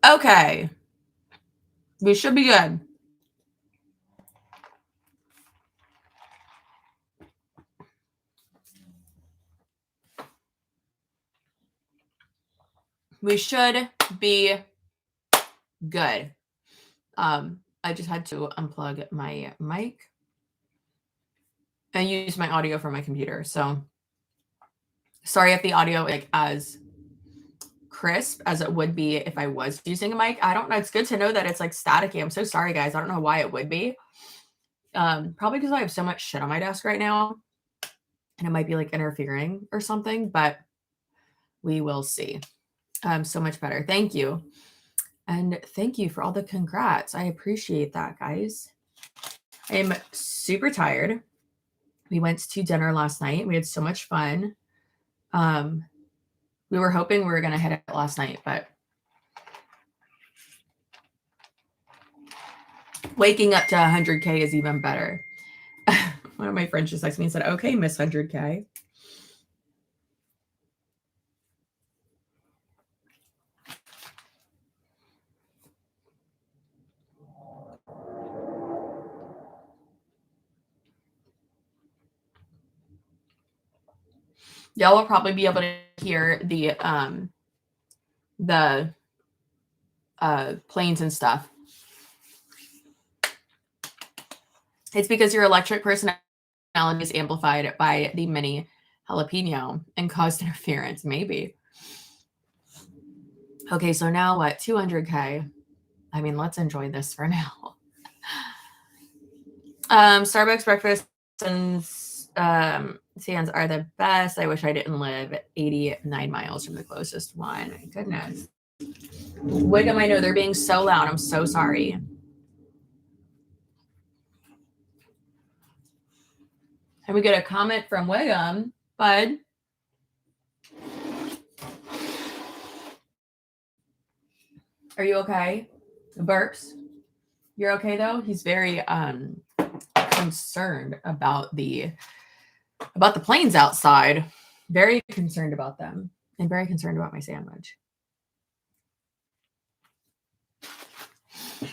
Okay. We should be good. We should be good. I just had to unplug my mic and use my audio from my computer. So sorry if the audio like as crisp as it would be if I was using a mic. I don't know. It's good to know that it's like staticky. I'm so sorry, guys. I don't know why it would be. Probably because I have so much shit on my desk right now and it might be like interfering or something, but we will see. So much better. Thank you. And thank you for all the congrats. I appreciate that, guys. I am super tired. We went to dinner last night. We had so much fun. We were hoping we were going to hit it last night, but waking up to 100K is even better. One of my friends just texted me and said, okay, Miss 100K. Y'all will probably be able to hear the planes and stuff. It's because your electric personality is amplified by the mini jalapeno and caused interference, maybe. Okay, so now what? 200K. I mean, let's enjoy this for now. Starbucks breakfast and stands are the best. I wish I didn't live 89 miles from the closest one. Goodness. Wiggum, I know they're being so loud. I'm so sorry. And we get a comment from Wiggum, Bud. Are you okay? Burps. You're okay though? He's very concerned about the planes outside. Very concerned about them and very concerned about my sandwich.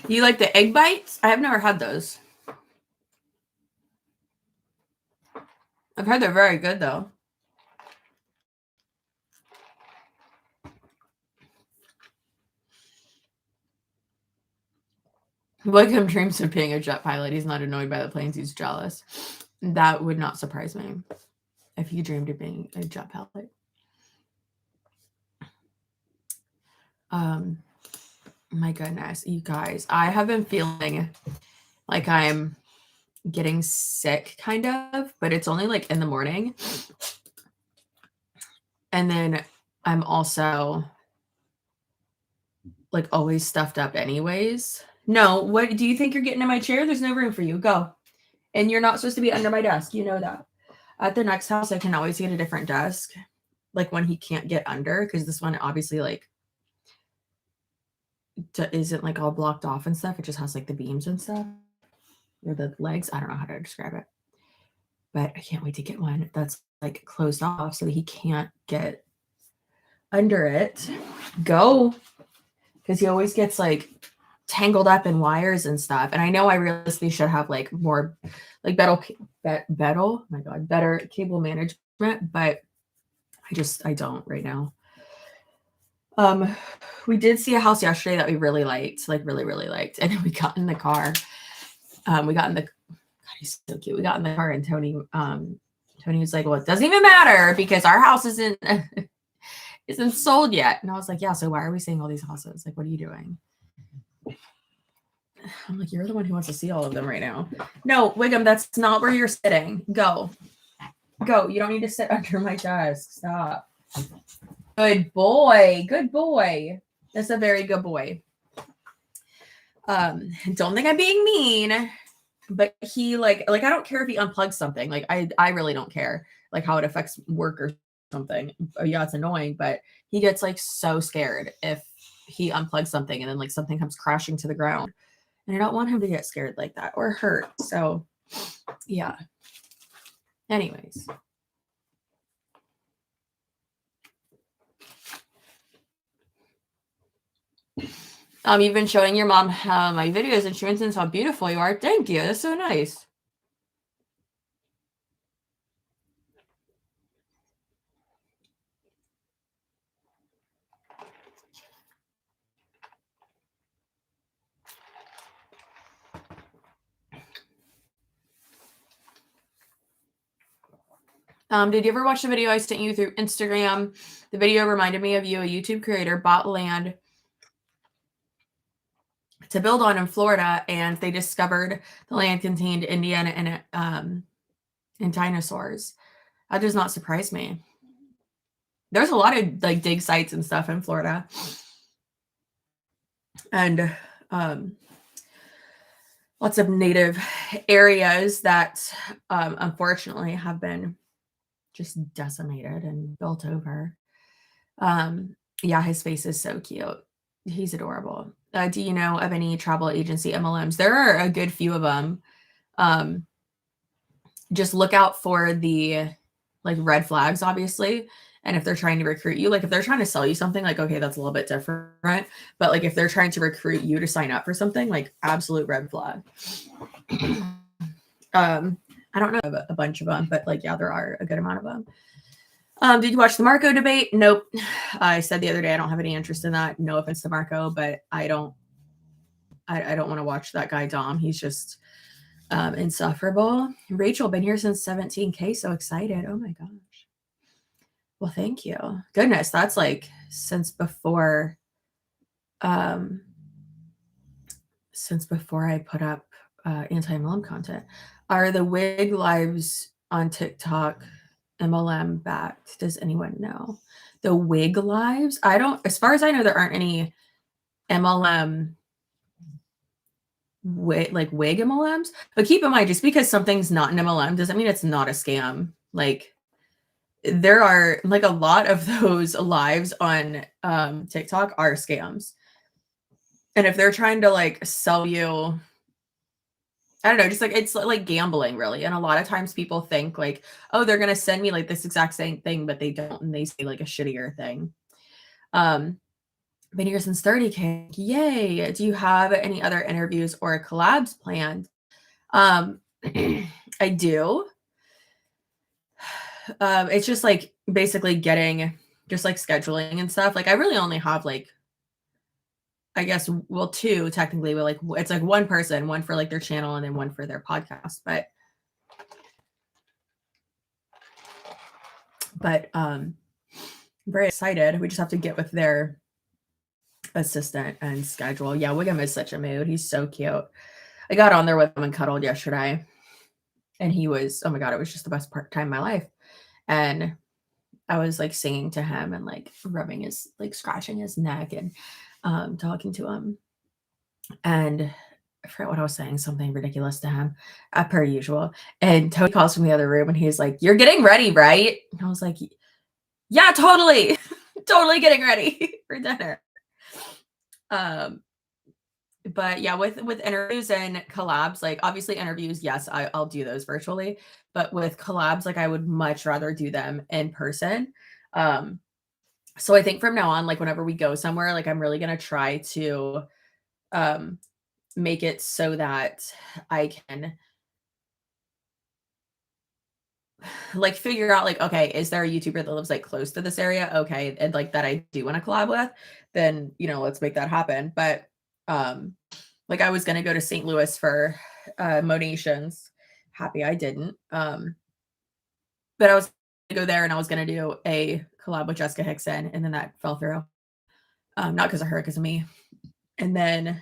You like the egg bites? I have never had those. I've heard they're very good though. Wiggum dreams of being a jet pilot. He's not annoyed by the planes. He's jealous. That would not surprise me if he dreamed of being a jet pilot. My goodness, you guys, I have been feeling like I'm getting sick kind of, but it's only like in the morning. And then I'm also like always stuffed up anyways. No, what do you think you're getting in my chair? There's no room for you. Go. And you're not supposed to be under my desk. You know that. At the next house, I can always get a different desk. Like when he can't get under, because this one obviously like isn't like all blocked off and stuff. It just has like the beams and stuff. Or the legs. I don't know how to describe it. But I can't wait to get one that's like closed off so that he can't get under it. Go. Because he always gets like tangled up in wires and stuff. And I know I realistically should have like more like better cable management, but I don't right now. We did see a house yesterday that we really liked, like really, really liked. And then we got in the car. God, he's so cute. We got in the car and Tony was like, well, it doesn't even matter because our house isn't sold yet. And I was like, yeah, so why are we seeing all these houses? Like, what are you doing? I'm like, you're the one who wants to see all of them right now. No, Wiggum, that's not where you're sitting. Go. You don't need to sit under my desk. Stop. Good boy. That's a very good boy. Don't think I'm being mean, but he like I don't care if he unplugs something. Like I really don't care like how it affects work or something. Yeah, it's annoying, but he gets like so scared if he unplugs something and then like something comes crashing to the ground. And I don't want him to get scared like that or hurt. So yeah. Anyways. You've been showing your mom my videos and she mentions how beautiful you are. Thank you. That's so nice. Did you ever watch the video I sent you through Instagram? The video reminded me of you. A YouTube creator bought land to build on in Florida, and they discovered the land contained Indiana and dinosaurs. That does not surprise me. There's a lot of like dig sites and stuff in Florida, and lots of native areas that unfortunately have been just decimated and built over. Yeah, his face is so cute. He's adorable. Do you know of any travel agency MLMs? There are a good few of them. Just look out for the like red flags, obviously. And if they're trying to recruit you, like if they're trying to sell you something, like, okay, that's a little bit different. But like if they're trying to recruit you to sign up for something, like absolute red flag. I don't know a bunch of them, but like, yeah, there are a good amount of them. Did you watch the Marco debate? Nope. I said the other day I don't have any interest in that. No offense to Marco, but I don't want to watch that guy Dom. He's just insufferable. Rachel, been here since 17K. So excited. Oh my gosh. Well, thank you. Goodness, that's like since before I put up anti-MLM content. Are the wig lives on TikTok MLM backed? Does anyone know? The wig lives? I don't, as far as I know, there aren't any MLM wig MLMs. But keep in mind, just because something's not an MLM doesn't mean it's not a scam. Like there are like a lot of those lives on TikTok are scams. And if they're trying to like sell you, I don't know, just like it's like gambling really. And a lot of times people think like, oh, they're gonna send me like this exact same thing, but they don't, and they say like a shittier thing. Been here since 30K. Yay. Do you have any other interviews or collabs planned? I do. It's just like basically getting just like scheduling and stuff. Like I really only have like, I guess, well, two technically, but like it's like one person, one for like their channel and then one for their podcast. But I'm very excited. We just have to get with their assistant and schedule. Yeah, Wiggum is such a mood. He's so cute. I got on there with him and cuddled yesterday, and he was, oh my god, it was just the best time of my life. And I was like singing to him and like rubbing his, like scratching his neck and talking to him. And I forgot what I was saying, something ridiculous to him, per usual. And Tony calls from the other room and he's like, "You're getting ready, right?" And I was like, "Yeah, totally." Totally getting ready for dinner. But yeah, with interviews and collabs, like obviously interviews, yes, I'll do those virtually. But with collabs, like I would much rather do them in person. So I think from now on, like whenever we go somewhere, like I'm really gonna try to make it so that I can like figure out like, okay, is there a YouTuber that lives like close to this area? Okay. And like that I do want to collab with, then, you know, let's make that happen. But like I was going to go to St. Louis for Monations. Happy I didn't. But I was going to go there and I was going to do a collab with Jessica Hickson, and then that fell through. Not because of her, because of me. And then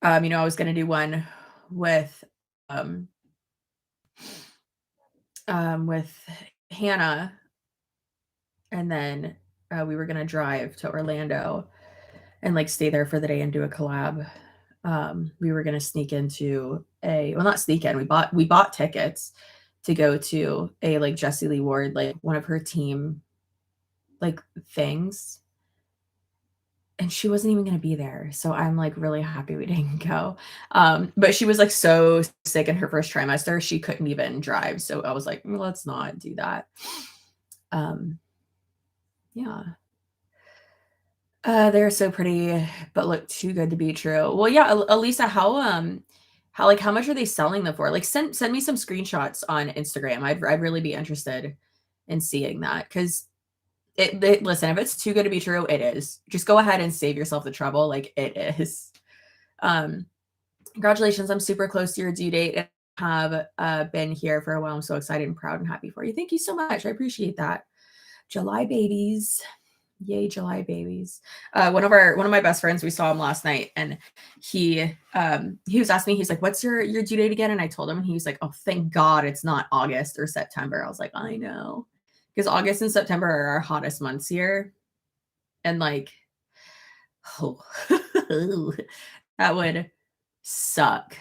you know, I was going to do one with Hannah, and then we were going to drive to Orlando and like stay there for the day and do a collab. We were going to sneak into not sneak in, we bought tickets to go to a like Jessie Lee Ward, like one of her team like things, and she wasn't even going to be there. So I'm like really happy we didn't go. But she was like so sick in her first trimester, she couldn't even drive. So I was like, let's not do that. Yeah. They're so pretty, but look too good to be true. Well, yeah, Elisa, how much are they selling them for? Like, send me some screenshots on Instagram. I'd really be interested in seeing that because listen, if it's too good to be true, it is. Just go ahead and save yourself the trouble. Like it is. Um, Congratulations. I'm super close to your due date and have been here for a while. I'm so excited and proud and happy for you. Thank you so much. I appreciate that. July babies. Yay, July babies. One of my best friends, we saw him last night and he was asking me, he's like, what's your due date again? And I told him and he was like, oh, thank God it's not August or September. I was like, I know. Because August and September are our hottest months here. And like, oh, that would suck.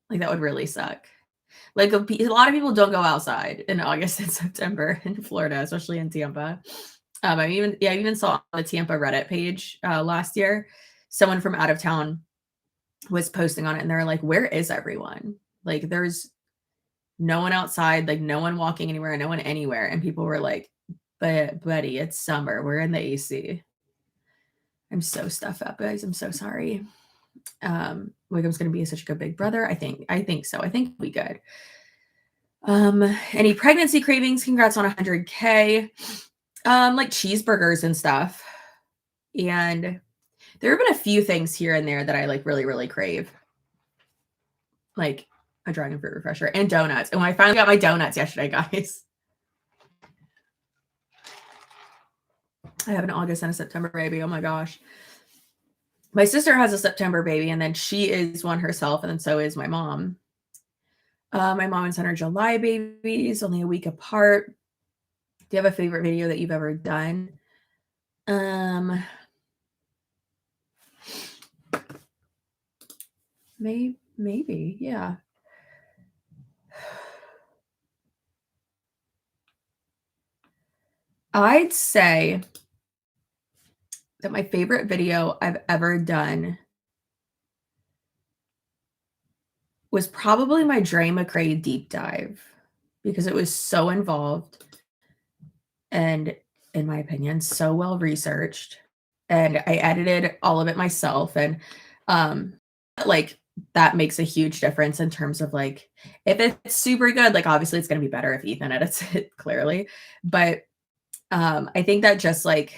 Like that would really suck. Like a lot of people don't go outside in August and September in Florida, especially in Tampa. I even saw on the Tampa Reddit page last year, someone from out of town was posting on it, and they're like, "Where is everyone? Like, there's no one outside, like no one walking anywhere, no one anywhere." And people were like, "But buddy, it's summer. We're in the AC." I'm so stuffed up, guys. I'm so sorry. Wiggum's gonna be such a good big brother. I think so. I think we good. Any pregnancy cravings? Congrats on 100K. Like cheeseburgers and stuff. And there have been a few things here and there that I like really, really crave. Like a dragon fruit refresher and donuts. And when I finally got my donuts yesterday, guys. I have an August and a September baby. Oh my gosh. My sister has a September baby, and then she is one herself, and then so is my mom. My mom and son are July babies, only a week apart. Do you have a favorite video that you've ever done? Maybe, yeah. I'd say that my favorite video I've ever done was probably my Dre McRae deep dive because it was so involved and, in my opinion, so well researched. And I edited all of it myself. And like that makes a huge difference in terms of like if it's super good, like obviously it's gonna be better if Ethan edits it clearly. But I think that just like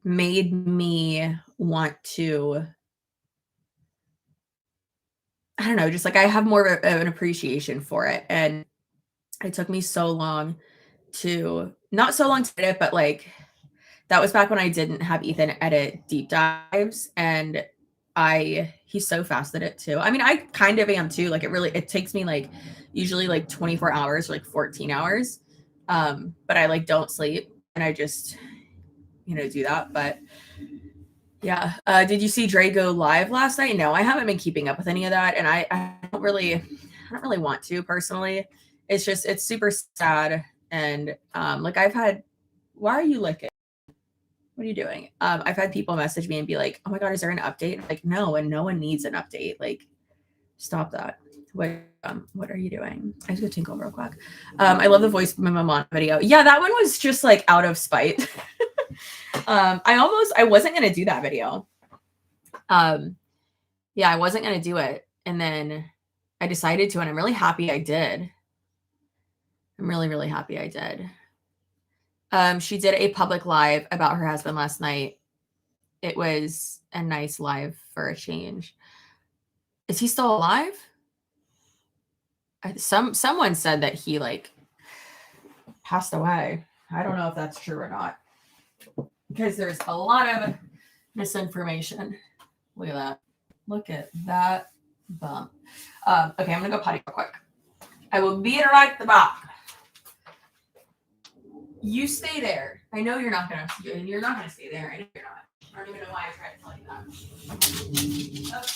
made me want to, I don't know, just like I have more of an appreciation for it. And it took me so long to, not so long to edit, but like that was back when I didn't have Ethan edit deep dives. And he's so fast at it too. I mean, I kind of am too. Like it takes me like usually like 24 hours or like 14 hours. But I like don't sleep and I just, do that. But yeah. Did you see Dre go live last night? No, I haven't been keeping up with any of that. And I don't really want to personally. It's super sad. And like why are you licking? What are you doing? I've had people message me and be like, oh my God, is there an update? Like, no, and no one needs an update. Like, stop that. What are you doing? I just go tinkle real quick. I love the voice of my mom video. Yeah, that one was just like out of spite. I wasn't gonna do that video. Yeah, I wasn't gonna do it. And then I decided to, and I'm really happy I did. I'm really, really happy I did. She did a public live about her husband last night. It was a nice live for a change. Is he still alive? Someone said that he like passed away. I don't know if that's true or not because there's a lot of misinformation. Look at that. Look at that bump. Okay, I'm gonna go potty real quick. I will be right back. You stay there. I know you're not gonna stay there. I know you're not. I don't even know why I tried to tell you that.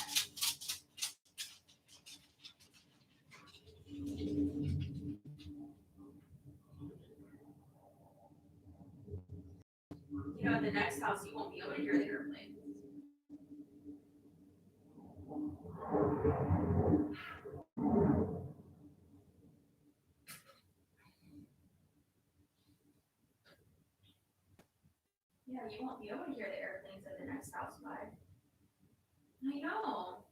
Okay. At the next house, you won't be able to hear the airplane. Yeah, you won't be able to hear the airplanes at the next house by. I know.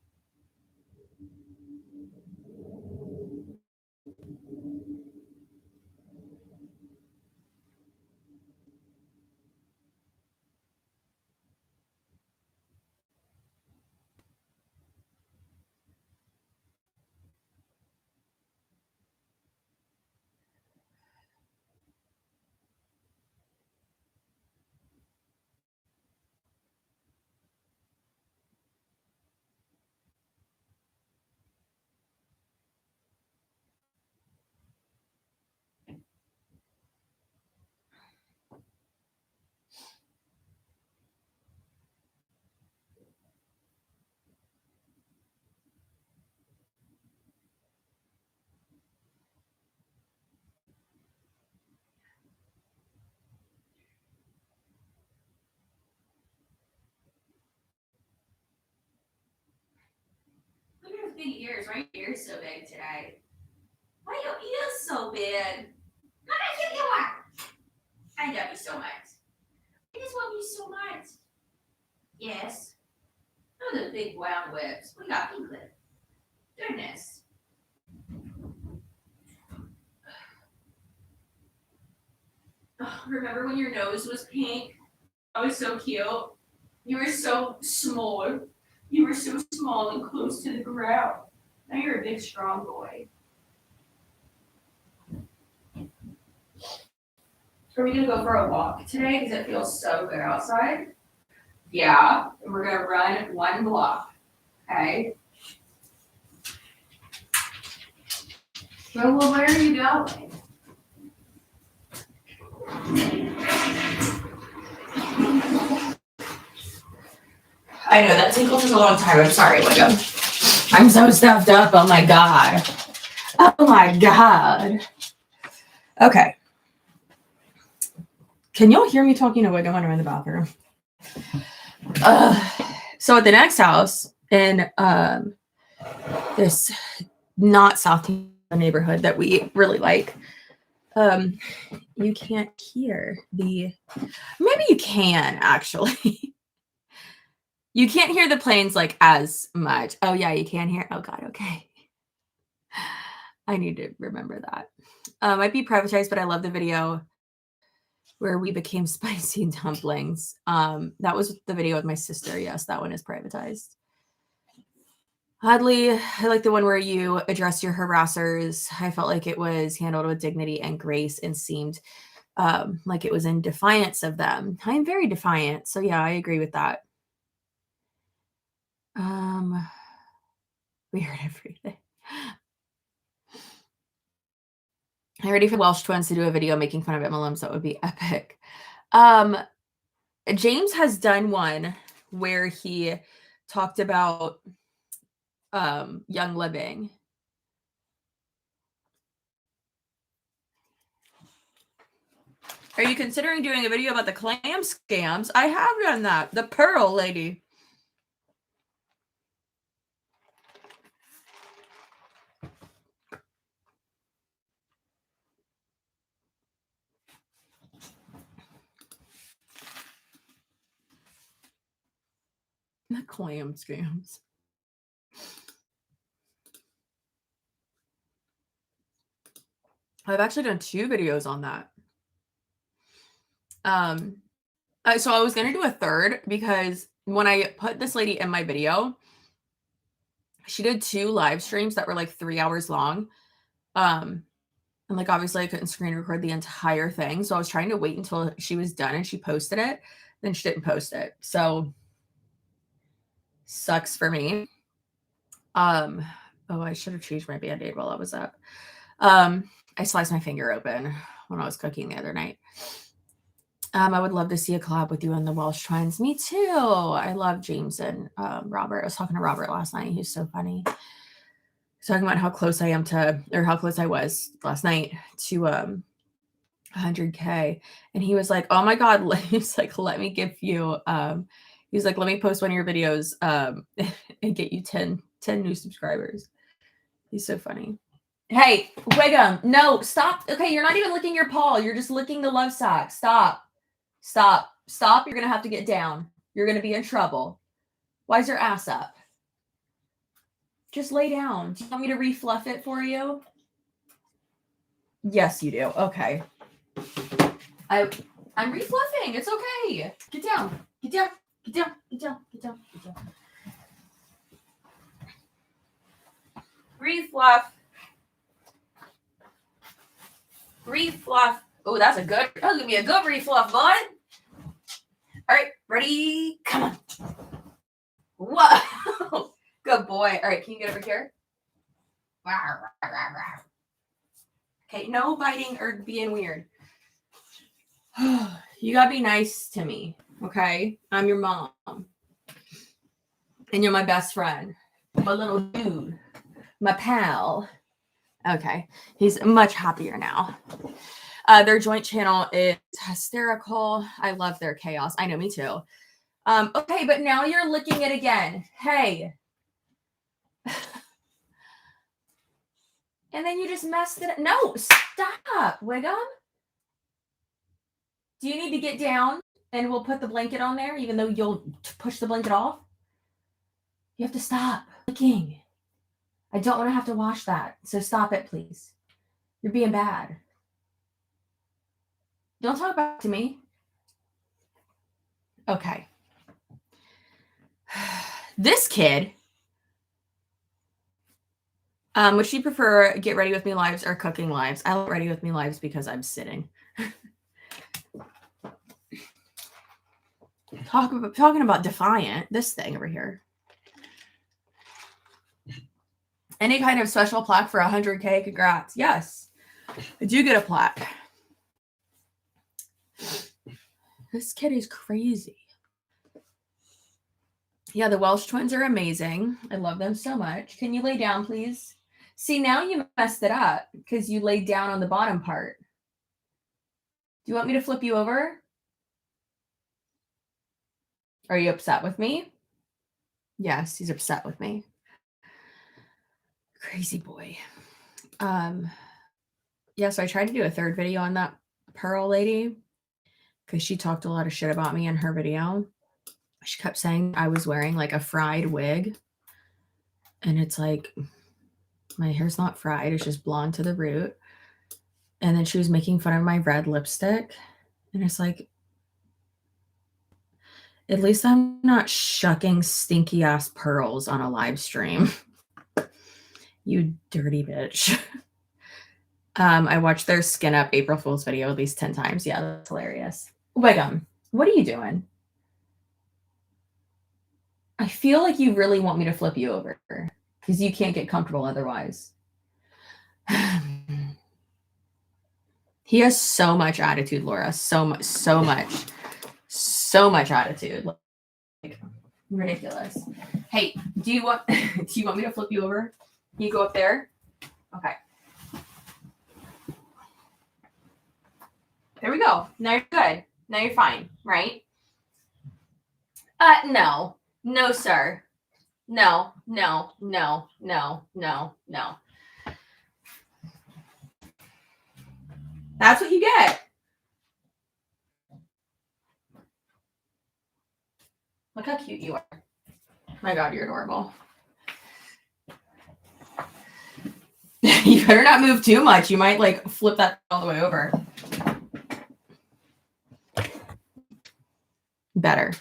Look at his big ears. Why are your ears so big today? Why are your ears so big? How cute you are. I love you so much. I just love you so much. Yes. Oh, the big brown whips. We got pink lip. Goodness. Oh, remember when your nose was pink? That was so cute. You were so small. You were so small and close to the ground. Now you're a big, strong boy. Are we gonna go for a walk today because it feels so good outside? Yeah, and we're gonna run 1 block. Okay. Well, where are you going? I know that tinkle took a long time. I'm sorry, Wiggum. I'm so stuffed up. Oh my god. Oh my god. Okay. Can y'all hear me talking to Wiggum when I'm in the bathroom? So at the next house in this not South neighborhood that we really like, you can't hear the. Maybe you can actually. You can't hear the planes like as much. Oh yeah, you can hear. Oh god, okay. I need to remember that. Might be privatized, but I love the video where we became spicy dumplings. That was the video with my sister. Yes, that one is privatized. Oddly, I like the one where you address your harassers. I felt like it was handled with dignity and grace and seemed like it was in defiance of them. I am very defiant. So yeah, I agree with that. Weird everything. I'm ready for Welsh twins to do a video making fun of MLMs. That would be epic. James has done one where he talked about Young Living. Are you considering doing a video about the clam scams? I have done that. The Pearl lady. The clam scams. I've actually done 2 videos on that. So I was going to do a third because when I put this lady in my video, she did 2 live streams that were like 3 hours long. And like, obviously I couldn't screen record the entire thing. So I was trying to wait until she was done and she posted it. Then she didn't post it. So sucks for me. Oh, I should have changed my Band-Aid while I was up. I sliced my finger open when I was cooking the other night. I would love to see a collab with you and the Welsh Twins. Me too. I love James and Robert. I was talking to Robert last night. He's so funny. Talking about how close I am to, or how close I was last night to 100K. And he was like, oh my God, he's like, let me give you, he's like, let me post one of your videos and get you 10 new subscribers. He's so funny. Hey, Wiggum, no, stop. Okay, you're not even licking your paw. You're just licking the love sock. Stop. Stop. You're going to have to get down. You're going to be in trouble. Why is your ass up? Just lay down. Do you want me to refluff it for you? Yes, you do. Okay. I'm refluffing. It's okay. Get down. Get down. Get down. Get down. Get down. Get down. Refluff. Refluff. Oh, that's gonna be a good refluff, bud. All right, ready? Come on. Whoa. Good boy. All right, can you get over here? Okay, no biting or being weird. You gotta be nice to me, okay? I'm your mom. And you're my best friend. My little dude. My pal. Okay, he's much happier now. Their joint channel is hysterical. I love their chaos. I know, me too. Okay, but now you're licking it again. Hey. And then you just messed it up. No, stop, Wiggum. Do you need to get down and we'll put the blanket on there, even though you'll push the blanket off? You have to stop licking. I don't want to have to wash that. So stop it, please. You're being bad. Don't talk back to me. Okay. This kid, would she prefer get ready with me lives or cooking lives? I like ready with me lives because I'm sitting. Talking about defiant, this thing over here. Any kind of special plaque for 100K? Congrats. Yes, I do get a plaque. This kid is crazy. Yeah, the Welsh twins are amazing. I love them so much. Can you lay down, please? See, now you messed it up because you laid down on the bottom part. Do you want me to flip you over? Are you upset with me? Yes, he's upset with me. Crazy boy. Yeah, so I tried to do a third video on that Pearl lady because she talked a lot of shit about me in her video. She kept saying I was wearing like a fried wig. And it's like, my hair's not fried. It's just blonde to the root. And then she was making fun of my red lipstick. And it's like, at least I'm not shucking stinky ass pearls on a live stream. You dirty bitch. I watched their Skin Up April Fool's video at least 10 times. Yeah, that's hilarious. Wiggum, what are you doing? I feel like you really want me to flip you over because you can't get comfortable otherwise. He has so much attitude, Laura. So much attitude. Like, ridiculous. Hey, do you want me to flip you over? Can you go up there? Okay. There we go. Now you're good. Now you're fine, right? No. No, sir. No. That's what you get. Look how cute you are. My God, you're adorable. You better not move too much. You might like flip that all the way over. Better.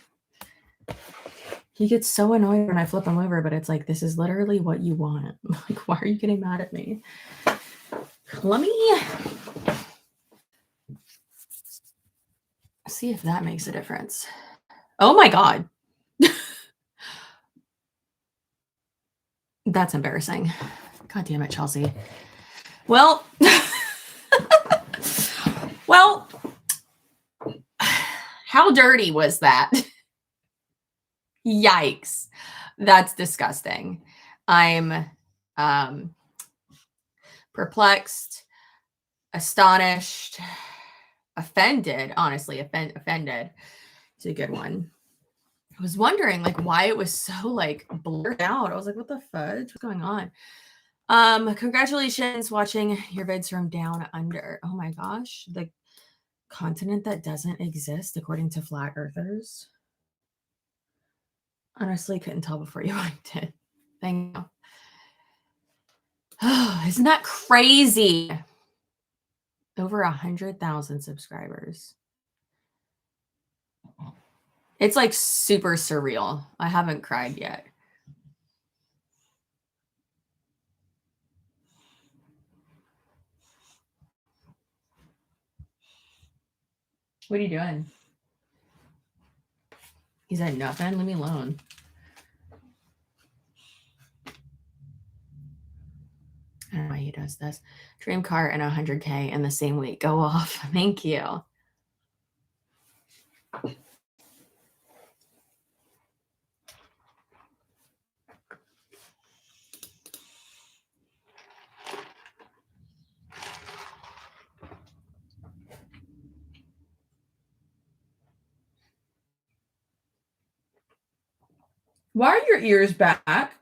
He gets so annoyed when I flip him over, but it's like, this is literally what you want. Like, why are you getting mad at me? Let me see if that makes a difference. Oh my God. That's embarrassing. God damn it, Chelsea. Well, well, how dirty was that? Yikes. That's disgusting. I'm perplexed, astonished, offended, honestly, offended. It's a good one. I was wondering like why it was so like blurred out. I was like, what the fudge? What's going on? Congratulations watching your vids from down under. Oh my gosh. The continent that doesn't exist according to flat earthers? Honestly, couldn't tell before you liked it. Thank you. Oh, isn't that crazy? Over 100,000 subscribers. It's like super surreal. I haven't cried yet. What are you doing? He said nothing. Leave me alone. I don't know why he does this. Dream car and 100K in the same week. Go off. Thank you. Why are your ears back?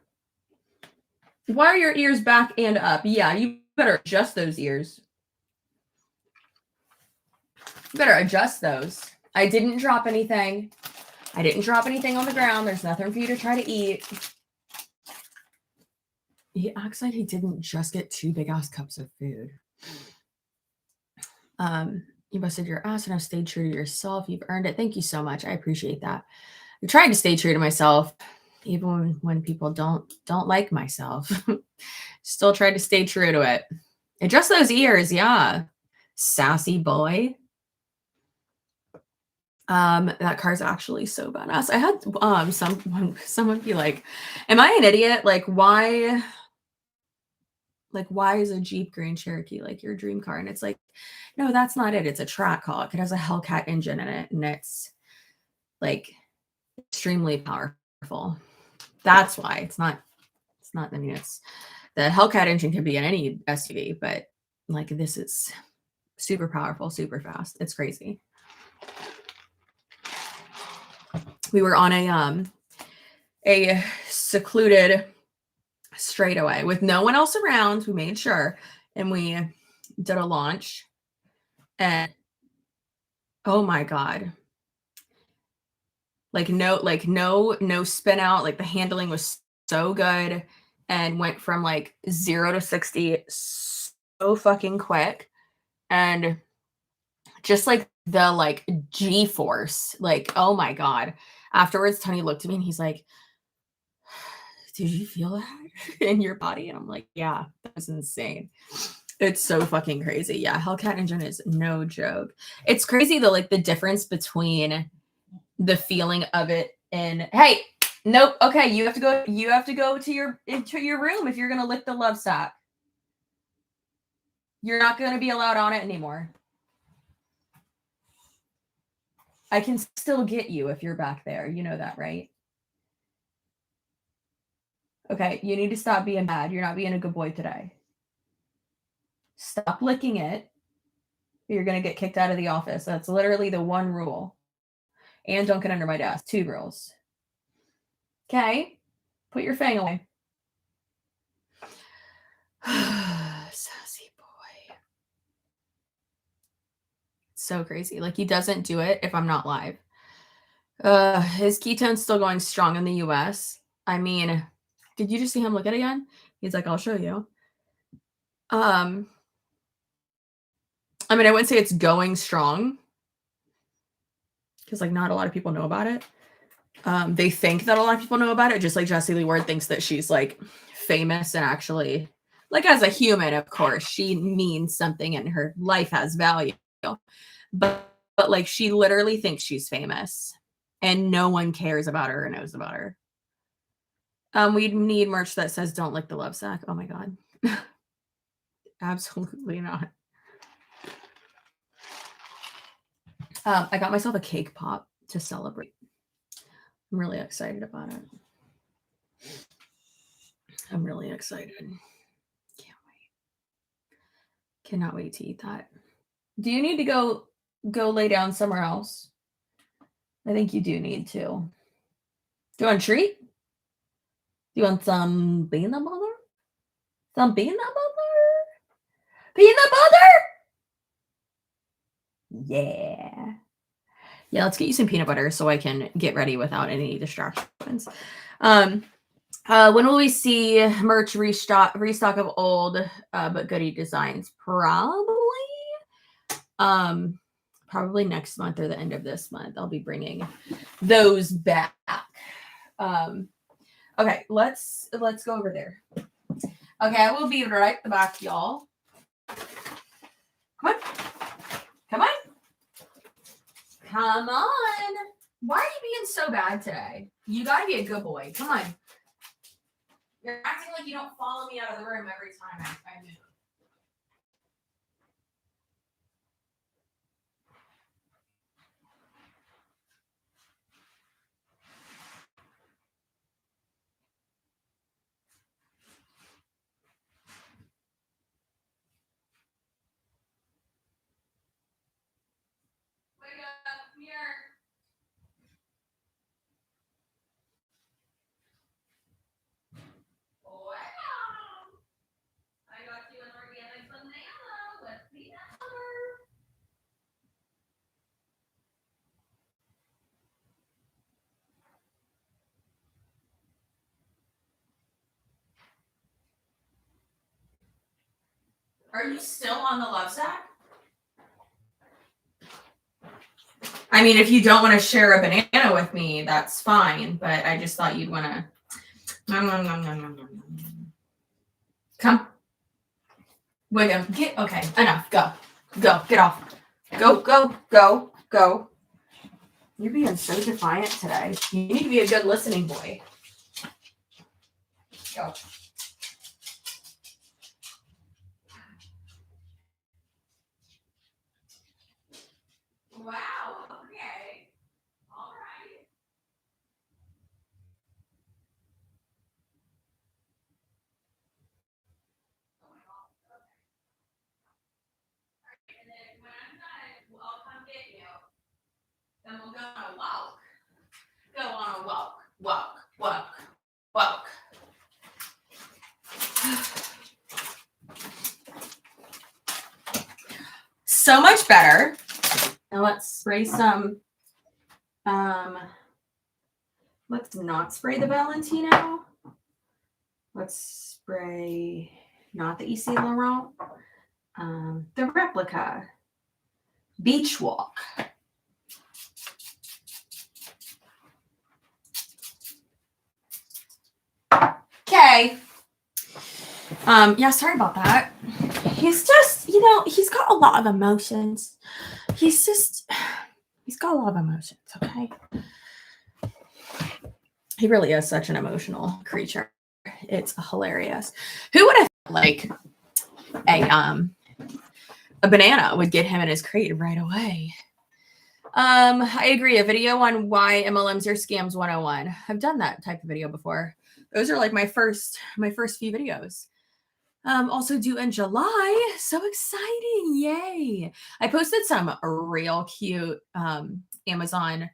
Why are your ears back and up? Yeah, you better adjust those ears. You better adjust those. I didn't drop anything. I didn't drop anything on the ground. There's nothing for you to try to eat. He acts like he didn't just get 2 big-ass cups of food. You busted your ass and have stayed true to yourself. You've earned it. Thank you so much. I appreciate that. I'm trying to stay true to myself, even when people don't like myself. Still try to stay true to it. Adjust those ears, yeah. Sassy boy. That car's actually so badass. I had someone be like, "Am I an idiot? Like, why is a Jeep Grand Cherokee like your dream car?" And it's like, no, that's not it. It's a Trackhawk. It has a Hellcat engine in it, and it's like extremely powerful. That's why it's not. I mean, it's the Hellcat engine can be in any SUV, but like this is super powerful, super fast. It's crazy. We were on a secluded straightaway with no one else around. We made sure, and we did a launch, and oh my god, like no spin out. Like the handling was so good, and went from like 0 to 60 so fucking quick, and just like the like G-force, like oh my god. Afterwards, Tony looked at me and he's like, "Did you feel that in your body?" And I'm like, "Yeah, that's insane." It's so fucking crazy. Yeah, Hellcat engine is no joke. It's crazy though, like the difference between the feeling of it and hey, nope, okay, you have to go to your room if you're gonna lick the love sack. You're not gonna be allowed on it anymore. I can still get you if you're back there. You know that, right? Okay, you need to stop being bad. You're not being a good boy today. Stop licking it. You're going to get kicked out of the office. That's literally the one rule. And don't get under my desk. 2 rules. Okay? Put your fang away. Sassy boy. So crazy. Like he doesn't do it if I'm not live. His ketone's still going strong in the US. I mean, did you just see him look at it again? He's like, "I'll show you." I mean, I wouldn't say it's going strong because like not a lot of people know about it. They think that a lot of people know about it, just like Jessie Lee Ward thinks that she's like famous and actually, like as a human, of course, she means something and her life has value. But like she literally thinks she's famous and no one cares about her or knows about her. We need merch that says "Don't lick the love sack." Oh my god. Absolutely not. I got myself a cake pop to celebrate. I'm really excited about it. I'm really excited. Can't wait. Cannot wait to eat that. Do you need to go lay down somewhere else? I think you do need to. Do you want a treat? Do you want some peanut butter? Some peanut butter? Peanut butter? Yeah. Yeah, let's get you some peanut butter so I can get ready without any distractions. When will we see merch restock of old but goodie designs? Probably next month or the end of this month. I'll be bringing those back. Okay, let's go over there. Okay, I will be right back, y'all. Come on. Come on. Come on. Why are you being so bad today? You gotta be a good boy. Come on. You're acting like you don't follow me out of the room every time I move. Wake up, come here. Wow. I got you an organic banana with peanut butter. Are you still on the love sack? I mean, if you don't want to share a banana with me, that's fine. But I just thought you'd want to. Come. William, get. Okay, enough. Go. Go. Get off. Go, go, go, go. You're being so defiant today. You need to be a good listening boy. Go. Wow. Okay. All right. Oh my God. Okay. And then when I'm done, I'll come get you. Then we'll go on a walk. Go on a walk. Walk. Walk. Walk. So much better. Now let's spray some. Let's not spray the Valentino. Let's spray not the Yves Saint Laurent. The replica. Beach Walk. Okay. Yeah, sorry about that. He's just, he's got a lot of emotions. He's got a lot of emotions, okay? He really is such an emotional creature. It's hilarious. Who would have thought, like, a banana would get him in his crate right away? I agree. A video on why MLMs are scams 101. I've done that type of video before. Those are like my first few videos. Also due in July. So exciting. Yay. I posted some real cute Amazon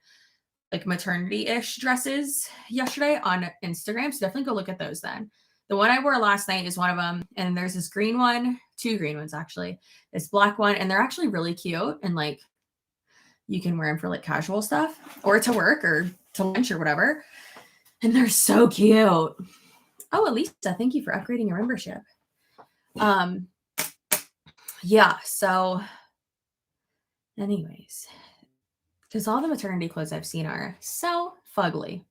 like maternity-ish dresses yesterday on Instagram. So definitely go look at those then. The one I wore last night is one of them. And there's this green one, two green ones actually. This black one. And they're actually really cute. And like you can wear them for like casual stuff or to work or to lunch or whatever. And they're so cute. Oh, Elisa, thank you for upgrading your membership. Yeah, so anyways, because all the maternity clothes I've seen are so fugly,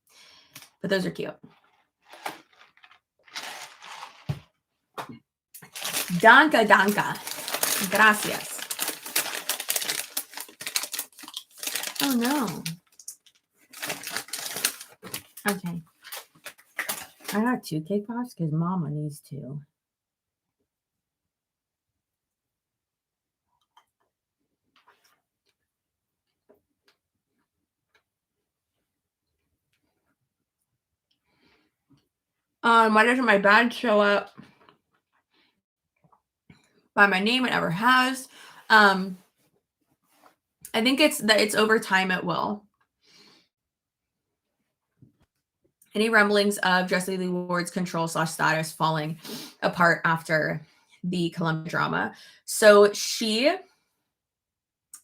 but those are cute. Danka, gracias. Oh no. Okay. I got 2 cake pops because Mama needs 2. Why doesn't my badge show up by my name? It never has. I think it's that it's over time it will. Any rumblings of Jessie Lee Ward's control / status falling apart after the Columbia drama. So she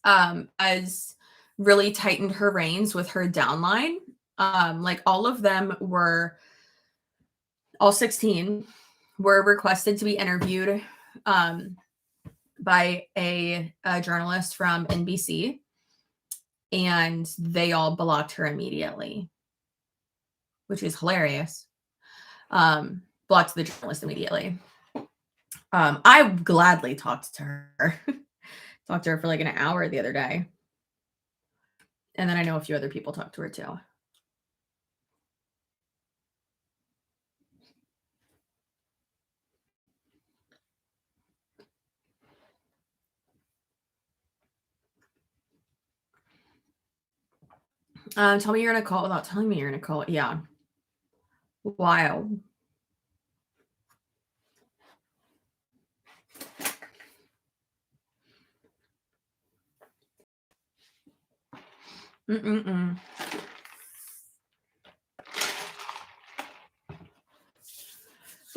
has really tightened her reins with her downline. Like all 16 were requested to be interviewed by a journalist from NBC, and they all blocked her immediately, which is hilarious. Blocked the journalist immediately. I gladly talked to her. Talked to her for like an hour the other day. And then I know a few other people talked to her too. Tell me you're gonna call without telling me you're gonna call. Yeah. Wild.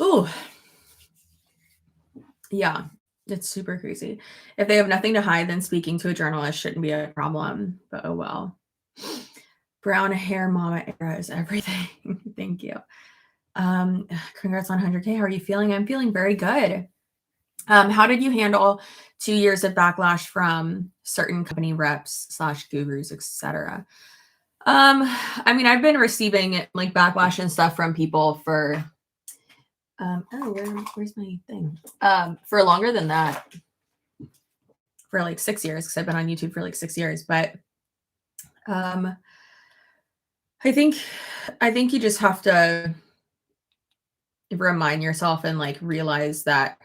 Ooh. Yeah, it's super crazy. If they have nothing to hide, then speaking to a journalist shouldn't be a problem. But oh well. Brown hair mama era is everything. Thank you. Congrats on 100K. How are you feeling? I'm feeling very good. How did you handle 2 years of backlash from certain company reps / gurus, etc.? I mean, I've been receiving like backlash and stuff from people for where's my thing? For longer than that. For like 6 years, because I've been on YouTube for like 6 years. But I think you just have to remind yourself and like realize that,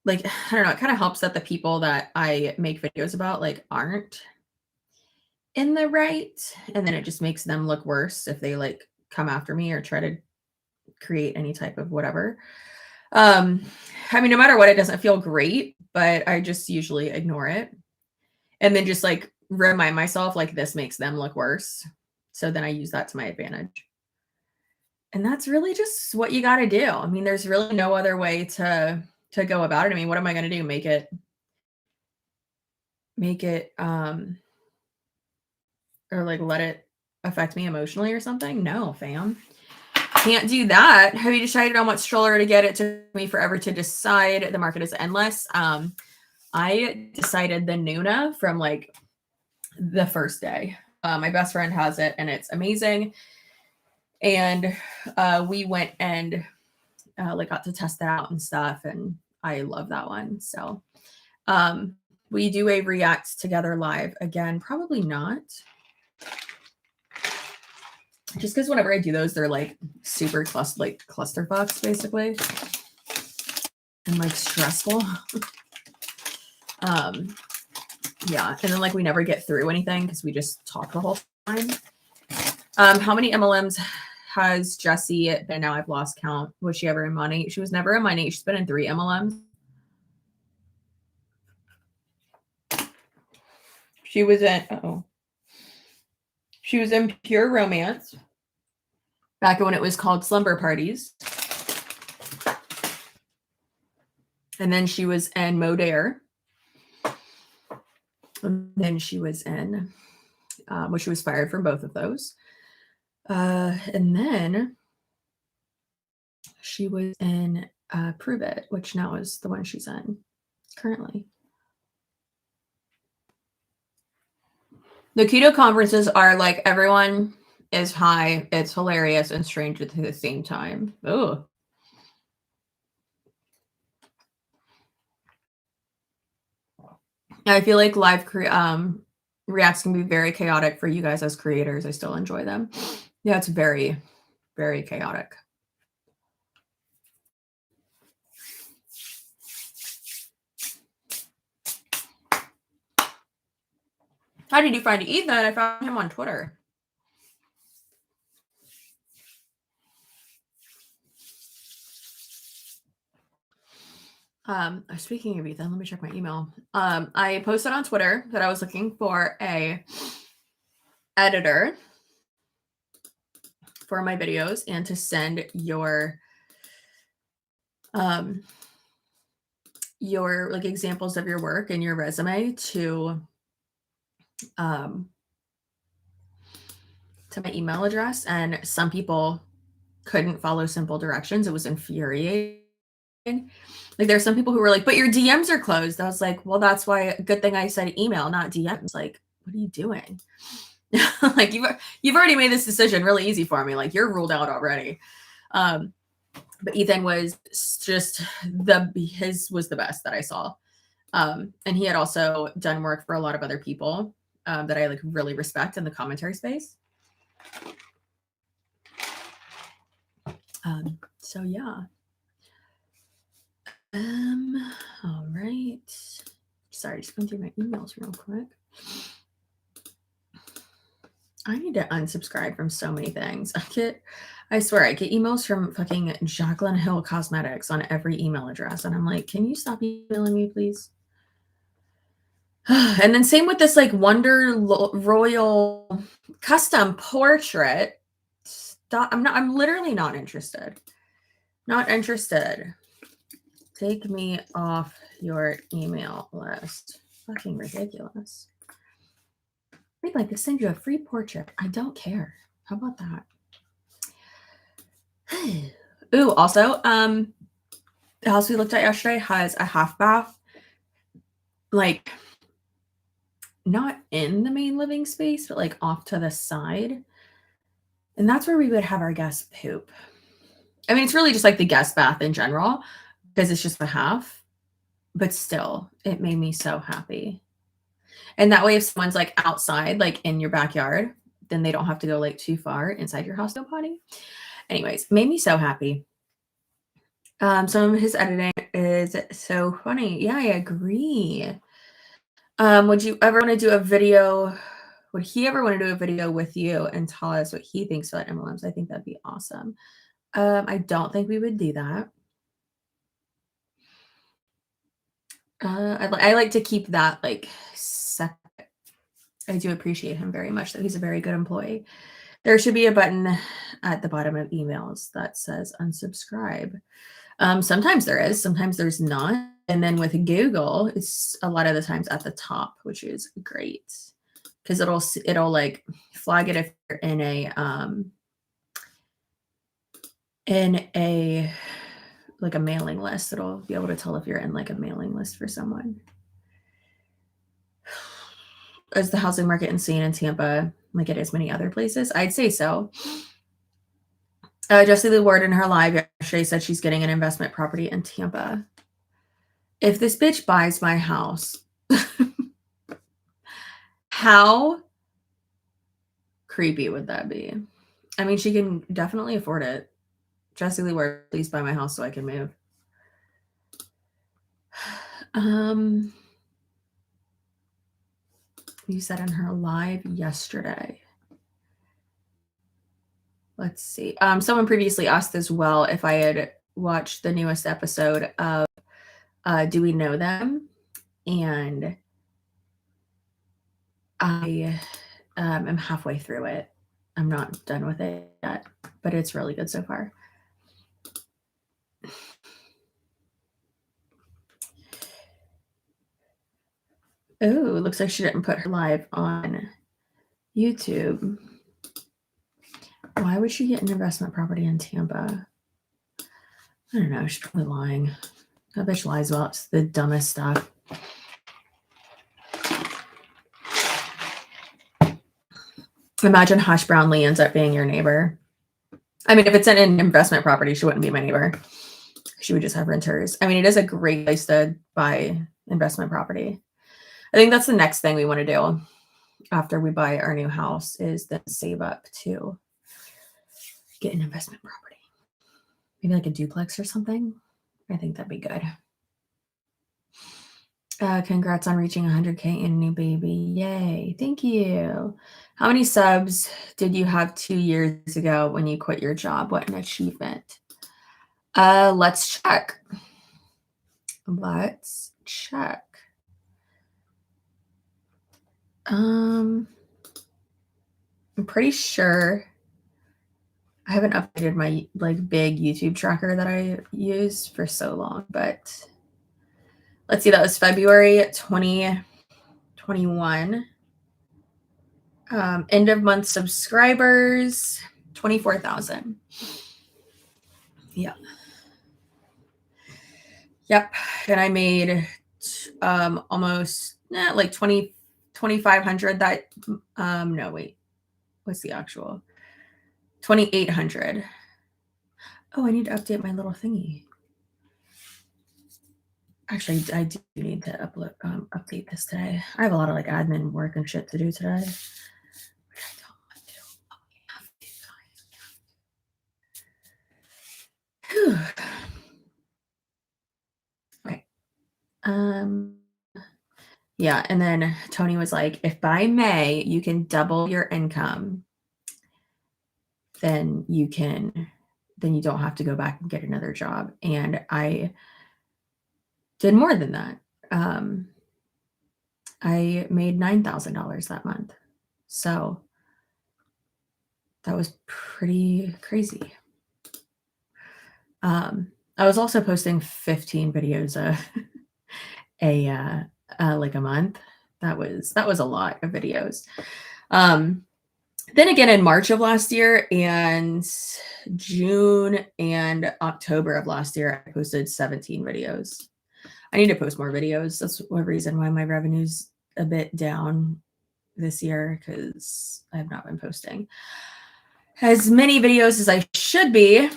like, I don't know, it kind of helps that the people that I make videos about like aren't in the right, and then it just makes them look worse if they like come after me or try to create any type of whatever. I mean, no matter what, it doesn't feel great, but I just usually ignore it and then just like remind myself like this makes them look worse, so then I use that to my advantage. And that's really just what you got to do. I mean, there's really no other way to go about it. I mean, what am I going to do? Make it or like let it affect me emotionally or something? No, fam. Can't do that. Have you decided on what stroller to get? It took me forever to decide. The market is endless. I decided the Nuna from like the first day. My best friend has it and it's amazing. And we went and like got to test that out and stuff, and I love that one. So we do a react together live again, probably not, just because whenever I do those, they're like super clusterfucks basically, and like stressful. Yeah, and then like we never get through anything because we just talk the whole time. How many MLMs has Jessie been? Now I've lost count. Was she ever in money? She was never in money. She's been in 3 MLMs. She was in she was in Pure Romance back when it was called Slumber Parties. And then she was in Modare. And then she was in, which she was fired from both of those. And then she was in Prove It, which now is the one she's in currently. The keto conferences are like everyone is high, it's hilarious and strange at the same time. Oh. I feel like live reacts can be very chaotic for you guys as creators. I still enjoy them. Yeah, it's very, very chaotic. How did you find Ethan? I found him on Twitter. Speaking of Ethan, let me check my email. I posted on Twitter that I was looking for a editor for my videos and to send your your like examples of your work and your resume to my email address, and some people couldn't follow simple directions. It was infuriating. Like there's some people who were like, but your DMs are closed. I was like, well, that's why good thing I said email, not DMs. Like, what are you doing? Like you've already made this decision really easy for me. Like you're ruled out already. But Ethan was just his was the best that I saw. And he had also done work for a lot of other people that I like really respect in the commentary space. So yeah. All right. Sorry, just going through my emails real quick. I need to unsubscribe from so many things. I swear, I get emails from fucking Jacqueline Hill Cosmetics on every email address. And I'm like, can you stop emailing me, please? And then same with this like Wonder Royal custom portrait. Stop. I'm literally not interested. Not interested. Take me off your email list. Fucking ridiculous. We'd like to send you a free portrait. I don't care. How about that? Ooh, also, the house we looked at yesterday has a half bath, like not in the main living space, but like off to the side. And that's where we would have our guests poop. I mean, it's really just like the guest bath in general, because it's just a half, but still, it made me so happy. And that way, if someone's like outside, like in your backyard, then they don't have to go like too far inside your house to potty. Anyways, made me so happy. Some of his editing is so funny. Yeah, I agree. Would you ever want to do a video? Would he ever want to do a video with you and tell us what he thinks about MLMs? I think that'd be awesome. I don't think we would do that. I like to keep that like separate. I do appreciate him very much, though. He's a very good employee. There should be a button at the bottom of emails that says unsubscribe. Sometimes there is, sometimes there's not. And then with Google, it's a lot of the times at the top, which is great because it'll like flag it if you're in a like a mailing list. It'll be able to tell if you're in like a mailing list for someone. Is the housing market insane in Tampa like it is many other places? I'd say so. Jessie Lee Ward in her live yesterday said she's getting an investment property in Tampa. If this bitch buys my house, how creepy would that be? I mean, she can definitely afford it. Jessie Lee Ward, please buy my house so I can move. You said in her live yesterday. Let's see. Someone previously asked as well if I had watched the newest episode of Do We Know Them? And I am halfway through it. I'm not done with it yet, but it's really good so far. Oh, it looks like she didn't put her live on YouTube. Why would she get an investment property in Tampa? I don't know. She's probably lying. That bitch lies about the dumbest stuff. Imagine Hush Brownlee ends up being your neighbor. I mean, if it's an investment property, she wouldn't be my neighbor. She would just have renters. I mean, it is a great place to buy investment property. I think that's the next thing we want to do after we buy our new house is then save up to get an investment property. Maybe like a duplex or something. I think that'd be good. Congrats on reaching 100K and a new baby. Yay. Thank you. How many subs did you have 2 years ago when you quit your job? What an achievement. Let's check. Let's check. I'm pretty sure I haven't updated my like big YouTube tracker that I use for so long, but Let's see, that was February 2021. End of month subscribers, 24,000. Yeah. Yep. And I made almost like 2,500 that, no, wait, what's the actual? 2,800. Oh, I need to update my little thingy. Actually, I do need to update this today. I have a lot of like admin work and shit to do today. Whew. Okay. Yeah, and then Tony was like, if by May you can double your income, then you don't have to go back and get another job. And I did more than that. I made $9,000 that month. So that was pretty crazy. I was also posting 15 videos like a month. That was a lot of videos. Then again, in March of last year and June and October of last year, I posted 17 videos. I need to post more videos. That's one reason why my revenue's a bit down this year, because I have not been posting as many videos as I should be,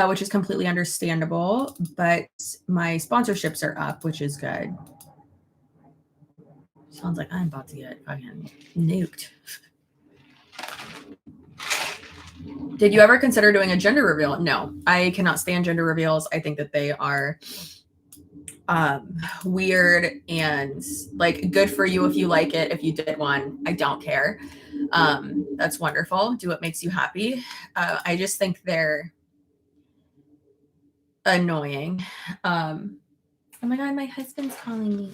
which is completely understandable. But my sponsorships are up, which is good. Sounds like I'm about to get fucking nuked. Did you ever consider doing a gender reveal? No, I cannot stand gender reveals. I think that they are weird and like good for you if you like it. If you did one, I don't care. That's wonderful. Do what makes you happy. I just think they're annoying. Oh my God, my husband's calling me.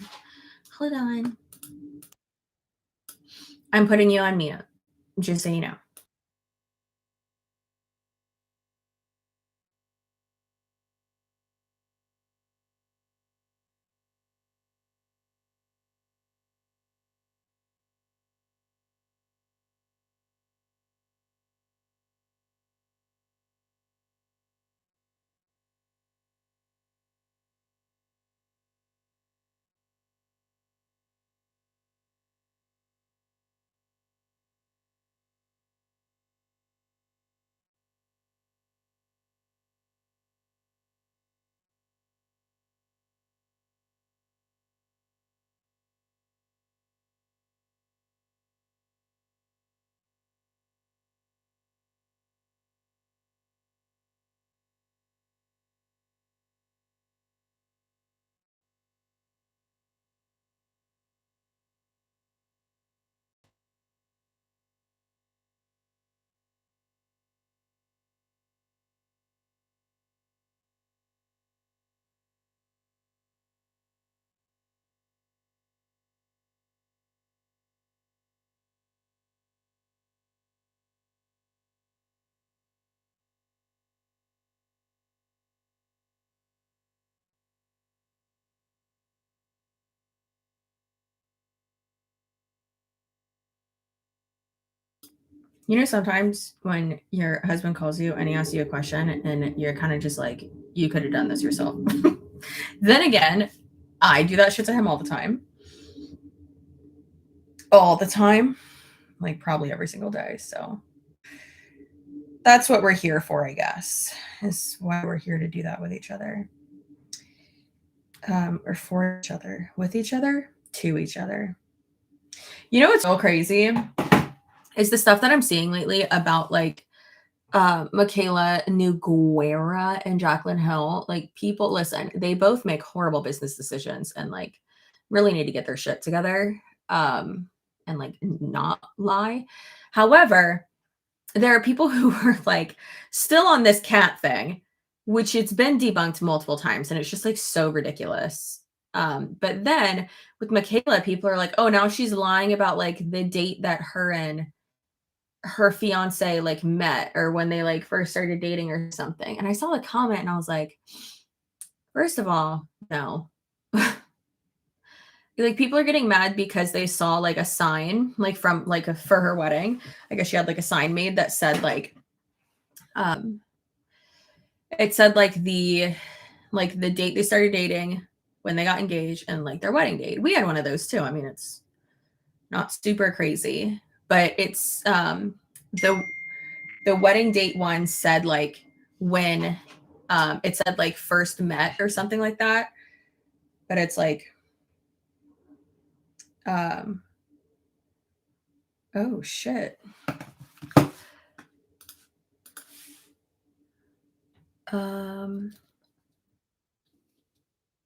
Hold on. I'm putting you on mute, just so you know. You know, sometimes when your husband calls you and he asks you a question and you're kind of just like, you could have done this yourself. Then again, I do that shit to him all the time. All the time. Like probably every single day. So that's what we're here for, I guess. Is why we're here to do that with each other. Or for each other. With each other. To each other. You know what's so crazy? Is the stuff that I'm seeing lately about like Michaela Nogueira and Jaclyn Hill. Like, people, listen, they both make horrible business decisions and like really need to get their shit together and like not lie. However, there are people who are like still on this cat thing, which it's been debunked multiple times, and it's just like so ridiculous. But then with Michaela, people are like, oh, now she's lying about like the date that her and her fiance like met, or when they like first started dating or something. And I saw the comment and I was like, first of all, no. like people are getting mad because they saw like a sign like from like for her wedding. I guess she had like a sign made that said like it said like the date they started dating, when they got engaged, and like their wedding date. We had one of those too. I mean, it's not super crazy, but it's the wedding date one said like when it said like first met or something like that. But it's like oh shit.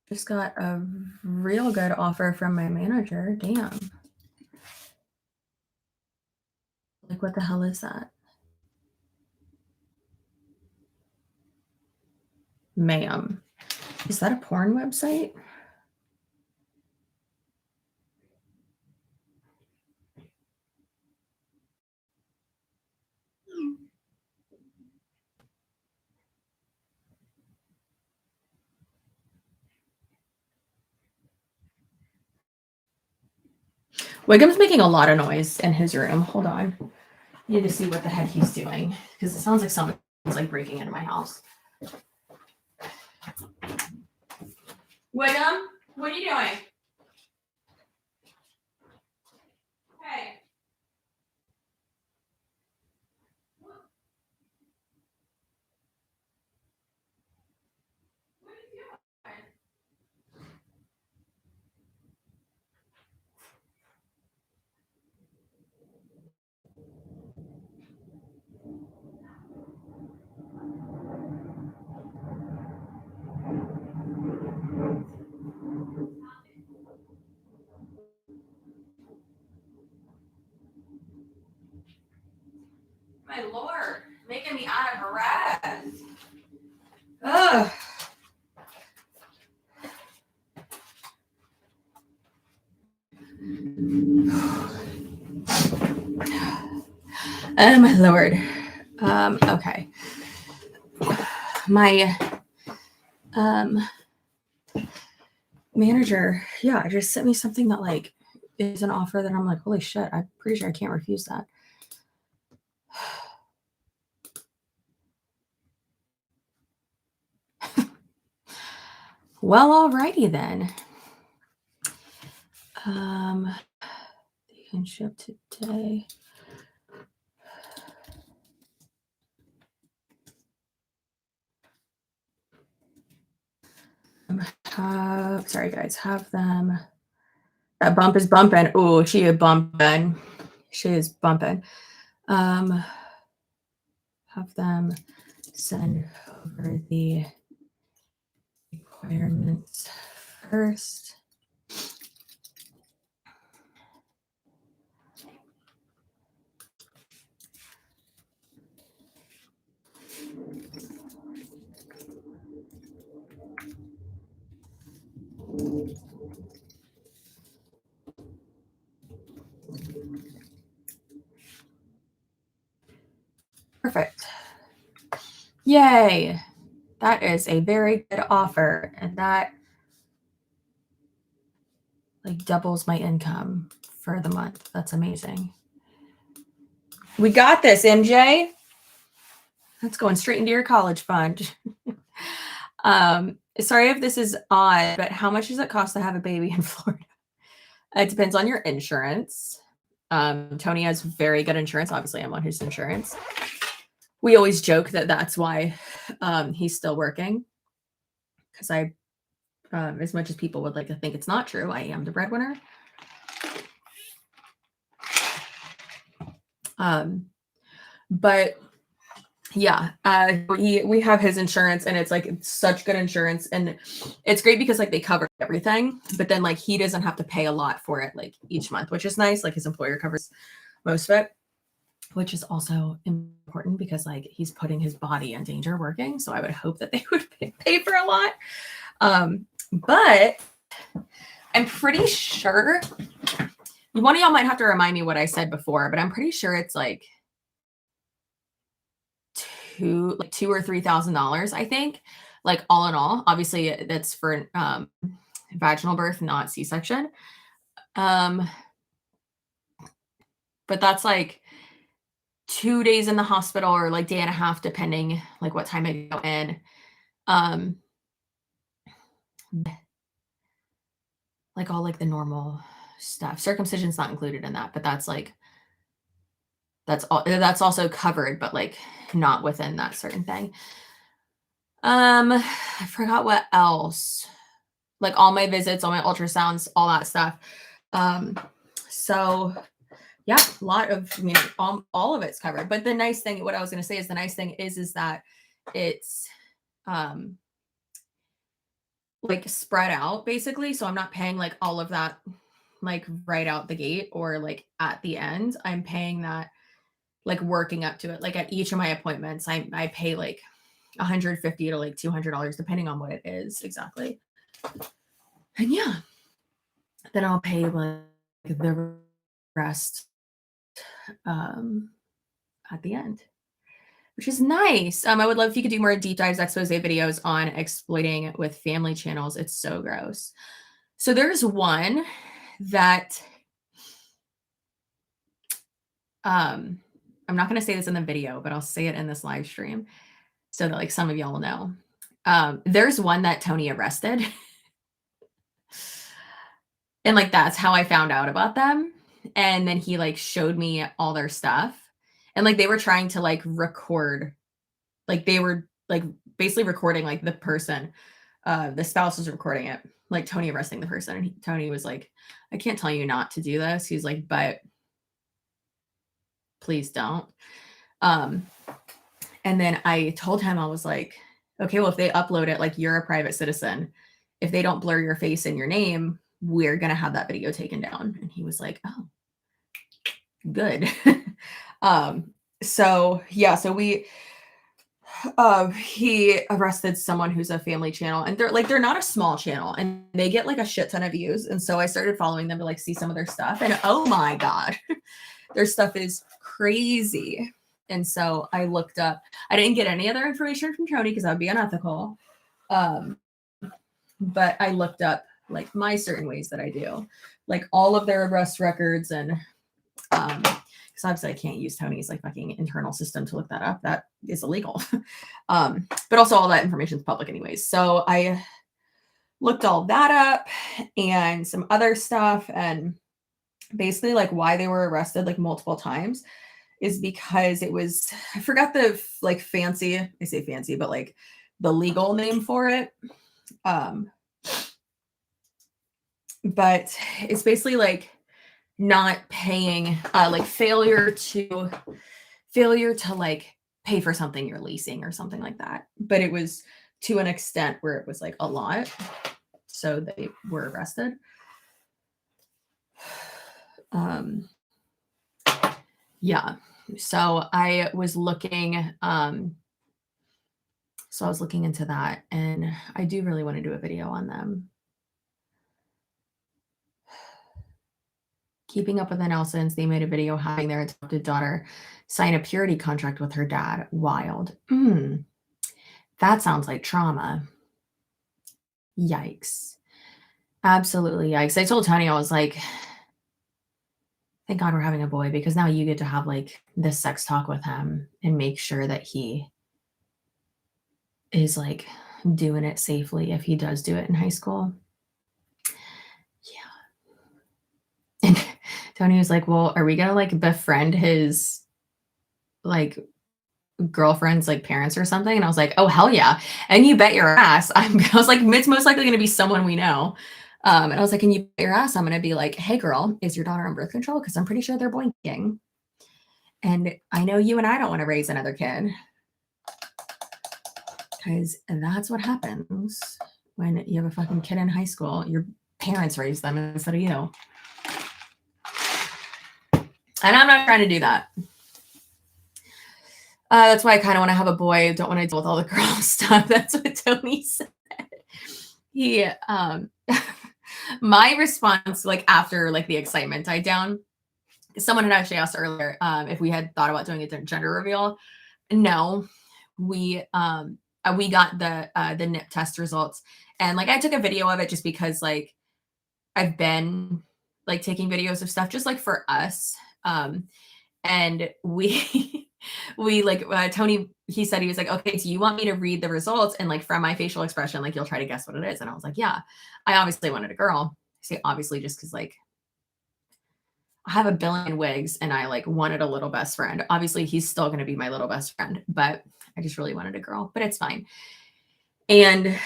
Just got a real good offer from my manager. Damn. Like, what the hell is that? Ma'am. Is that a porn website? Wiggum's making a lot of noise in his room. Hold on. I need to see what the heck he's doing because it sounds like someone's like breaking into my house. Wiggum, what are you doing? Hey. What are you doing? My lord, making me out of breath. Ugh. Oh my lord. Okay. My manager, yeah, just sent me something that like is an offer that I'm like, holy shit, I'm pretty sure I can't refuse that. Well, alrighty then. You can ship today. Sorry guys, have them. That bump is bumping. Oh, she is bumping. She is bumping. Have them send over the requirements first. Perfect. Yay. That is a very good offer. And that like doubles my income for the month. That's amazing. We got this, MJ. That's going straight into your college fund. Sorry if this is odd, but how much does it cost to have a baby in Florida? It depends on your insurance. Tony has very good insurance. Obviously, I'm on his insurance. We always joke that that's why he's still working. Because I, as much as people would like to think it's not true, I am the breadwinner. But yeah, we have his insurance, and it's like it's such good insurance, and it's great because like they cover everything, but then like he doesn't have to pay a lot for it like each month, which is nice. Like his employer covers most of it, which is also important because like he's putting his body in danger working. So I would hope that they would pay for a lot. But I'm pretty sure one of y'all might have to remind me what I said before, but I'm pretty sure it's like $2,000 or $3,000, I think, like all in all. Obviously that's for vaginal birth, not C-section. But that's like 2 days in the hospital or like day and a half, depending like what time I go in. Um, like all like the normal stuff. Circumcision's not included in that, but that's also covered, but like not within that certain thing. I forgot what else. Like all my visits, all my ultrasounds, all that stuff. So yeah, a lot of, all of it's covered. But the nice thing, what I was going to say is the nice thing is that it's like spread out basically. So I'm not paying like all of that like right out the gate or like at the end. I'm paying that like working up to it. Like at each of my appointments, I pay like $150 to like $200 depending on what it is exactly. And yeah, then I'll pay like the rest at the end, which is nice. I would love if you could do more deep dives, expose videos on exploiting with family channels. It's so gross. So there's one that I'm not going to say this in the video, but I'll say it in this live stream so that like some of y'all will know. There's one that Tony arrested. And like that's how I found out about them. And then he like showed me all their stuff. And like they were trying to like record, like they were like basically recording like the person, the spouse was recording it, like Tony arresting the person. And Tony was like, I can't tell you not to do this. He's like, but please don't. And then I told him, I was like, okay, well, if they upload it, like you're a private citizen, if they don't blur your face and your name, we're going to have that video taken down. And he was like, oh, good. So yeah, so he arrested someone who's a family channel, and they're not a small channel, and they get like a shit ton of views. And so I started following them to like see some of their stuff, and oh my God, their stuff is crazy. And so I looked up, I didn't get any other information from Tony because that would be unethical. But I looked up like my certain ways that I do, like all of their arrest records. And because obviously I can't use Tony's like fucking internal system to look that up. That is illegal. But also all that information is public anyways. So I looked all that up and some other stuff, and basically like why they were arrested like multiple times is because it was, I forgot the like fancy, I say fancy, but like the legal name for it. But it's basically like not paying, like failure to like pay for something you're leasing or something like that. But it was to an extent where it was like a lot. So they were arrested. Yeah. So I was looking, into that, and I do really want to do a video on them. Keeping Up with the Nelsons, they made a video having their adopted daughter sign a purity contract with her dad. Wild. That sounds like trauma. Yikes. Absolutely yikes. I told Tony, I was like, thank God we're having a boy, because now you get to have like this sex talk with him and make sure that he is like doing it safely if he does do it in high school. Yeah. And Tony was like, well, are we going to like befriend his like girlfriend's like parents or something? And I was like, oh, hell yeah. And you bet your ass. I was like, it's most likely going to be someone we know. And I was like, and you bet your ass, I'm going to be like, hey girl, is your daughter on birth control? Because I'm pretty sure they're boinking. And I know you and I don't want to raise another kid. Because that's what happens when you have a fucking kid in high school. Your parents raise them instead of you. And I'm not trying to do that. That's why I kind of want to have a boy. Don't want to deal with all the girl stuff. That's what Tony said. He, my response, like after like the excitement died down, someone had actually asked earlier if we had thought about doing a gender reveal. No, we got the NIP test results, and like I took a video of it just because like I've been like taking videos of stuff just like for us. And we we like Tony, he said, he was like, okay, do you want me to read the results? And like from my facial expression, like you'll try to guess what it is. And I was like, yeah, I obviously wanted a girl. I say obviously just because like I have a billion wigs and I like wanted a little best friend. Obviously, he's still going to be my little best friend, but I just really wanted a girl, but it's fine. And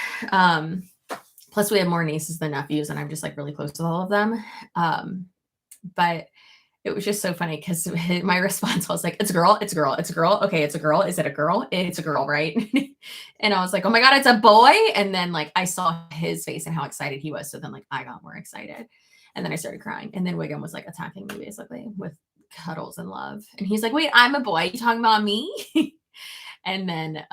plus we have more nieces than nephews, and I'm just like really close to all of them. But it was just so funny because my response was like, it's a girl, it's a girl, it's a girl. Okay, it's a girl. Is it a girl? It's a girl, right? And I was like, oh my God, it's a boy. And then like I saw his face and how excited he was. So then like I got more excited. And then I started crying. And then Wiggum was like attacking me basically with cuddles and love. And he's like, wait, I'm a boy. You talking about me? And then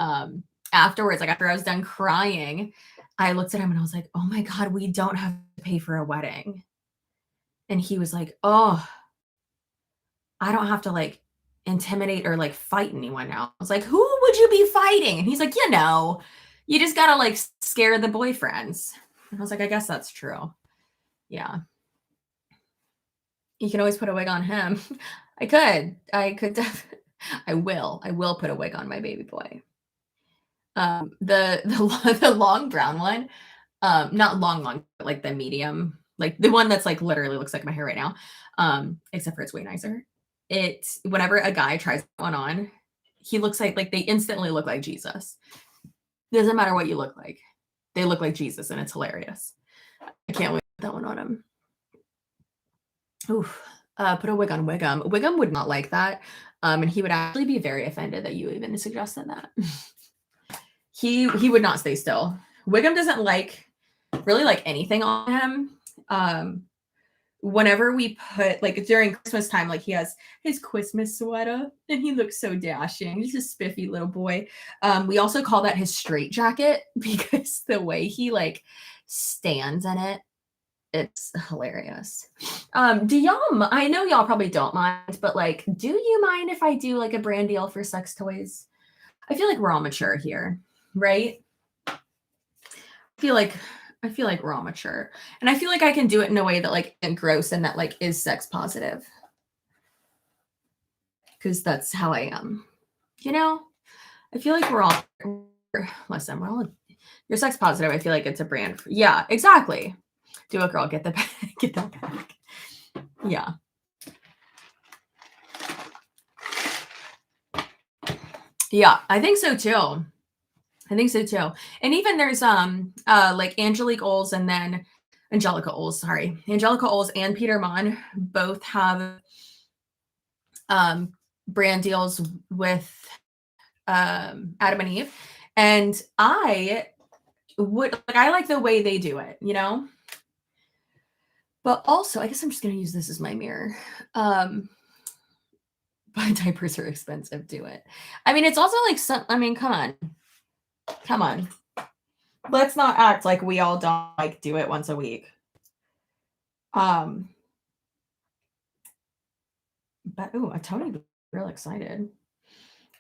afterwards, like after I was done crying, I looked at him and I was like, oh my God, we don't have to pay for a wedding. And he was like, oh, I don't have to like intimidate or like fight anyone now. I was like, who would you be fighting? And he's like, you just gotta like scare the boyfriends. And I was like, I guess that's true. Yeah. You can always put a wig on him. I could I will put a wig on my baby boy. The long brown one, not long, but like the medium, like the one that's like literally looks like my hair right now. Except for it's way nicer. Whenever a guy tries one on, he looks like they instantly look like Jesus. Doesn't matter what you look like. They look like Jesus and it's hilarious. I can't wait to put that one on him. Oof. Put a wig on Wiggum. Wiggum would not like that. And he would actually be very offended that you even suggested that. He would not stay still. Wiggum doesn't really like anything on him. Whenever we put like during Christmas time, like he has his Christmas sweater and he looks so dashing. He's a spiffy little boy. We also call that his straight jacket because the way he like stands in it, it's hilarious. Do y'all, I know y'all probably don't mind, but like, do you mind if I do like a brand deal for sex toys? I feel like we're all mature here, right? I feel like we're all mature. And I feel like I can do it in a way that like isn't gross and that like is sex positive. Because that's how I am. You know? I feel like we're all you're sex positive. I feel like it's a brand. Yeah, exactly. Do it, girl. Get that back. Yeah. Yeah, I think so too. And even there's like Angelica Oles and Peter Mon both have brand deals with Adam and Eve. And I like the way they do it, you know? But also, I guess I'm just gonna use this as my mirror. But diapers are expensive, do it. I mean, it's also like come on. Let's not act like we all don't like do it once a week. But Tony be real excited.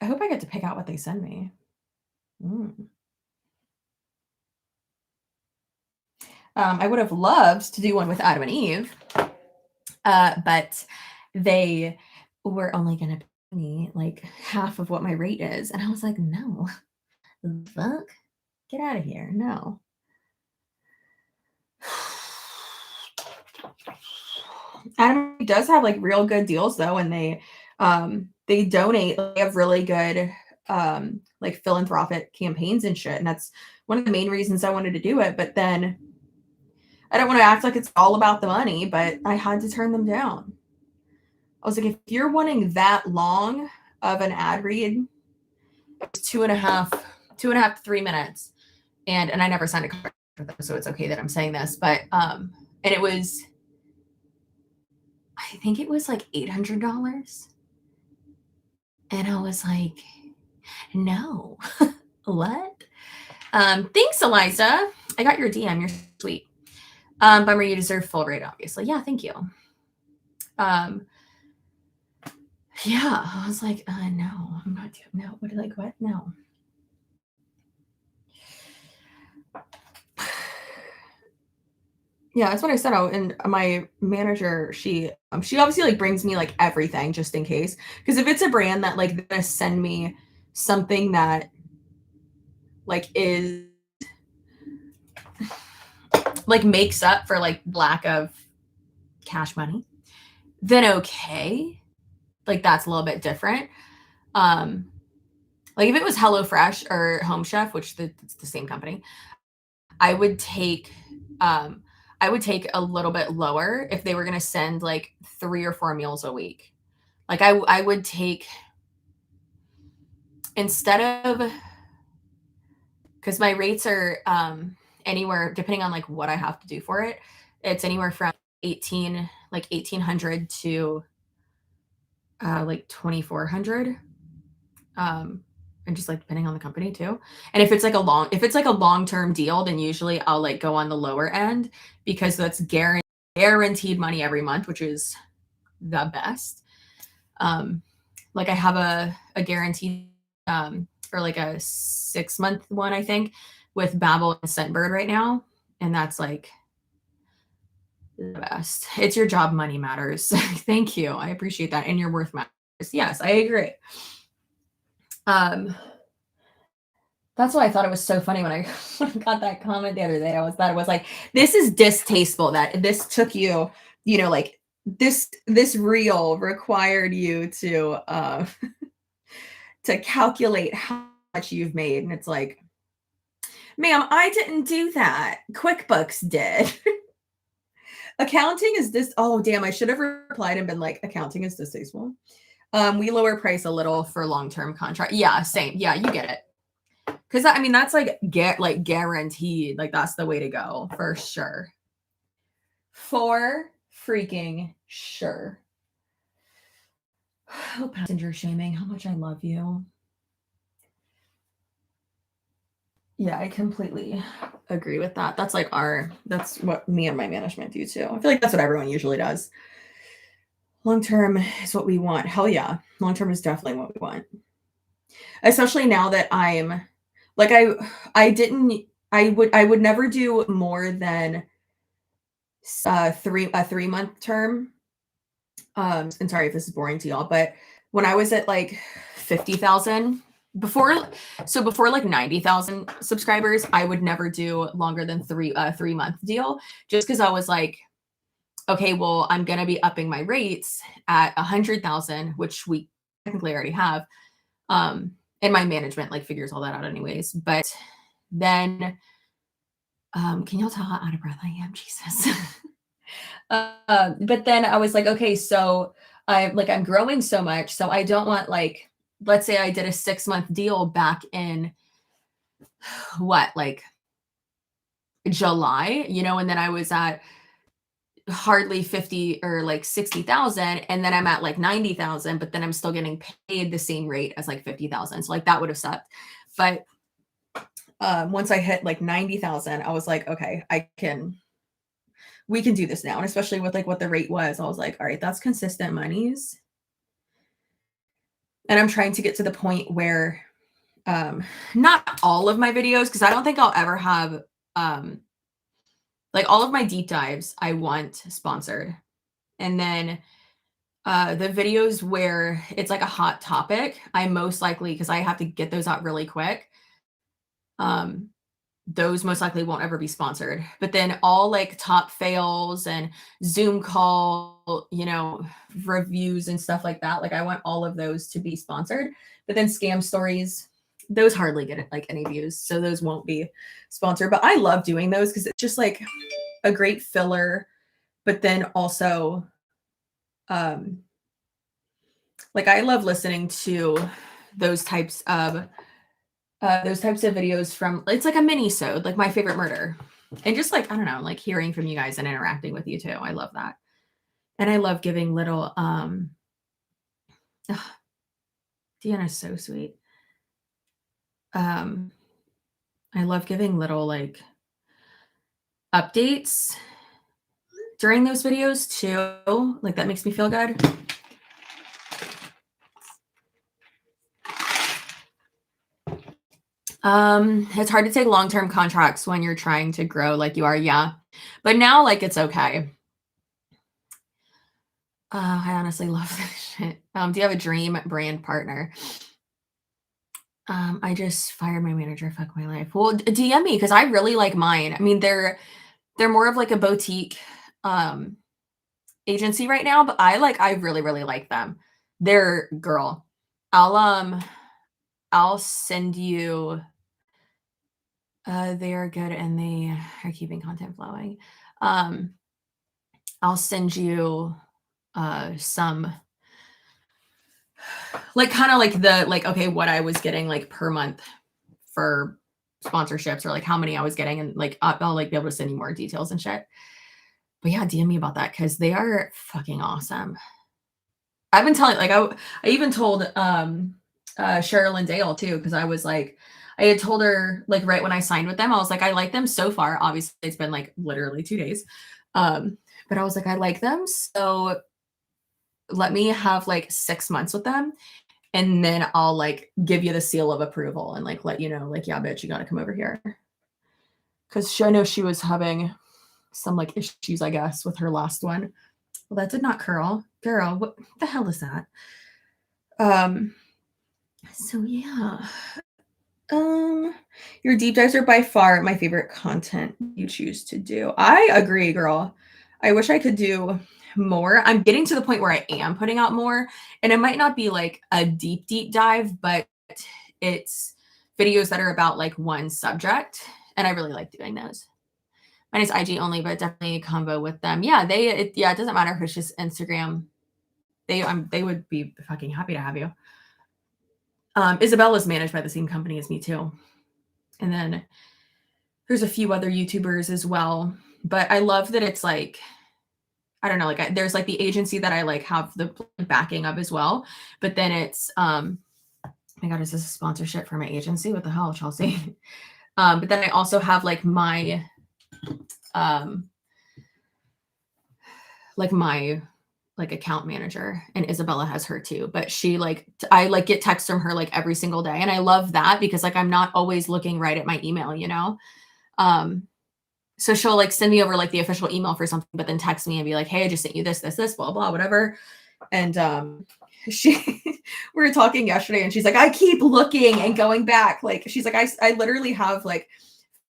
I hope I get to pick out what they send me. I would have loved to do one with Adam and Eve, but they were only going to pay me like half of what my rate is. And I was like, no, fuck, get out of here. No. Adam does have like real good deals though. And they donate, they have really good like philanthropic campaigns and shit. And that's one of the main reasons I wanted to do it. But then I don't want to act like it's all about the money, but I had to turn them down. I was like, if you're wanting that long of an ad read, it's 2.5 to 3 minutes. And I never signed a contract with them, so it's okay that I'm saying this. But and it was, I think it was like $800. And I was like, no. What? Thanks, Eliza. I got your DM. You're sweet. Bummer, you deserve full rate, obviously. Yeah, thank you. Yeah, I was like, no, I'm not doing no. What? No. Yeah, that's what I said. Oh, and my manager, she obviously like brings me like everything just in case. Because if it's a brand that like gonna send me something that like is like makes up for like lack of cash money, then okay. Like that's a little bit different. Um, like if it was HelloFresh or Home Chef, which it's the same company, I would take um I would take a little bit lower if they were gonna send like 3 or 4 meals a week. Like I would take instead of because my rates are anywhere depending on like what I have to do for it, it's anywhere from 1800 to like 2400. And just like depending on the company too. And if it's like a long-term deal, then usually I'll like go on the lower end because that's guaranteed money every month, which is the best. Like I have a guaranteed or like a 6-month one, I think, with Babbel and Scentbird right now. And that's like the best. It's your job, money matters. Thank you. I appreciate that. And your worth matters. Yes, I agree. That's why I thought it was so funny when I got that comment the other day. I thought it was like, this is distasteful that this took you, like this reel required you to calculate how much you've made. And it's like, ma'am, I didn't do that. QuickBooks did. Accounting is this. Oh, damn. I should have replied and been like, accounting is distasteful. We lower price a little for long-term contract. Yeah, same. Yeah, you get it. Because I mean, that's like guaranteed. Like that's the way to go for sure. For freaking sure. Oh, passenger shaming. How much I love you. Yeah, I completely agree with that. That's what me and my management do too. I feel like that's what everyone usually does. Long term is what we want. Hell yeah. Long term is definitely what we want. Especially now that I'm like I would never do more than a 3-month term. And sorry if this is boring to y'all, but when I was at like 50,000 before like 90,000 subscribers, I would never do longer than 3-month deal just because I was like, okay, well, I'm gonna be upping my rates at 100,000, which we technically already have. And my management like figures all that out anyways. But then can y'all tell how out of breath I am? Jesus. But then I was like, okay, so I'm growing so much, so I don't want like, let's say I did a 6-month deal back in what, like July, and then I was at hardly 50 or like 60,000, and then I'm at like 90,000, but then I'm still getting paid the same rate as like 50,000. So like that would have sucked. But once I hit like 90,000, I was like, okay, we can do this now. And especially with like what the rate was, I was like, all right, that's consistent monies. And I'm trying to get to the point where not all of my videos, because I don't think I'll ever have like all of my deep dives I want sponsored. And then the videos where it's like a hot topic, I most likely, because I have to get those out really quick, those most likely won't ever be sponsored. But then all like top fails and Zoom call, reviews and stuff like that, like I want all of those to be sponsored. But then scam stories, those hardly get like any views, so those won't be sponsored. But I love doing those because it's just like a great filler. But then also, like I love listening to those types of videos from, it's like a mini-sode, like My Favorite Murder. And just like, I don't know, like hearing from you guys and interacting with you too. I love that. And I love giving little, Deanna's so sweet. I love giving little like updates during those videos too. Like that makes me feel good. It's hard to take long-term contracts when you're trying to grow like you are. Yeah. But now, like, it's okay. I honestly love this shit. Do you have a dream brand partner? I just fired my manager. Fuck my life. Well, DM me because I really like mine. I mean, they're more of like a boutique agency right now, but I really, really like them. They're girl. I'll send you they are good and they are keeping content flowing. I'll send you some like kind of like the like okay what I was getting like per month for sponsorships or like how many I was getting and like I'll like be able to send you more details and shit. But yeah, DM me about that because they are fucking awesome. I've been telling like I even told Cheryl and Dale too because I was like I had told her like right when I signed with them I was like I like them so far. Obviously it's been like literally 2 days. But I was like I like them so let me have like 6 months with them and then I'll like give you the seal of approval and like let you know like yeah bitch you got to come over here. Cuz I know she was having some like issues I guess with her last one. Well, that did not curl. Girl, what the hell is that? So yeah. Your deep dives are by far my favorite content you choose to do. I agree, girl. I wish I could do more. I'm getting to the point where I am putting out more, and it might not be like a deep dive, but it's videos that are about like one subject, and I really like doing those. Mine is IG only, but definitely a combo with them. Yeah, it doesn't matter if it's just Instagram. They would be fucking happy to have you. Isabella's managed by the same company as me too. And then there's a few other YouTubers as well. But I love that it's like, I don't know, like there's like the agency that I like have the backing of as well. But then it's, oh my God, is this a sponsorship for my agency? What the hell, Chelsea? But then I also have like my account manager and Isabella has her too, but she like, I like get texts from her like every single day. And I love that because like, I'm not always looking right at my email, you know? So she'll like send me over like the official email for something, but then text me and be like, hey, I just sent you this, blah, blah, whatever. And we were talking yesterday and she's like, I keep looking and going back. Like, she's like, I literally have like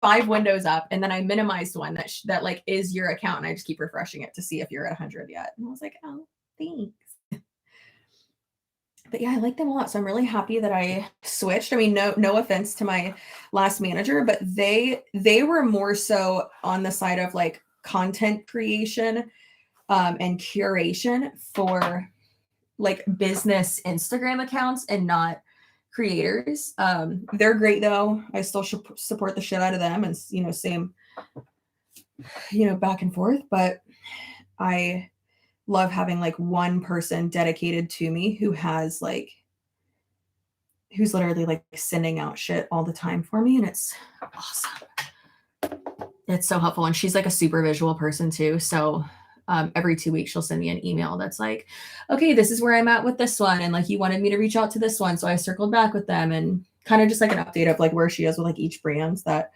5 windows up and then I minimized one that like is your account and I just keep refreshing it to see if you're at 100 yet. And I was like, oh, thanks. But yeah, I like them a lot. So I'm really happy that I switched. I mean, no offense to my last manager, but they were more so on the side of like content creation and curation for like business Instagram accounts and not creators. They're great though. I still support the shit out of them and same, back and forth, but I love having like one person dedicated to me who's literally like sending out shit all the time for me. And it's awesome. It's so helpful. And she's like a super visual person too. So every 2 weeks, she'll send me an email that's like, okay, this is where I'm at with this one. And like, you wanted me to reach out to this one. So I circled back with them and kind of just like an update of like where she is with like each brand that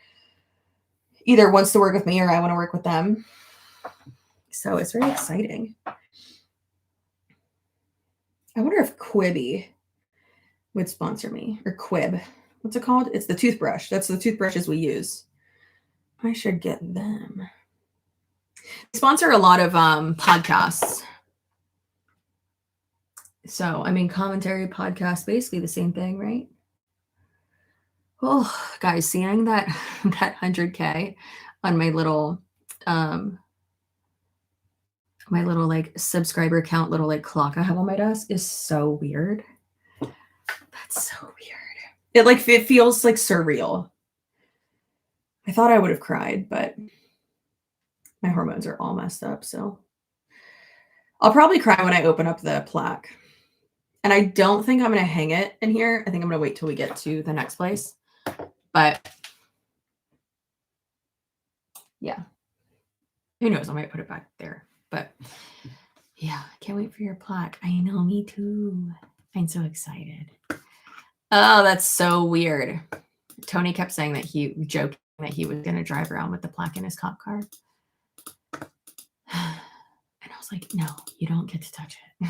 either wants to work with me or I want to work with them. So it's very exciting. I wonder if Quibi would sponsor me or Quib. What's it called? It's the toothbrush. That's the toothbrushes we use. I should get them. They sponsor a lot of podcasts. So, I mean, commentary podcast, basically the same thing, right? Oh, guys, seeing that 100K on my little like subscriber count, little like clock I have on my desk is so weird. That's so weird. It feels like surreal. I thought I would have cried, but my hormones are all messed up. So I'll probably cry when I open up the plaque. And I don't think I'm going to hang it in here. I think I'm going to wait till we get to the next place. But yeah, who knows? I might put it back there. But yeah, I can't wait for your plaque. I know, me too. I'm so excited. Oh, that's so weird. Tony kept saying that joking that he was going to drive around with the plaque in his cop car. was like, no, you don't get to touch it.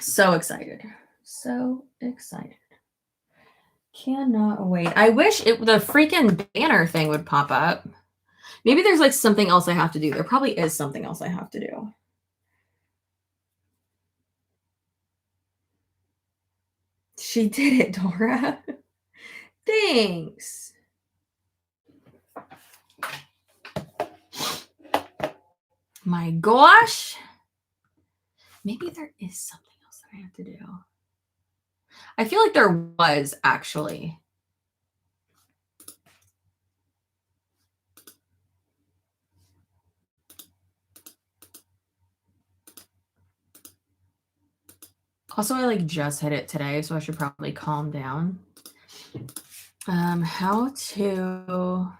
So excited. So excited. Cannot wait. I wish the freaking banner thing would pop up. Maybe there's like something else I have to do. There probably is something else I have to do. She did it, Dora. Thanks. My gosh. Maybe there is something else that I have to do. I feel like there was actually. Also, I like just hit it today, so I should probably calm down. How to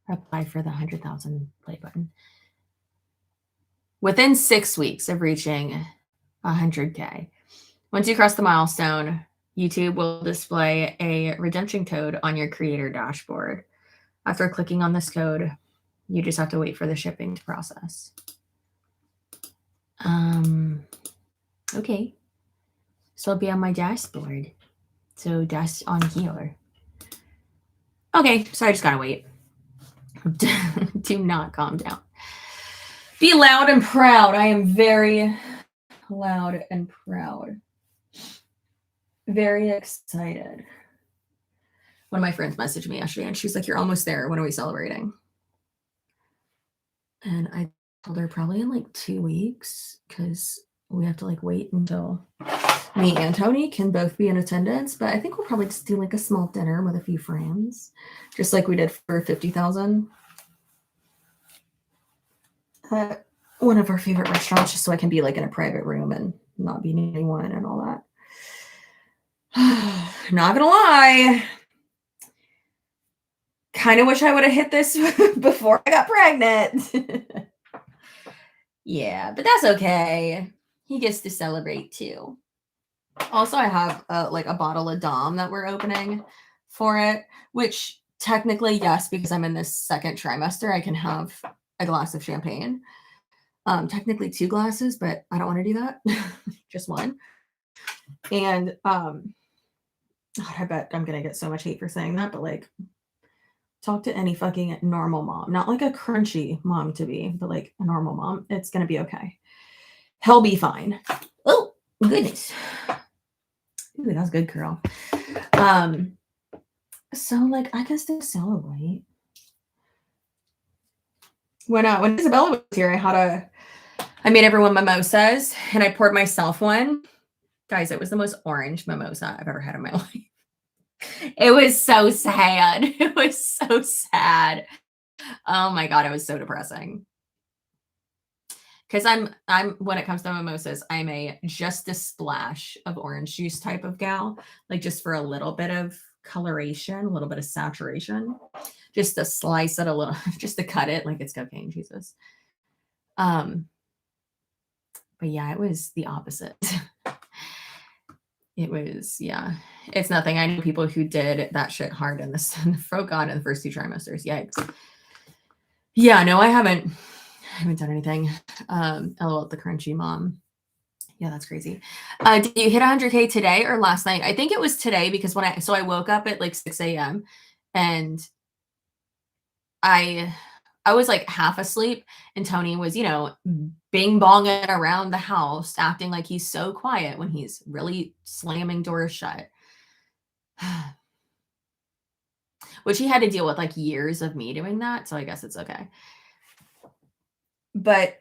apply for the 100,000 play button. Within 6 weeks of reaching 100K. Once you cross the milestone, YouTube will display a redemption code on your creator dashboard. After clicking on this code, you just have to wait for the shipping to process. Okay. So I'll be on my dashboard. So that's on here. Okay, so I just gotta wait. Do not calm down. Be loud and proud. I am very loud and proud. Very excited. One of my friends messaged me yesterday and she's like, you're almost there. When are we celebrating? And I told her probably in like 2 weeks because we have to like wait until me and Tony can both be in attendance. But I think we'll probably just do like a small dinner with a few friends, just like we did for 50,000 at one of our favorite restaurants, just so I can be like in a private room and not be near anyone and all that. Not gonna lie, kind of wish I would have hit this before I got pregnant. Yeah, but that's okay. He gets to celebrate too. Also, I have like a bottle of Dom that we're opening for it, which technically, yes, because I'm in this second trimester, I can have a glass of champagne. Technically 2 glasses, but I don't want to do that. Just one. And God, I bet I'm gonna get so much hate for saying that, but like, talk to any fucking normal mom, not like a crunchy mom to be, but like a normal mom. It's gonna be okay. He'll be fine. Oh goodness. Ooh, that was good, girl. So like I can still celebrate. When Isabella was here, I made everyone mimosas and I poured myself one. Guys, it was the most orange mimosa I've ever had in my life. It was so sad. It was so sad. Oh my God, it was so depressing. Because I'm when it comes to mimosas, I'm a just a splash of orange juice type of gal, like just for a little bit of coloration, a little bit of saturation, just to slice it a little, just to cut it like it's cocaine, Jesus. But yeah, it was the opposite. It was, yeah, it's nothing. I knew people who did that shit hard in this, oh God, in the first 2 trimesters. Yikes. Yeah, no, I haven't done anything. LOL at the crunchy mom. Yeah, that's crazy. Did you hit 100K today or last night? I think it was today because I woke up at like 6 a.m. and I was like half asleep and Tony was, bing bonging around the house, acting like he's so quiet when he's really slamming doors shut. Which he had to deal with like years of me doing that. So I guess it's okay. But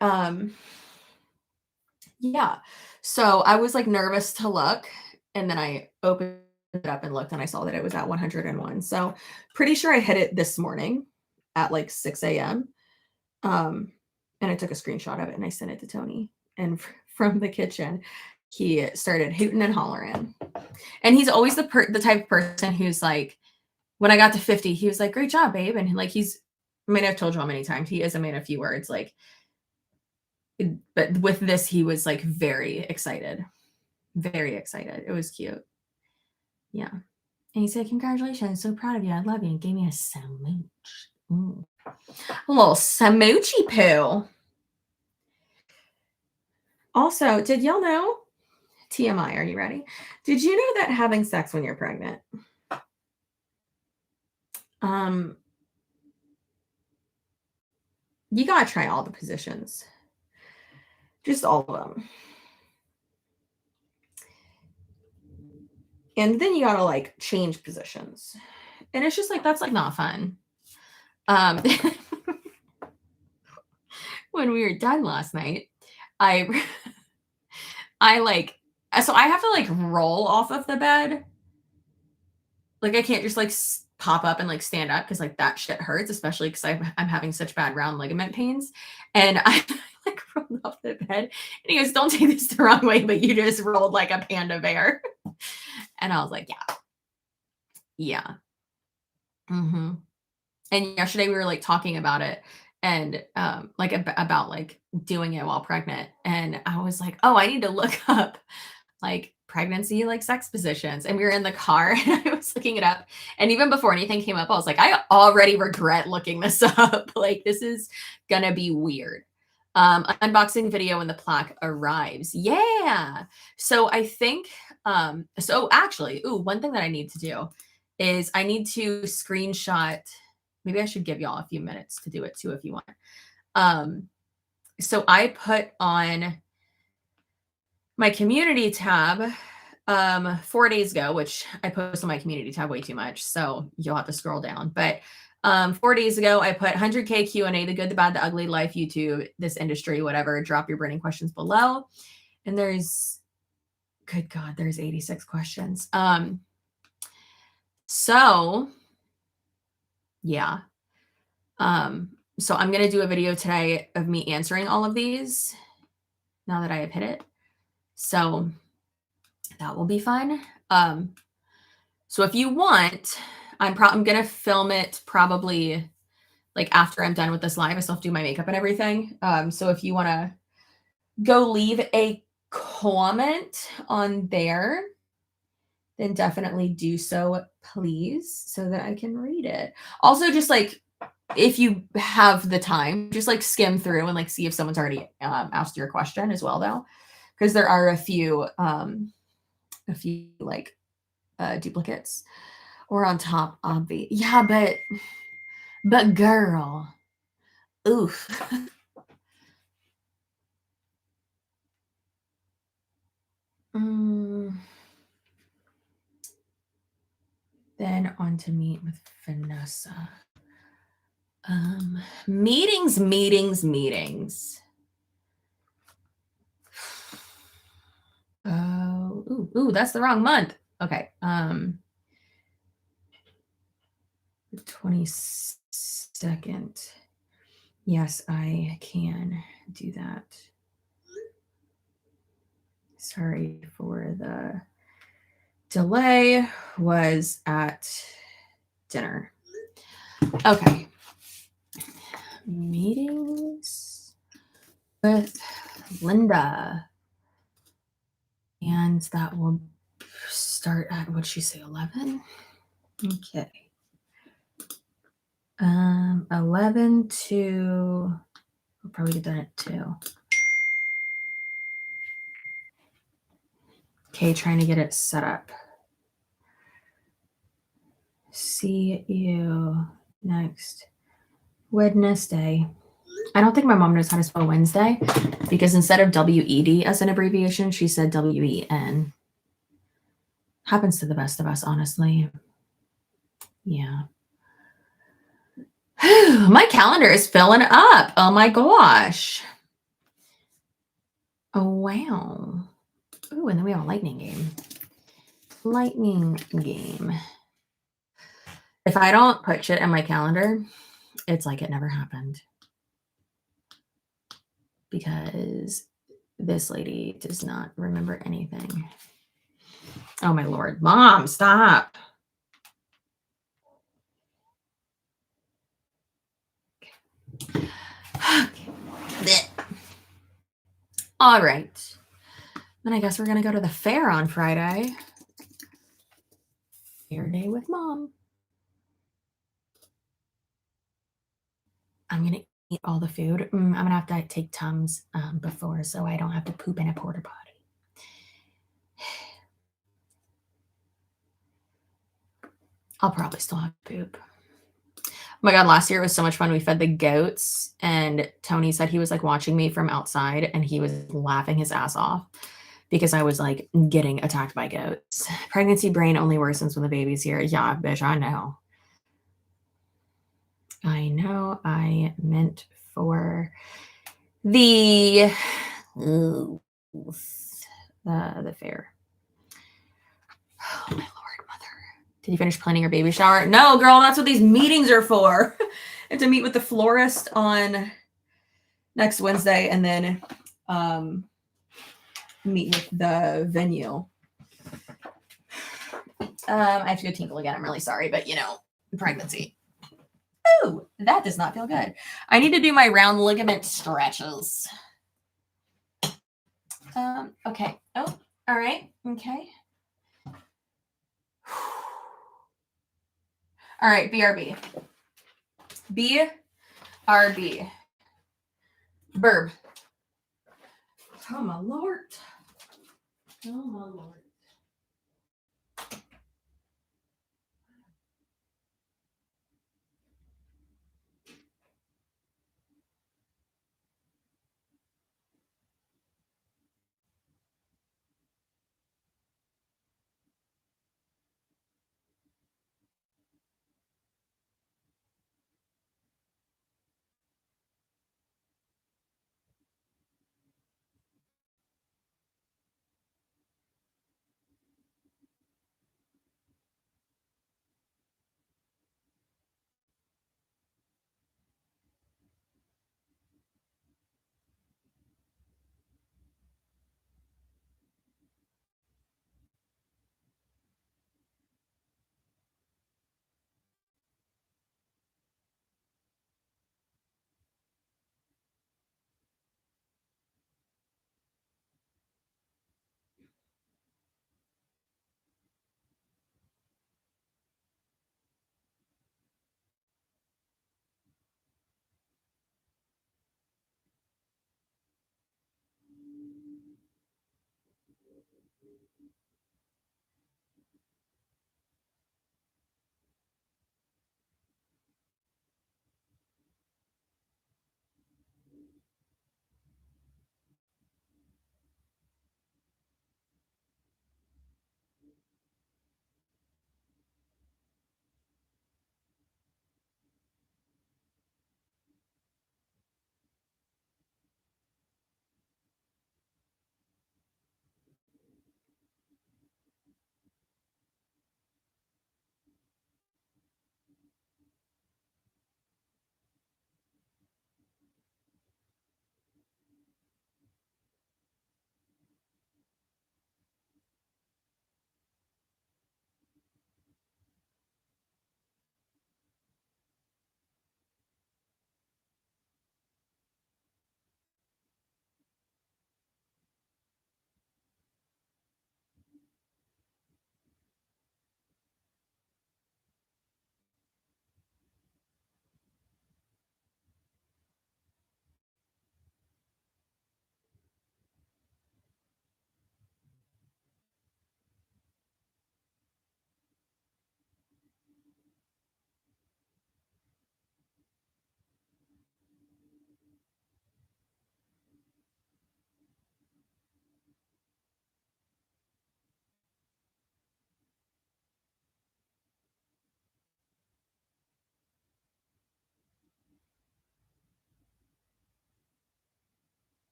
yeah. So I was like nervous to look and then I opened it up and looked and I saw that it was at 101. So pretty sure I hit it this morning at like 6 a.m. And I took a screenshot of it and I sent it to Tony. And from the kitchen, he started hooting and hollering. And he's always the type of person who's like, when I got to 50, he was like, great job, babe. And like, I mean, I've told you how many times he is a man of few words, like, but with this, he was like very excited. Very excited. It was cute. Yeah. And he said, congratulations. So proud of you. I love you. And gave me a smooch. A little smoochie poo. Also, did y'all know, TMI, are you ready? Did you know that having sex when you're pregnant, um, you gotta try all the positions, just all of them. And then you gotta like change positions. And it's just like, that's like not fun. Um, when we were done last night, I, I like, so I have to like roll off of the bed. Like I can't just like pop up and like stand up because like that shit hurts, especially because I'm having such bad round ligament pains. And I like rolled off the bed and he goes, "Don't take this the wrong way, but you just rolled like a panda bear." And I was like, yeah, yeah. Mm-hmm. And yesterday we were like talking about it and like about like doing it while pregnant. And I was like, oh, I need to look up like pregnancy, like sex positions. And we were in the car and I was looking it up. And even before anything came up, I was like, I already regret looking this up. Like, this is gonna be weird. Unboxing video when the plaque arrives. Yeah. So I think, so actually, one thing that I need to do is I need to screenshot. Maybe I should give y'all a few minutes to do it too if you want. So I put on my community tab 4 days ago, which I post on my community tab way too much, so you'll have to scroll down. But 4 days ago, I put 100K Q&A, the good, the bad, the ugly, life, YouTube, this industry, whatever. Drop your burning questions below. And there's, good God, there's 86 questions. So yeah. So I'm going to do a video today of me answering all of these now that I have hit it. So that will be fun. So if you want, I'm going to film it probably like after I'm done with this live. I still have to do my makeup and everything. So if you want to go leave a comment on there, then definitely do so, please, so that I can read it. Also, just like if you have the time, just like skim through and like see if someone's already asked your question as well, though, because there are a few like duplicates or on top of the but girl, oof. Then on to meet with Vanessa. Meetings. Oh, that's the wrong month. Okay. The 22nd. Yes, I can do that. Sorry for the delay. Was at dinner. Okay. Meetings with Linda. And that will start at, what'd she say, 11? Okay. 11 to, we'll probably get done at 2. Okay, trying to get it set up. See you next Wednesday. I don't think my mom knows how to spell Wednesday because instead of WED as an abbreviation, she said WEN. Happens to the best of us, honestly. Yeah. My calendar is filling up. Oh my gosh. Oh, wow. Ooh, and then we have a lightning game. If I don't put shit in my calendar, it's like it never happened. Because this lady does not remember anything. Oh my Lord. Mom, stop. All right. Then I guess we're going to go to the fair on Friday. Fair day with Mom. I'm going to eat all the food. I'm gonna have to take Tums before so I don't have to poop in a porta potty. I'll probably still have to poop. Oh my god, last year it was so much fun. We fed the goats, and Tony said he was like watching me from outside and he was laughing his ass off because I was like getting attacked by goats. Pregnancy brain only worsens when the baby's here. Yeah, bitch, I know. I know. I meant for the fair. Oh my lord, mother. Did you finish planning your baby shower? No, girl, that's what these meetings are for. I have to meet with the florist on next Wednesday and then meet with the venue. I have to go tinkle again. I'm really sorry, but you know, pregnancy. Oh, that does not feel good. I need to do my round ligament stretches. Okay. Oh, all right. Okay. All right, BRB. BRB. Burb. Oh, my Lord. Oh, my Lord.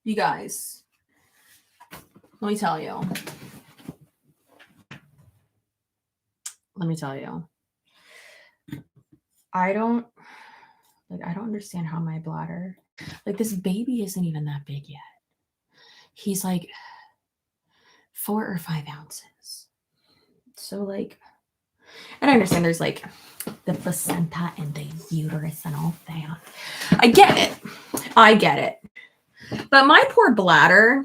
You guys, let me tell you. I don't understand how my bladder, like this baby isn't even that big yet. He's like 4 or 5 ounces. So like, and I understand there's like the placenta and the uterus and all that. I get it. But my poor bladder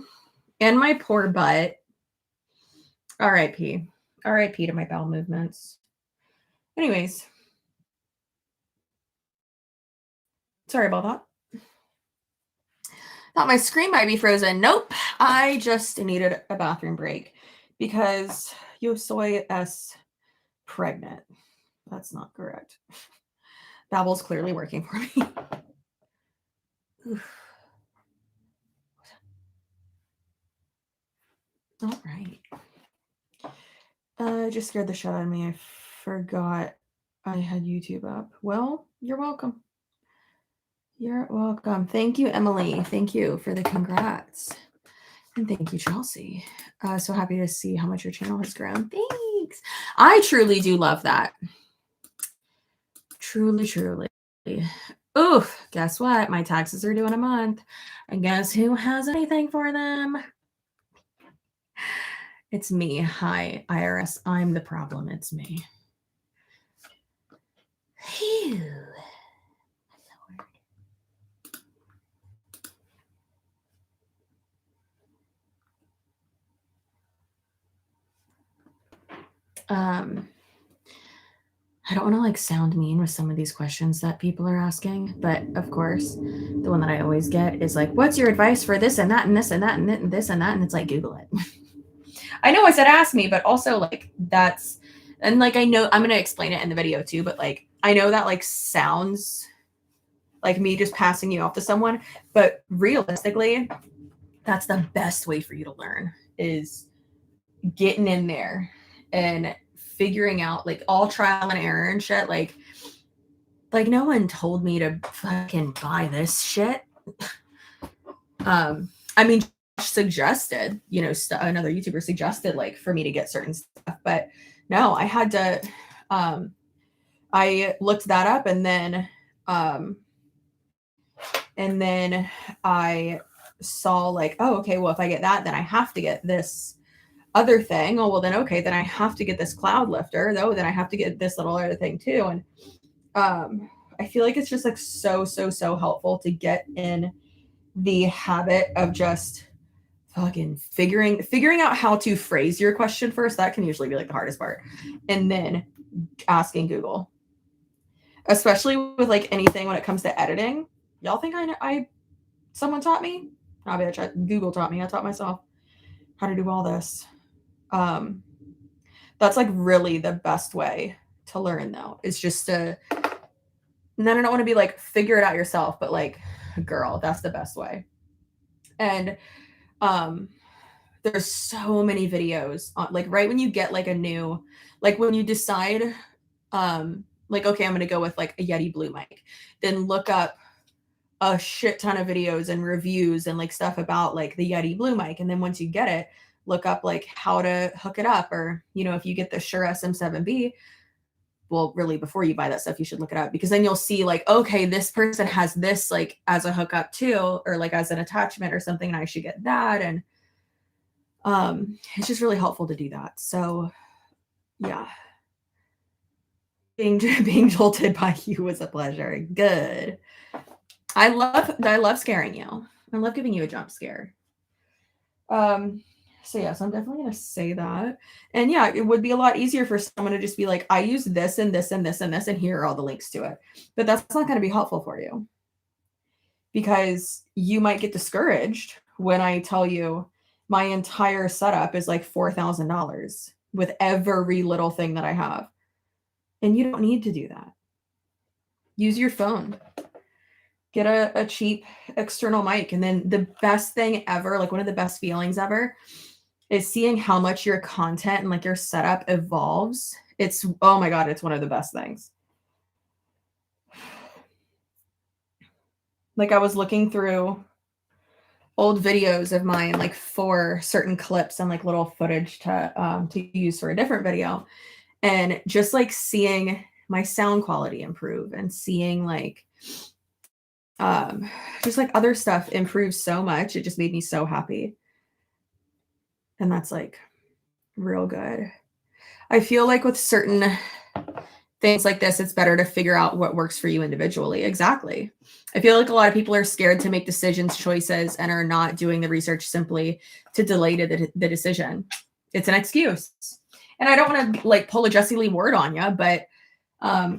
and my poor butt, RIP to my bowel movements. Anyways, sorry about that. Thought my screen might be frozen. Nope. I just needed a bathroom break because yo soy es pregnant. That's not correct. Babble's clearly working for me. All right. Just scared the shit out of me. I forgot I had YouTube up. Well, you're welcome. You're welcome. Thank you, Emily. Thank you for the congrats. And thank you, Chelsea. So happy to see how much your channel has grown. Thanks. I truly do love that. Truly. Oof, guess what? My taxes are due in a month. And guess who has anything for them? It's me. Hi, IRS. I'm the problem. It's me. Phew. I don't want to like sound mean with some of these questions that people are asking, but of course, the one that I always get is like, what's your advice for this and that and this and that and this and that? And it's like, Google it. I know I said ask me, but also like that's, and like, I know I'm going to explain it in the video too, but like, I know that like sounds like me just passing you off to someone, but realistically, that's the best way for you to learn is getting in there and figuring out like all trial and error and shit. Like no one told me to fucking buy this shit. I mean, suggested, you know, another YouTuber suggested like for me to get certain stuff, but no, I had to, I looked that up and then I saw like, oh, okay, well, if I get that, then I have to get this other thing. Oh, well, then, okay, then I have to get this cloud lifter though. Then I have to get this little other thing too. And, I feel like it's just like so helpful to get in the habit of just fucking figuring out how to phrase your question first. That can usually be like the hardest part. And then asking Google, especially with like anything when it comes to editing. Y'all think someone taught me? I bet Google taught me. I taught myself how to do all this. That's like really the best way to learn though. It's just to, and then I don't want to be like, figure it out yourself, but like, girl, that's the best way. And, there's so many videos on like, right when you get like a new, like when you decide, like, okay, I'm going to go with like a Yeti Blue mic, then look up a shit ton of videos and reviews and like stuff about like the Yeti Blue mic. And then once you get it, look up like how to hook it up, or, you know, if you get the Shure SM7B, well, really before you buy that stuff, you should look it up, because then you'll see like, okay, this person has this like as a hookup too, or like as an attachment or something, and I should get that. And it's just really helpful to do that. So yeah, being jolted by you was a pleasure. Good. I love scaring you. I love giving you a jump scare. So yes, I'm definitely going to say that. And yeah, it would be a lot easier for someone to just be like, I use this and this and this and this, and here are all the links to it. But that's not going to be helpful for you, because you might get discouraged when I tell you my entire setup is like $4,000 with every little thing that I have. And you don't need to do that. Use your phone. Get a cheap external mic. And then the best thing ever, like one of the best feelings ever, is seeing how much your content and like your setup evolves. It's, oh my God, it's one of the best things. Like I was looking through old videos of mine, like for certain clips and like little footage to use for a different video. And just like seeing my sound quality improve and seeing like just like other stuff improve so much, it just made me so happy. And that's like real good. I feel like with certain things like this, it's better to figure out what works for you individually. Exactly. I feel like a lot of people are scared to make decisions, choices, and are not doing the research simply to delay the decision. It's an excuse. And I don't want to like pull a Jessie Lee word on you, but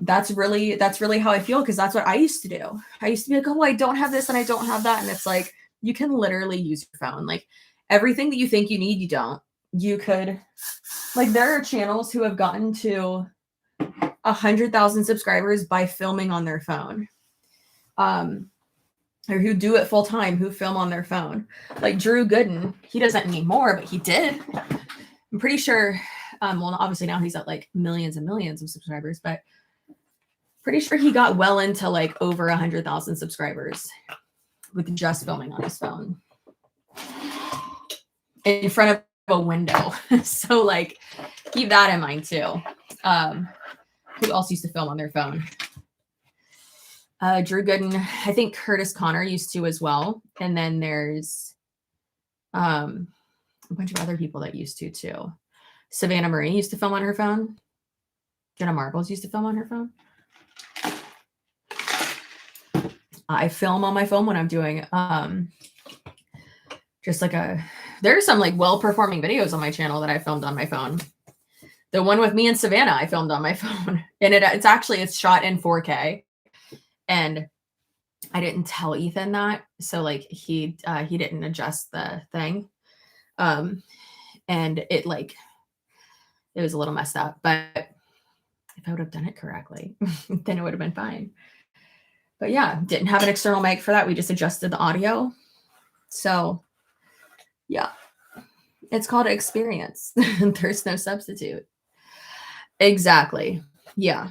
that's really how I feel, because that's what I used to do. I used to be like, oh, I don't have this and I don't have that. And it's like, you can literally use your phone. Like everything that you think you need, you don't. You could, like, there are channels who have gotten to 100,000 subscribers by filming on their phone. Or who do it full time, who film on their phone. Like Drew Gooden, he doesn't need more, but he did. I'm pretty sure, well, obviously now he's at like millions and millions of subscribers, but pretty sure he got well into like over 100,000 subscribers with just filming on his phone in front of a window. So like keep that in mind too. Who else used to film on their phone? Drew Gooden. I think Curtis Connor used to as well. And then there's a bunch of other people that used to too. Savannah Marie used to film on her phone. Jenna Marbles used to film on her phone. I film on my phone when I'm doing just like there's some like well-performing videos on my channel that I filmed on my phone. The one with me and Savannah, I filmed on my phone. And it's shot in 4K. And I didn't tell Ethan that. So like he didn't adjust the thing. And it was a little messed up, but if I would have done it correctly, then it would have been fine. But yeah, didn't have an external mic for that. We just adjusted the audio. So yeah, it's called experience. There's no substitute. Exactly. Yeah.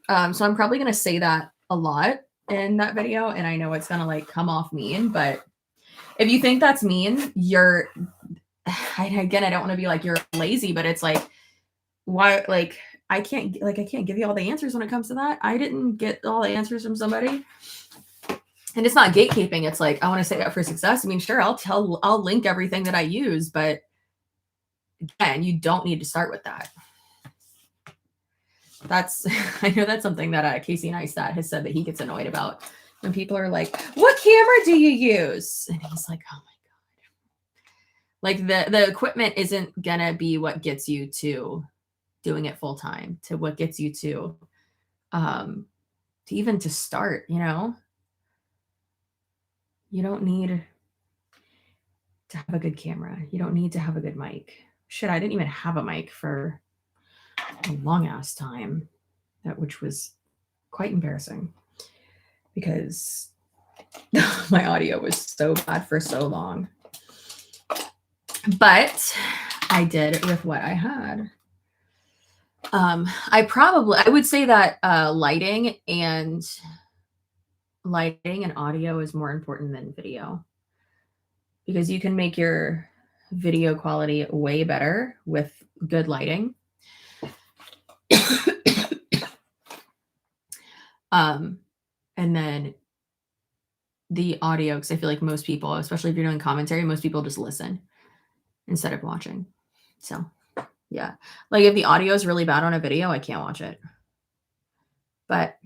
So I'm probably going to say that a lot in that video. And I know it's going to like come off mean, but if you think that's mean, again, I don't want to be like, you're lazy, but it's like, why? Like, I can't give you all the answers when it comes to that. I didn't get all the answers from somebody. And it's not gatekeeping. It's like, I want to say up for success. I mean, sure, I'll link everything that I use, but again, you don't need to start with that. I know that's something that Casey Neistat has said that he gets annoyed about when people are like, what camera do you use? And he's like, oh my God. Like the equipment isn't gonna be what gets you to doing it full time, to what gets you to even to start, you know? You don't need to have a good camera. You don't need to have a good mic. Shit, I didn't even have a mic for a long ass time, which was quite embarrassing because my audio was so bad for so long. But I did it with what I had. I would say that lighting and audio is more important than video, because you can make your video quality way better with good lighting. And then the audio, because I feel like most people, especially if you're doing commentary, most people just listen instead of watching. So yeah, like if the audio is really bad on a video, I can't watch it. But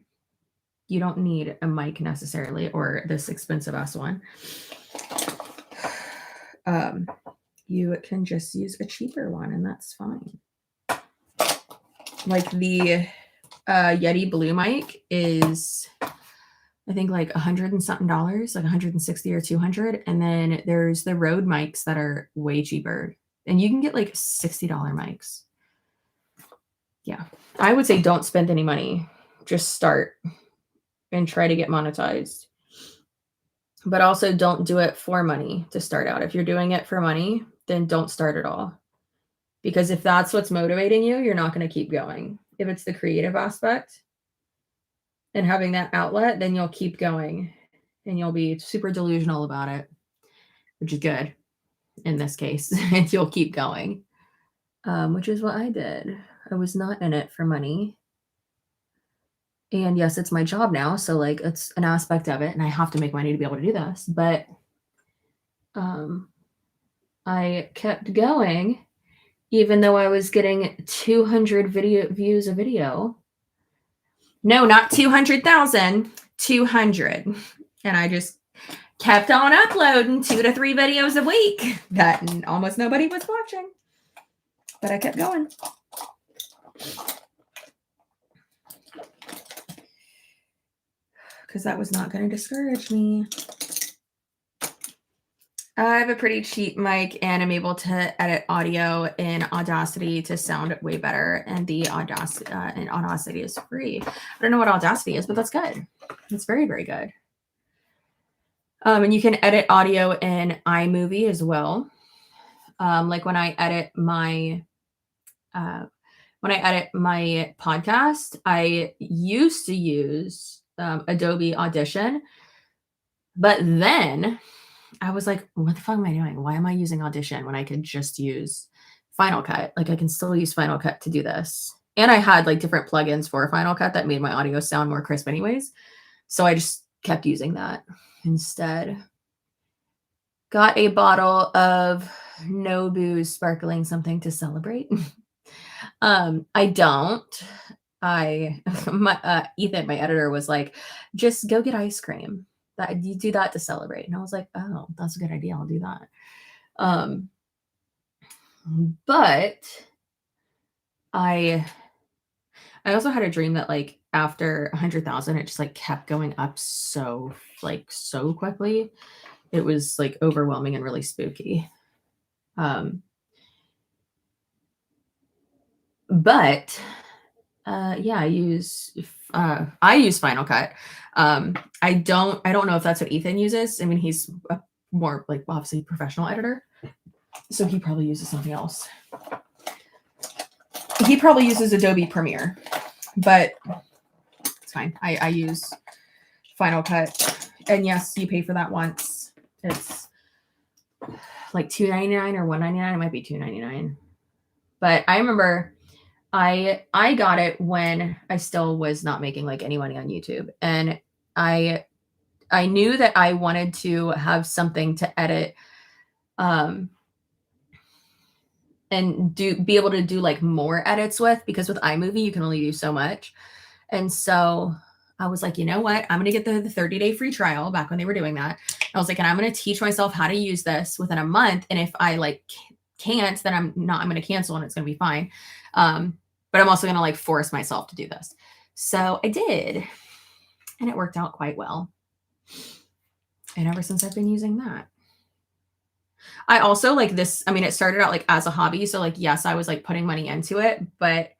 you don't need a mic necessarily, or this expensive ass one. You can just use a cheaper one, and that's fine. Like the Yeti Blue mic is, I think, like $100 and something, like 160 or 200. And then there's the Rode mics that are way cheaper, and you can get like $60 mics. Yeah, I would say don't spend any money. Just start and try to get monetized. But also don't do it for money to start out. If you're doing it for money, then don't start at all. Because if that's what's motivating you, you're not going to keep going. If it's the creative aspect and having that outlet, then you'll keep going and you'll be super delusional about it. which is good in this case. And you'll keep going, which is what I did. I was not in it for money. And yes, it's my job now. So like it's an aspect of it and I have to make money to be able to do this. But I kept going even though I was getting 200 video views a video. No, not 200,000, 200. And I just kept on uploading 2 to 3 videos a week that almost nobody was watching. But I kept going. Because that was not going to discourage me. I have a pretty cheap mic and I'm able to edit audio in Audacity to sound way better. And the Audacity is free. I don't know what Audacity is, but that's good. It's very, very good. And you can edit audio in iMovie as well. Like when I edit my podcast, I used to use Adobe Audition, but then I was like, what the fuck am I doing? Why am I using Audition when I could just use Final Cut? Like I can still use Final Cut to do this. And I had like different plugins for Final Cut that made my audio sound more crisp anyways. So I just kept using that instead. Got a bottle of no booze sparkling something to celebrate. I don't. Ethan, my editor, was like, just go get ice cream. That you do that to celebrate. And I was like, oh, that's a good idea. I'll do that. But I also had a dream that like after 100,000, it just like kept going up so quickly. It was like overwhelming and really spooky. But yeah, I use Final Cut. I don't know if that's what Ethan uses. I mean, he's a more like obviously professional editor, so he probably uses something else. He probably uses Adobe Premiere, but it's fine. I use Final Cut, and yes, you pay for that once. It's like $2.99 or $1.99. It might be $2.99. But I remember I got it when I still was not making like any money on YouTube, and I knew that I wanted to have something to edit, and be able to do like more edits with, because with iMovie you can only do so much. And so I was like, you know what? I'm going to get the 30-day free trial back when they were doing that. I was like, and I'm going to teach myself how to use this within a month. And if I like can't, then I'm going to cancel and it's going to be fine. But I'm also going to like force myself to do this. So I did, and it worked out quite well. And ever since I've been using that. I also like this. I mean, it started out like as a hobby. So like, yes, I was like putting money into it, but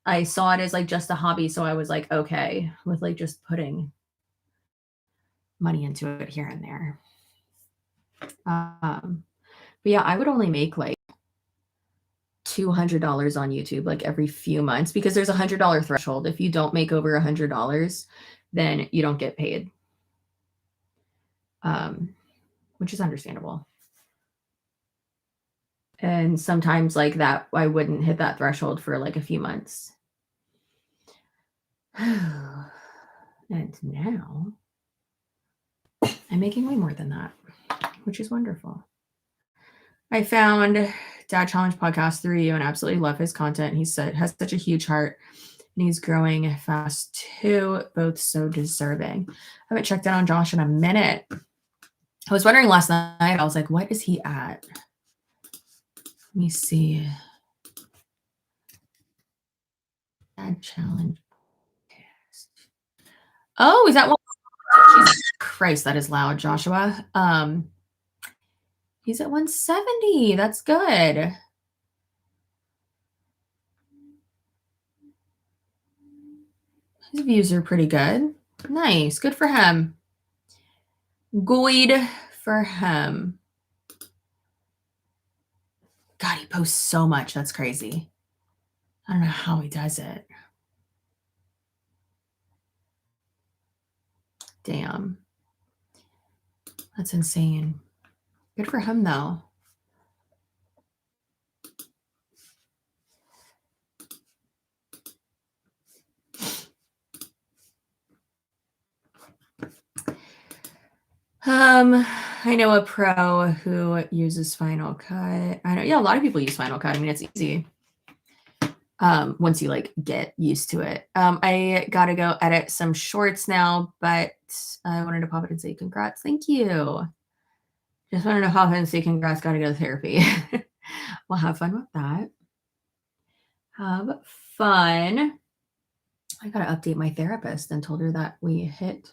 I saw it as like just a hobby. So I was like, okay with like just putting money into it here and there. But yeah, I would only make like $200 on YouTube like every few months, because there's $100 threshold. If you don't make over $100, then you don't get paid, which is understandable. And sometimes like that, I wouldn't hit that threshold for like a few months. And now I'm making way more than that, which is wonderful. I found Dad Challenge Podcast through you and absolutely love his content. He has such a huge heart and he's growing fast too, both so deserving. I haven't checked in on Josh in a minute. I was wondering last night, I was like, what is he at? Let me see. Dad Challenge. Oh, is that one? Jesus Christ, that is loud, Joshua. He's at 170. That's good. His views are pretty good. Nice. Good for him. Good for him. God, he posts so much. That's crazy. I don't know how he does it. Damn. That's insane. Good for him, though. I know a pro who uses Final Cut. I know, yeah, a lot of people use Final Cut. I mean, it's easy. Once you like get used to it. I gotta go edit some shorts now, but I wanted to pop it and say congrats. Thank you. Just wanted to pop in and say congrats. Gotta go to therapy. Well, have fun with that. Have fun. I gotta update my therapist and told her that we hit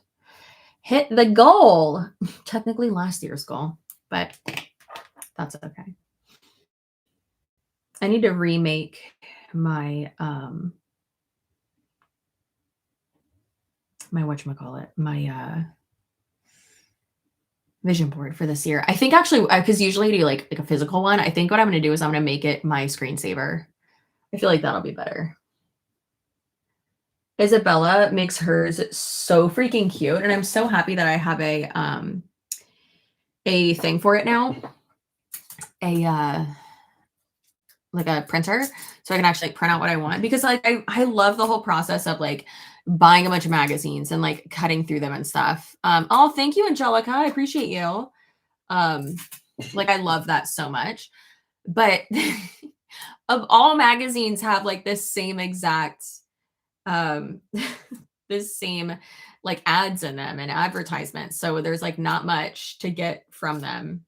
the goal. Technically last year's goal, but that's okay. I need to remake my my whatchamacallit, my vision board for this year. I think actually, because usually I do like a physical one. I think what I'm going to do is I'm going to make it my screensaver. I feel like that'll be better. Isabella makes hers so freaking cute, and I'm so happy that I have a thing for it now. Like a printer, so I can actually print out what I want, because like I love the whole process of like buying a bunch of magazines and like cutting through them and stuff. Oh, thank you, Angelica. I appreciate you. Like I love that so much. But of all magazines have like this same exact this same like ads in them and advertisements. So there's like not much to get from them.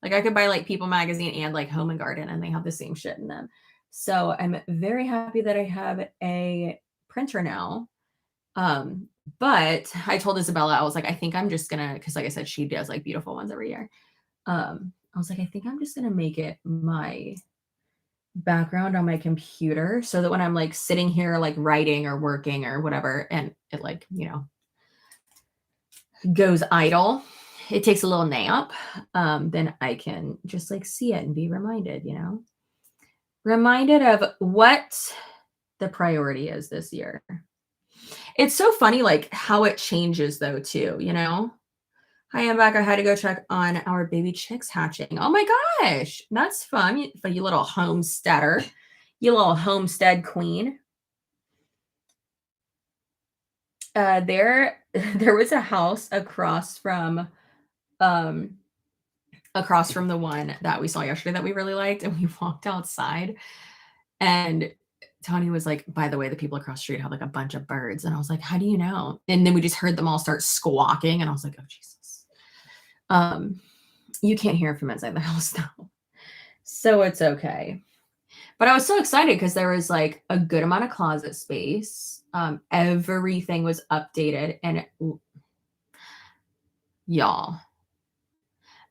Like I could buy like People magazine and like Home and Garden, and they have the same shit in them. So I'm very happy that I have a printer now. But I told Isabella, I was like, I think I'm just gonna, because like I said, she does like beautiful ones every year. I was like, I think I'm just gonna make it my background on my computer, so that when I'm like sitting here like writing or working or whatever, and it like, you know, goes idle, it takes a little nap, then I can just like see it and be reminded, you know, reminded of what the priority is this year. It's so funny, like how it changes though, too, you know? Hi, I'm back. I had to go check on our baby chicks hatching. Oh my gosh, that's fun. You little homesteader, you little homestead queen. There was a house across from the one that we saw yesterday that we really liked, and we walked outside, and Tony was like, by the way, the people across the street have like a bunch of birds. And I was like, how do you know? And then we just heard them all start squawking, and I was like, oh Jesus. You can't hear from inside the house now, so it's okay. But I was so excited because there was like a good amount of closet space. Everything was updated, and y'all,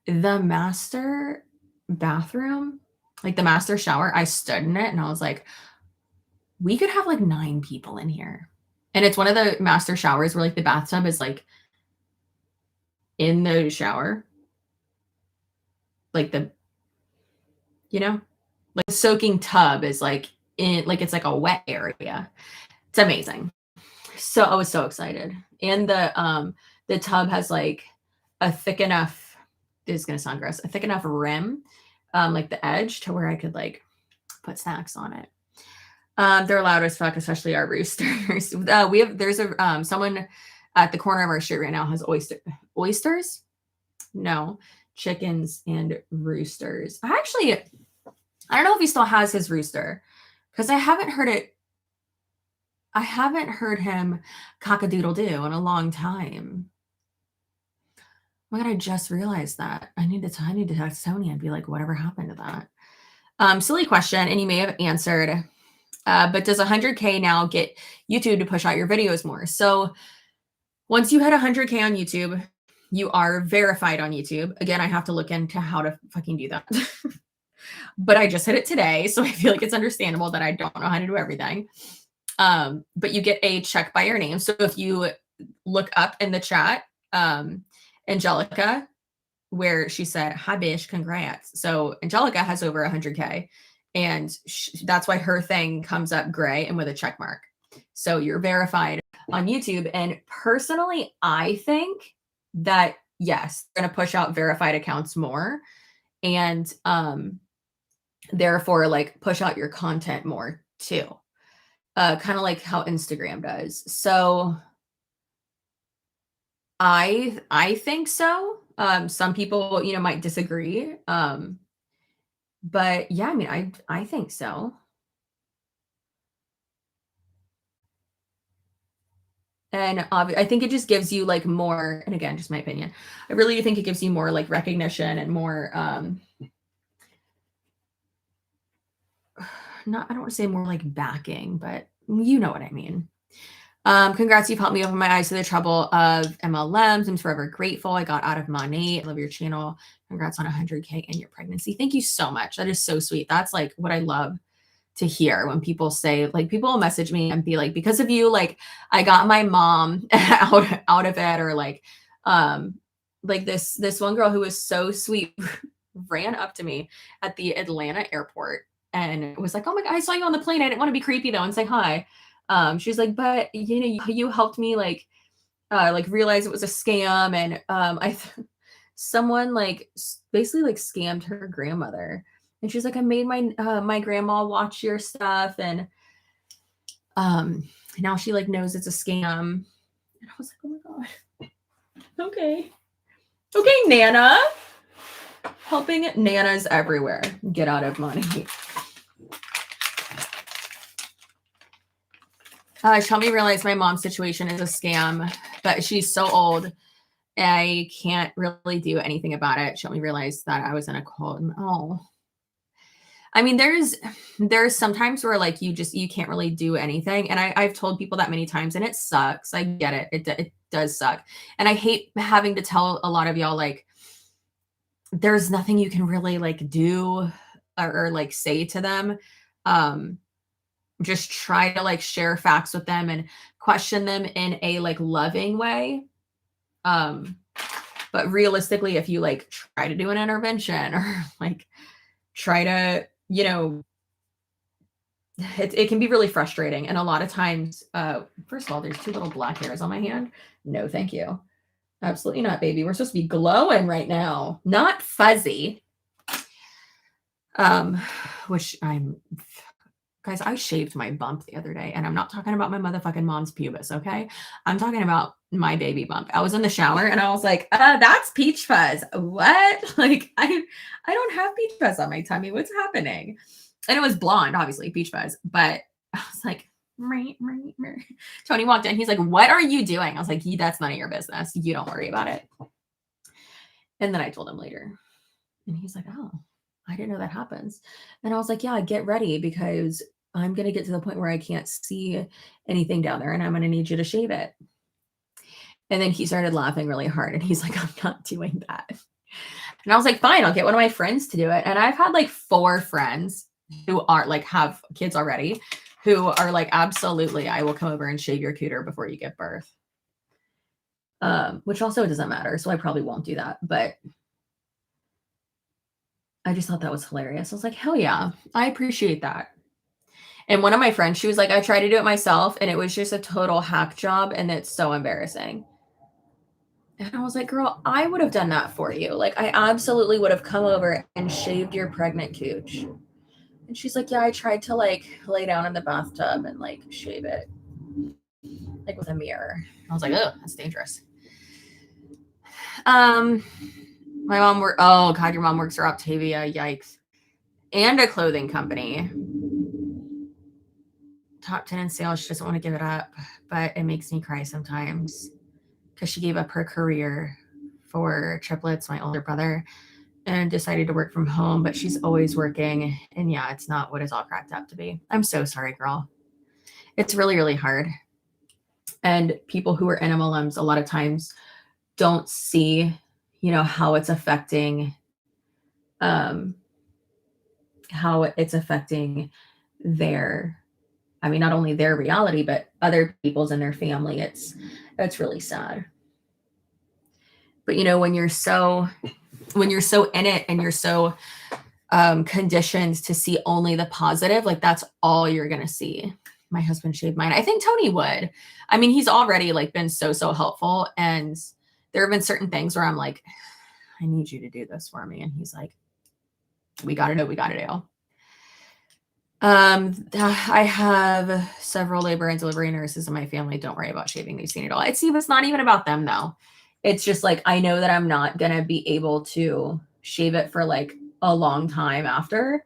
the master bathroom, like the master shower, I stood in it and I was like, we could have like 9 people in here. And it's one of the master showers where like the bathtub is like in the shower. Like the, you know, like the soaking tub is like in, like it's like a wet area. It's amazing. So I was so excited. And the tub has like a thick enough, this is gonna sound gross, a thick enough rim, like the edge, to where I could like put snacks on it. They're loud as fuck, especially our roosters. There's a someone at the corner of our street right now has oysters? No, chickens and roosters. I don't know if he still has his rooster, because I haven't heard him cock-a-doodle-doo in a long time. Oh my God, I just realized that. I need to text Tony and be like, whatever happened to that? Silly question, and you may have answered. But does 100K now get YouTube to push out your videos more? So once you hit 100K on YouTube, you are verified on YouTube. Again, I have to look into how to fucking do that. But I just hit it today, so I feel like it's understandable that I don't know how to do everything. But you get a check by your name. So if you look up in the chat, Angelica, where she said, hi, bish, congrats. So Angelica has over 100K. And that's why her thing comes up gray and with a check mark. So you're verified on YouTube. And personally, I think that yes, they're going to push out verified accounts more, and therefore like push out your content more too. Kind of like how Instagram does. So I think so. Some people, might disagree. But yeah, I mean, I think so. And I think it just gives you like more, and again, just my opinion. I really do think it gives you more like recognition and more not I don't want to say more like backing, but you know what I mean. Congrats, you've helped me open my eyes to the trouble of MLMs. I'm forever grateful. I got out of money. I love your channel. Congrats on 100K in your pregnancy. Thank you so much. That is so sweet. That's like what I love to hear when people say, like, people will message me and be like, because of you, like I got my mom out of it, or like this one girl who was so sweet ran up to me at the Atlanta airport and was like, oh my God, I saw you on the plane. I didn't want to be creepy though and say hi. She's like, but you helped me like realize it was a scam. And someone like basically like scammed her grandmother. And she's like, I made my grandma watch your stuff. And now she like knows it's a scam. And I was like, oh my God. Okay. Okay, Nana. Helping Nanas everywhere get out of money. She helped me realize my mom's situation is a scam, but she's so old. I can't really do anything about it. She helped me realize that I was in a cult. Oh, I mean, there's sometimes where like you can't really do anything. And I've told people that many times, and it sucks. I get it. It does suck. And I hate having to tell a lot of y'all, like, there's nothing you can really like do or like say to them. Just try to like share facts with them and question them in a like loving way. But realistically, if you like try to do an intervention or like try to, it can be really frustrating. And a lot of times, first of all, there's 2 little black hairs on my hand. No, thank you. Absolutely not, baby. We're supposed to be glowing right now, not fuzzy. Which guys, I shaved my bump the other day, and I'm not talking about my motherfucking mom's pubis, okay? I'm talking about my baby bump. I was in the shower and I was like, that's peach fuzz. What? Like, I don't have peach fuzz on my tummy. What's happening? And it was blonde, obviously, peach fuzz. But I was like, Tony walked in. He's like, what are you doing? I was like, that's none of your business. You don't worry about it. And then I told him later. And he's like, oh, I didn't know that happens. And I was like, yeah, get ready, because I'm going to get to the point where I can't see anything down there and I'm going to need you to shave it. And then he started laughing really hard and he's like, I'm not doing that. And I was like, fine, I'll get one of my friends to do it. And I've had like 4 friends who are like, have kids already, who are like, absolutely, I will come over and shave your cooter before you give birth. Which also doesn't matter. So I probably won't do that, but I just thought that was hilarious. I was like, hell yeah, I appreciate that. And one of my friends, she was like, I tried to do it myself and it was just a total hack job and it's so embarrassing. And I was like, girl, I would have done that for you. Like, I absolutely would have come over and shaved your pregnant cooch. And she's like, yeah, I tried to like lay down in the bathtub and like shave it, like with a mirror. I was like, oh, that's dangerous. My mom oh God, your mom works for Optavia. Yikes. And a clothing company. Top 10 in sales. She doesn't want to give it up, but it makes me cry sometimes because she gave up her career for triplets, my older brother, and decided to work from home, but she's always working. And yeah, it's not what it's all cracked up to be. I'm so sorry, girl. It's really, really hard. And people who are in MLMs a lot of times don't see, how it's affecting, their, not only their reality, but other people's and their family. It's really sad. But when you're so in it and you're so conditioned to see only the positive, like that's all you're gonna see. My husband shaved mine. I think Tony would. He's already like been so helpful, and there have been certain things where I'm like, I need you to do this for me. And he's like, we got to do what we got to do. I have several labor and delivery nurses in my family. Don't worry about shaving. They've seen it all. It's not even about them though. It's just like, I know that I'm not going to be able to shave it for like a long time after.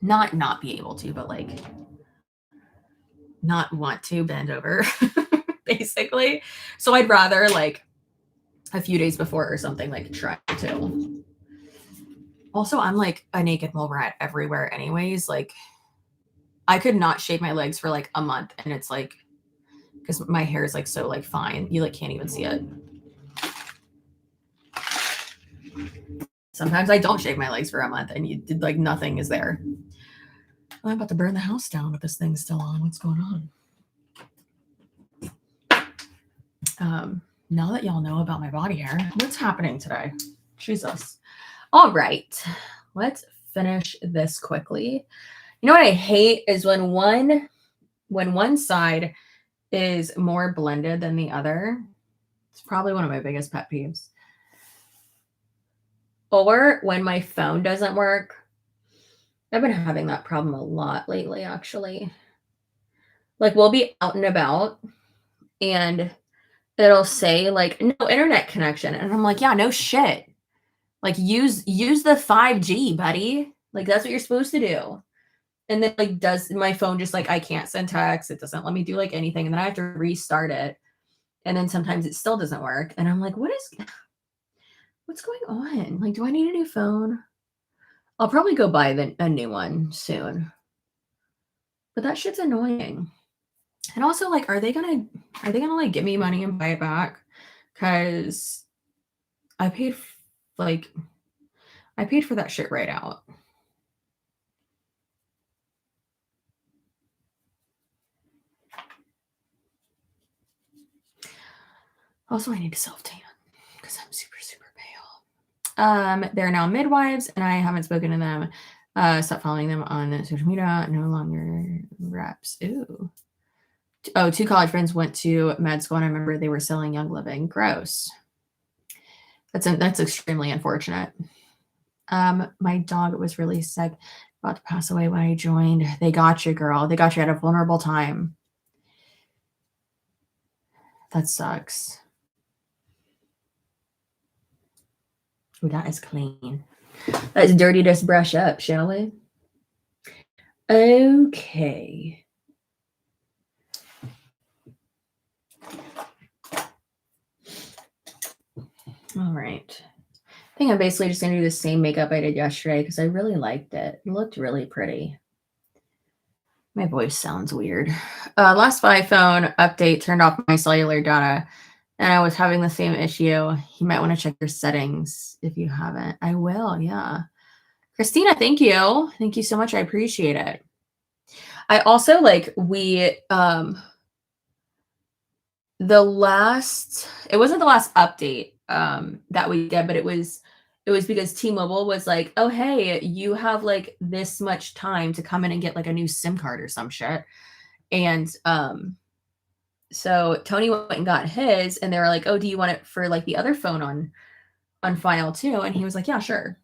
Not be able to, but like not want to bend over basically. So I'd rather like a few days before or something, like try to. Also, I'm like a naked mole rat everywhere anyways. Like I could not shave my legs for like a month and it's like, because my hair is like so like fine. You like can't even see it. Sometimes I don't shave my legs for a month and you did like nothing is there. I'm about to burn the house down with this thing still on. What's going on? Now that y'all know about my body hair, what's happening today? Jesus. All right, let's finish this quickly. You know what I hate is when one side is more blended than the other. It's probably one of my biggest pet peeves. Or when my phone doesn't work. I've been having that problem a lot lately, actually. Like we'll be out and about and it'll say like no internet connection. And I'm like, yeah, no shit. Like use the 5G, buddy. Like that's what you're supposed to do. And then like does my phone just like I can't send text. It doesn't let me do like anything. And then I have to restart it. And then sometimes it still doesn't work. And I'm like, what's going on? Like, do I need a new phone? I'll probably go buy a new one soon. But that shit's annoying. And also like, are they gonna like give me money and buy it back? Cause I paid for that shit right out. Also, I need to self-tan because I'm super, super pale. They're now midwives and I haven't spoken to them. Stop following them on social media. No longer reps. Ooh. Oh, 2 college friends went to med school and I remember they were selling Young Living. Gross. That's extremely unfortunate. My dog was really sick, about to pass away when I joined. They got you, girl. They got you at a vulnerable time. That sucks. Oh, that is clean. That's dirty. Just brush up, shall we? Okay. All right. I think I'm basically just going to do the same makeup I did yesterday because I really liked it. It looked really pretty. My voice sounds weird. Last iPhone update turned off my cellular data and I was having the same issue. You might want to check your settings if you haven't. I will, yeah. Christina, thank you. Thank you so much. I appreciate it. I also like it wasn't the last update that we did, but it was because T-Mobile was like, oh, hey, you have like this much time to come in and get like a new SIM card or some shit. And so Tony went and got his and they were like, oh, do you want it for like the other phone on file too? And he was like, yeah, sure.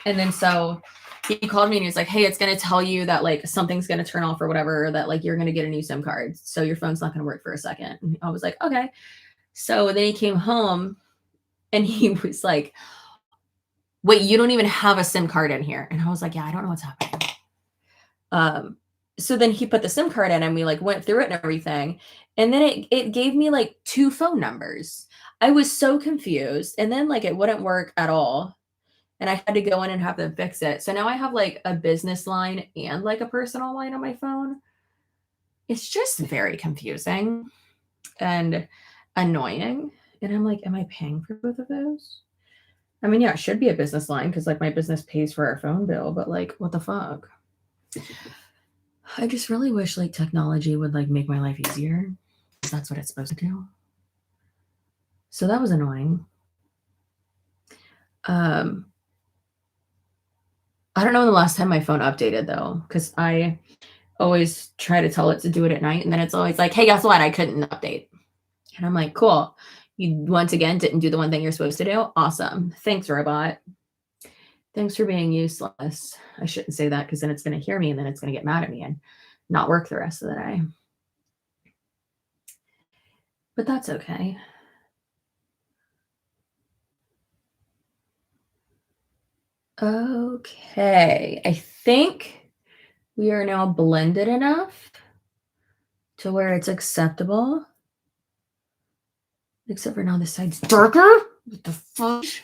And then so he called me and he was like, hey, it's going to tell you that like something's going to turn off or whatever, or that like you're going to get a new SIM card. So your phone's not going to work for a second. And I was like, okay. So then he came home and he was like, wait, you don't even have a SIM card in here. And I was like, yeah, I don't know what's happening. So then he put the SIM card in and we like went through it and everything. And then it gave me like 2 phone numbers. I was so confused. And then like it wouldn't work at all. And I had to go in and have them fix it. So now I have like a business line and like a personal line on my phone. It's just very confusing and annoying. And I'm like, am I paying for both of those? I mean, yeah, it should be a business line because like my business pays for our phone bill, but like, what the fuck? I just really wish like technology would like make my life easier. That's what it's supposed to do. So that was annoying. I don't know the last time my phone updated though, because I always try to tell it to do it at night. And then it's always like, hey, guess what? I couldn't update. And I'm like, cool. You once again didn't do the one thing you're supposed to do. Awesome. Thanks, robot. Thanks for being useless. I shouldn't say that because then it's going to hear me and then it's going to get mad at me and not work the rest of the day. But that's okay. Okay. I think we are now blended enough to where it's acceptable. Except for now this side's darker. What the fudge?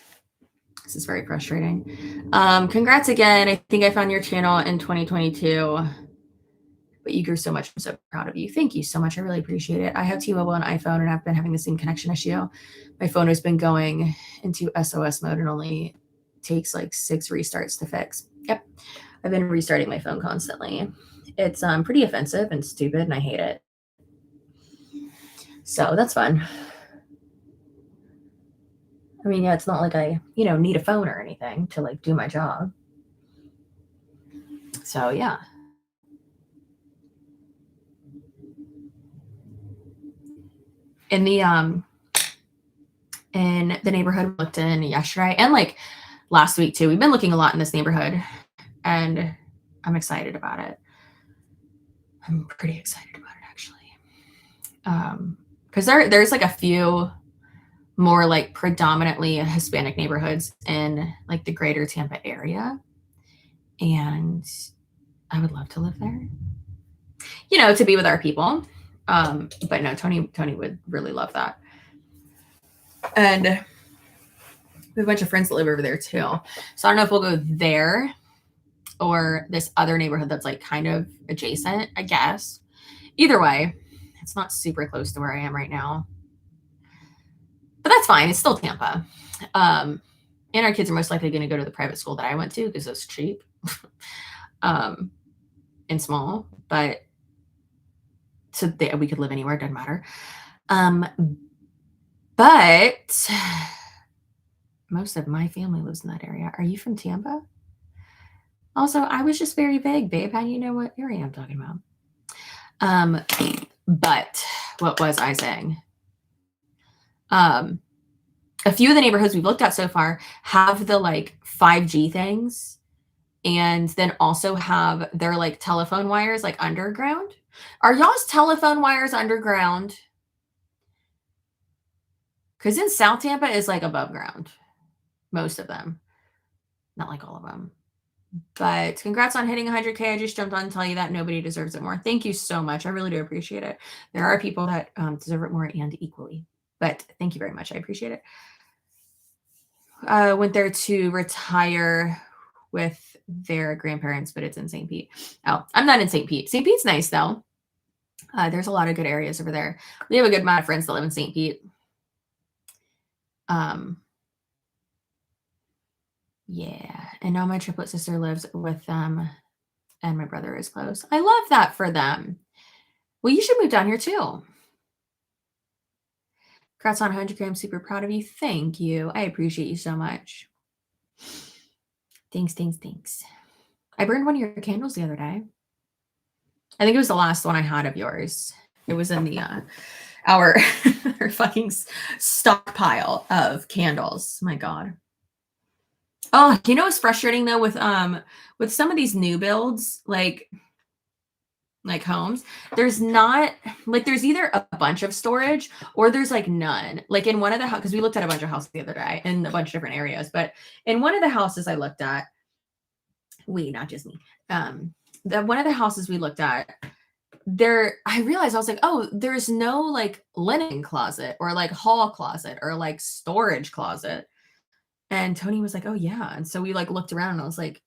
This is very frustrating. Congrats again. I think I found your channel in 2022. But you grew so much. I'm so proud of you. Thank you so much. I really appreciate it. I have T-Mobile and iPhone, and I've been having the same connection issue. My phone has been going into SOS mode and only takes like 6 restarts to fix. Yep. I've been restarting my phone constantly. It's pretty offensive and stupid, and I hate it. So that's fun. I mean, yeah, it's not like I, need a phone or anything to like do my job. So yeah. In the neighborhood we looked in yesterday and like last week too. We've been looking a lot in this neighborhood and I'm excited about it. I'm pretty excited about it actually. Because there's like a few more like predominantly Hispanic neighborhoods in like the greater Tampa area. And I would love to live there, to be with our people. But no, Tony would really love that. And we have a bunch of friends that live over there too. So I don't know if we'll go there or this other neighborhood that's like kind of adjacent, I guess. Either way, it's not super close to where I am right now. But that's fine. It's still Tampa. And our kids are most likely going to go to the private school that I went to because it's cheap and small. But so we could live anywhere. It doesn't matter. But most of my family lives in that area. Are you from Tampa? Also, I was just very vague, babe. How do you know what area I'm talking about? But what was I saying? A few of the neighborhoods we've looked at so far have the like 5G things and then also have their like telephone wires like underground. Are y'all's telephone wires underground? Because in South Tampa is like above ground. Most of them. Not like all of them. But congrats on hitting 100K. I just jumped on to tell you that nobody deserves it more. Thank you so much. I really do appreciate it. There are people that deserve it more and equally. But thank you very much. I appreciate it. Went there to retire with their grandparents, but it's in St. Pete. Oh, I'm not in St. Pete. St. Pete's nice, though. There's a lot of good areas over there. We have a good amount of friends that live in St. Pete. Yeah. And now my triplet sister lives with them and my brother is close. I love that for them. Well, you should move down here too. Congrats on 100K. I'm super proud of you. Thank you. I appreciate you so much. Thanks. I burned one of your candles the other day. I think it was the last one I had of yours. It was in the our fucking stockpile of candles. My God. Oh, you know what's frustrating though with some of these new builds, like homes, there's not like there's either a bunch of storage or there's like none. Like in one of the houses, because we looked at a bunch of houses the other day in a bunch of different areas, but in one of the houses I looked at, not just me, one of the houses we looked at, I realized I was like, oh, there's no like linen closet or like hall closet or like storage closet. And Tony was like, oh yeah. And so we like looked around and I was like,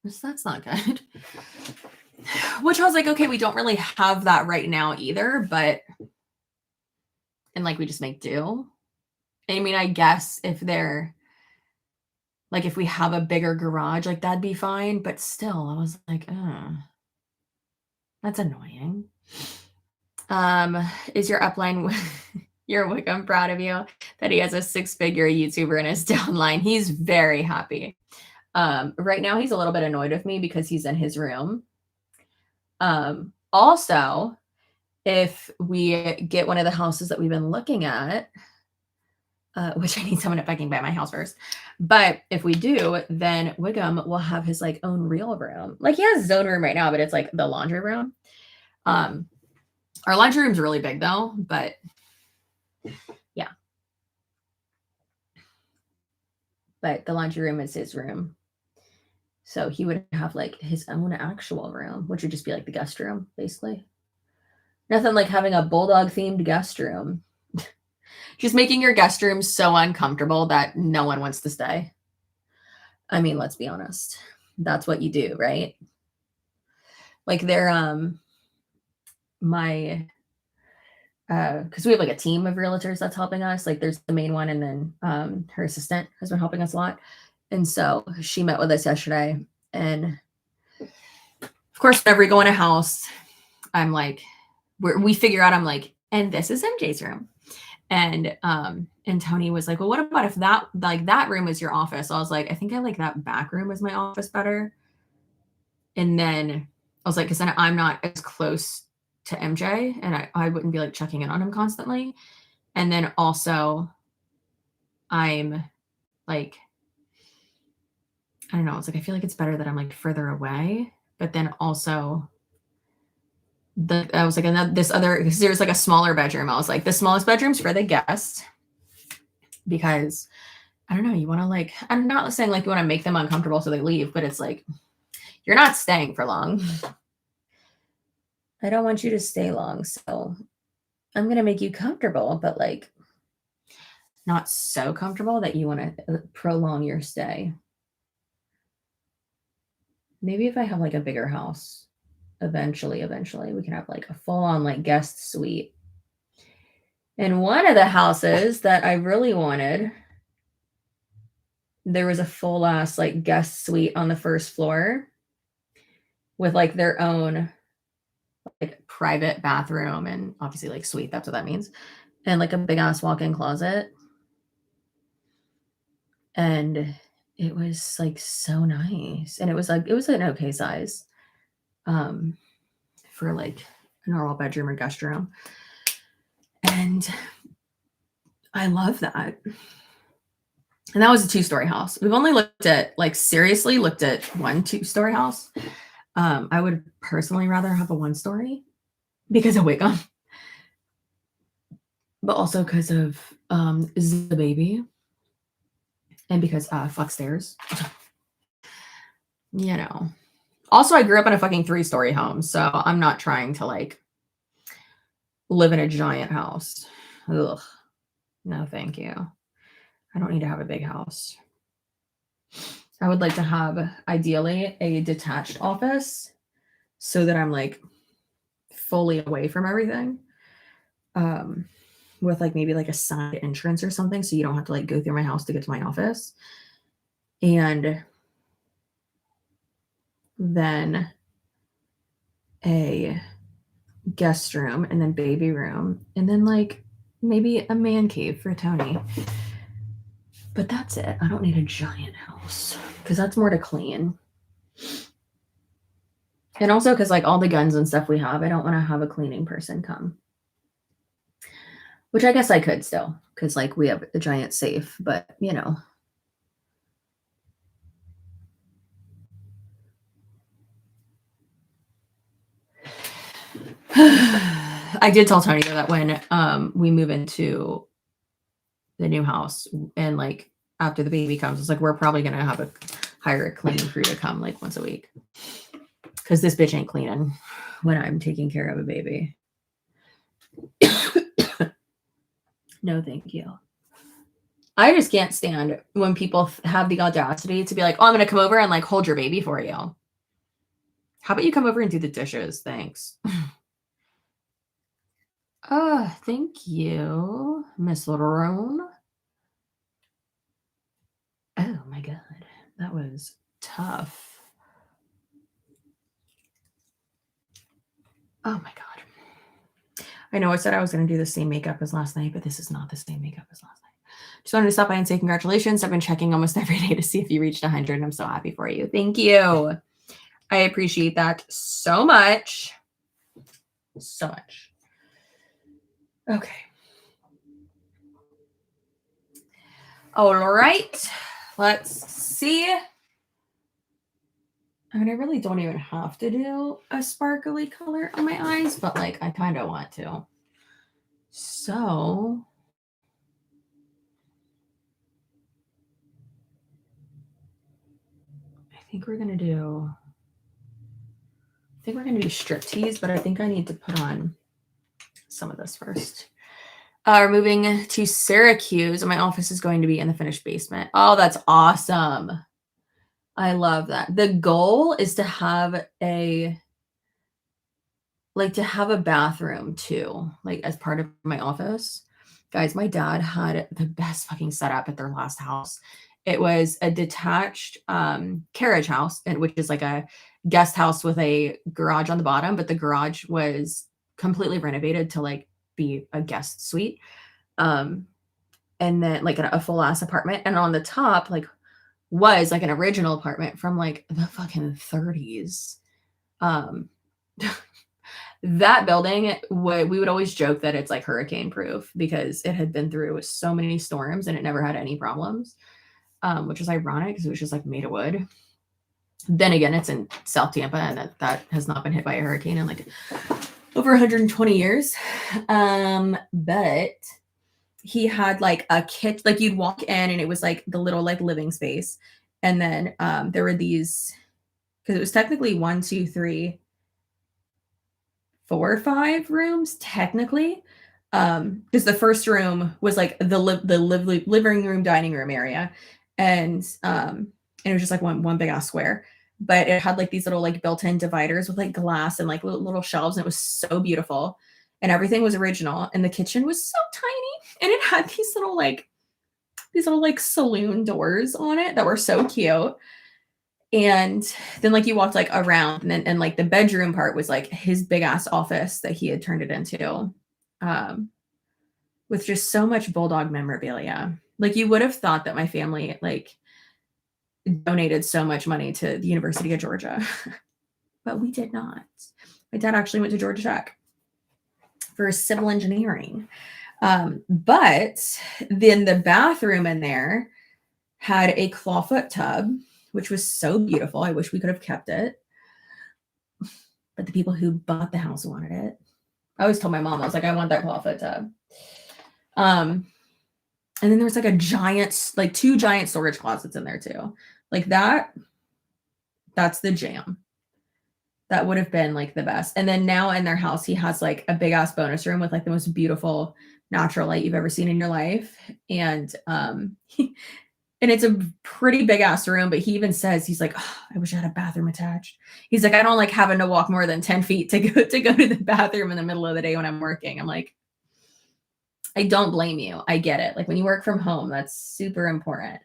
that's not good. Which I was like, okay, we don't really have that right now either, but and like we just make do. I mean, I guess if we have a bigger garage, like that'd be fine. But still, I was like, that's annoying. Is your upline your Wick? I'm proud of you that he has a 6-figure YouTuber in his downline. He's very happy. Right now he's a little bit annoyed with me because he's in his room. Also, if we get one of the houses that we've been looking at, which I need someone to fucking buy my house first. But if we do, then Wiggum will have his like own real room. Like he has his own room right now, but it's like the laundry room. Our laundry room's really big though, but yeah. But the laundry room is his room. So he would have like his own actual room, which would just be like the guest room, basically. Nothing like having a bulldog themed guest room. Just making your guest room so uncomfortable that no one wants to stay. I mean, let's be honest. That's what you do, right? Like they're because we have like a team of realtors that's helping us. Like there's the main one, and then her assistant has been helping us a lot. And so she met with us yesterday. And of course, whenever we go in a house, I'm like, we figure out, I'm like, and this is MJ's room. And Tony was like, well, what about if that room is your office? So I was like, I think I like that back room as my office better. And then I was like, because then I'm not as close to MJ and I wouldn't be like checking in on him constantly. And then also I'm like, I don't know. It's like, I feel like it's better that I'm like further away, but then also I was like, because there's like a smaller bedroom. I was like, the smallest bedroom's for the guests because I don't know, you want to like, I'm not saying like you want to make them uncomfortable so they leave, but it's like, you're not staying for long. I don't want you to stay long. So I'm going to make you comfortable, but like not so comfortable that you want to prolong your stay. Maybe if I have like a bigger house, eventually we can have like a full on like guest suite. And one of the houses that I really wanted, there was a full ass like guest suite on the first floor with like their own like private bathroom and obviously like suite. That's what that means. And like a big ass walk-in closet. And it was like so nice. And it was an okay size for like a normal bedroom or guest room. And I love that. And that was a 2-story house. We've only seriously looked at 1 2-story house. I would personally rather have a 1-story because of Wickham, but also because of the baby and because fuck stairs. You know. Also, I grew up in a fucking 3-story home, so I'm not trying to like live in a giant house. Ugh. No, thank you. I don't need to have a big house. I would like to have, ideally, a detached office so that I'm like fully away from everything. With like maybe like a side entrance or something so you don't have to like go through my house to get to my office. And then a guest room and then baby room and then like maybe a man cave for Tony. But that's it. I don't need a giant house because that's more to clean. And also because like all the guns and stuff we have, I don't want to have a cleaning person come. Which I guess I could still because like we have a giant safe, but you know. I did tell Tony that when we move into the new house and like after the baby comes, it's like we're probably gonna have hire a cleaning crew to come like once a week because this bitch ain't cleaning when I'm taking care of a baby. No, thank you. I just can't stand when people have the audacity to be like, oh, I'm gonna come over and like hold your baby for you. How about you come over and do the dishes? Thanks. Thank you, Miss Lerone. Oh my God, that was tough. Oh my God. I know I said I was going to do the same makeup as last night, but this is not the same makeup as last night. Just wanted to stop by and say congratulations. I've been checking almost every day to see if you reached 100, and I'm so happy for you. Thank you. I appreciate that so much. So much. Okay. All right. Let's see. I mean, I really don't even have to do a sparkly color on my eyes, but like I kind of want to. So I think we're going to do striptease, but I think I need to put on some of this first. We're moving to Syracuse, and my office is going to be in the finished basement. Oh, that's awesome. I love that. The goal is to have a bathroom too, like as part of my office. Guys, my dad had the best fucking setup at their last house. It was a detached carriage house, and which is like a guest house with a garage on the bottom, but the garage was completely renovated to like be a guest suite. And then like a full ass apartment. And on the top, like was like an original apartment from like the fucking 30s. That building, we would always joke that it's like hurricane proof because it had been through so many storms and it never had any problems, which is ironic because it was just like made of wood. Then again, it's in South Tampa and that has not been hit by a hurricane in like over 120 years. But he had like a kitchen, like you'd walk in and it was like the little like living space. And then there were these, because it was technically 1, 2, 3, 4 or 5 rooms technically, because the first room was like the living room, dining room area, and it was just like one big ass square, but it had like these little like built-in dividers with like glass and like little shelves, and it was so beautiful, and everything was original, and the kitchen was so tiny, and it had these little like saloon doors on it that were so cute. And then like you walked like around and like the bedroom part was like his big ass office that he had turned it into, with just so much bulldog memorabilia. Like you would have thought that my family like donated so much money to the University of Georgia, but we did not. My dad actually went to Georgia Tech for civil engineering. But then the bathroom in there had a clawfoot tub, which was so beautiful. I wish we could have kept it. But the people who bought the house wanted it. I always told my mom, I was like, I want that clawfoot tub. And then there was like a giant, like 2 giant storage closets in there too. Like that's the jam. That would have been like the best. And then now in their house, he has like a big ass bonus room with like the most beautiful natural light you've ever seen in your life. And and it's a pretty big ass room, but he even says, he's like, oh, I wish I had a bathroom attached. He's like, I don't like having to walk more than 10 feet to go to the bathroom in the middle of the day when I'm working. I'm like, I don't blame you. I get it. Like when you work from home, that's super important.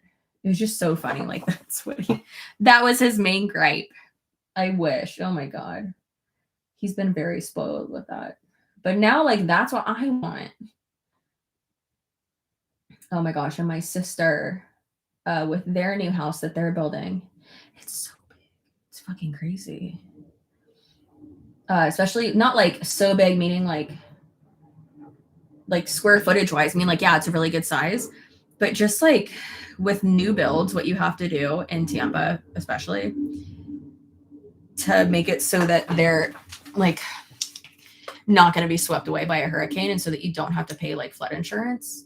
It was just so funny. Like that was his main gripe. I wish. Oh my God. He's been very spoiled with that. But now like, that's what I want. Oh my gosh. And my sister, with their new house that they're building, it's so big. It's fucking crazy. Especially not like so big, meaning like square footage wise. I mean, like, yeah, it's a really good size, but just like with new builds, what you have to do in Tampa, especially to make it so that they're like not going to be swept away by a hurricane, and so that you don't have to pay like flood insurance,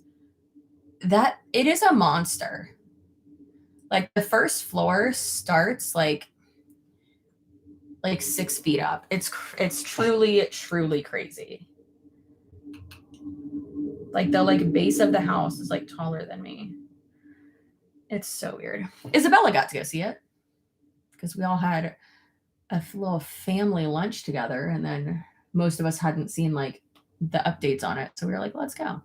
that it is a monster. Like the first floor starts like 6 feet up. It's truly crazy. Like the like base of the house is like taller than me. It's so weird. Isabella got to go see it because we all had a little family lunch together, and then most of us hadn't seen like the updates on it, so we were like, let's go.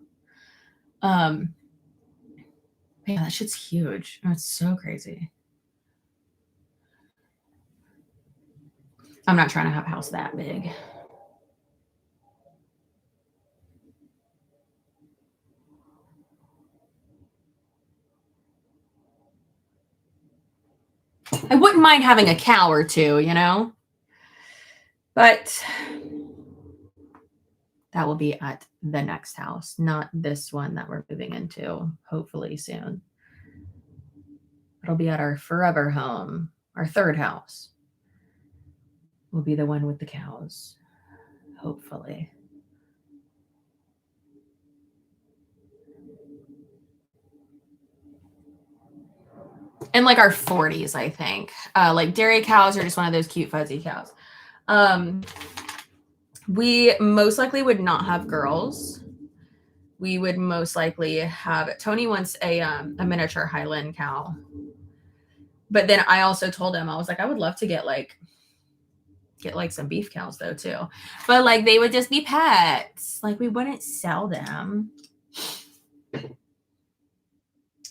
Yeah, that shit's huge. Oh, it's so crazy. I'm not trying to have a house that big. I wouldn't mind having a cow or two, you know? But That will be at the next house, not this one that we're moving into, hopefully soon. It'll be at our forever home. Our third house will be the one with the cows, hopefully. In like our 40s, I think. Like dairy cows are just one of those cute fuzzy cows. We most likely would not have girls. We would most likely have, Tony wants a miniature Highland cow. But then I also told him, I was like, I would love to get like some beef cows though too. But like they would just be pets. Like we wouldn't sell them.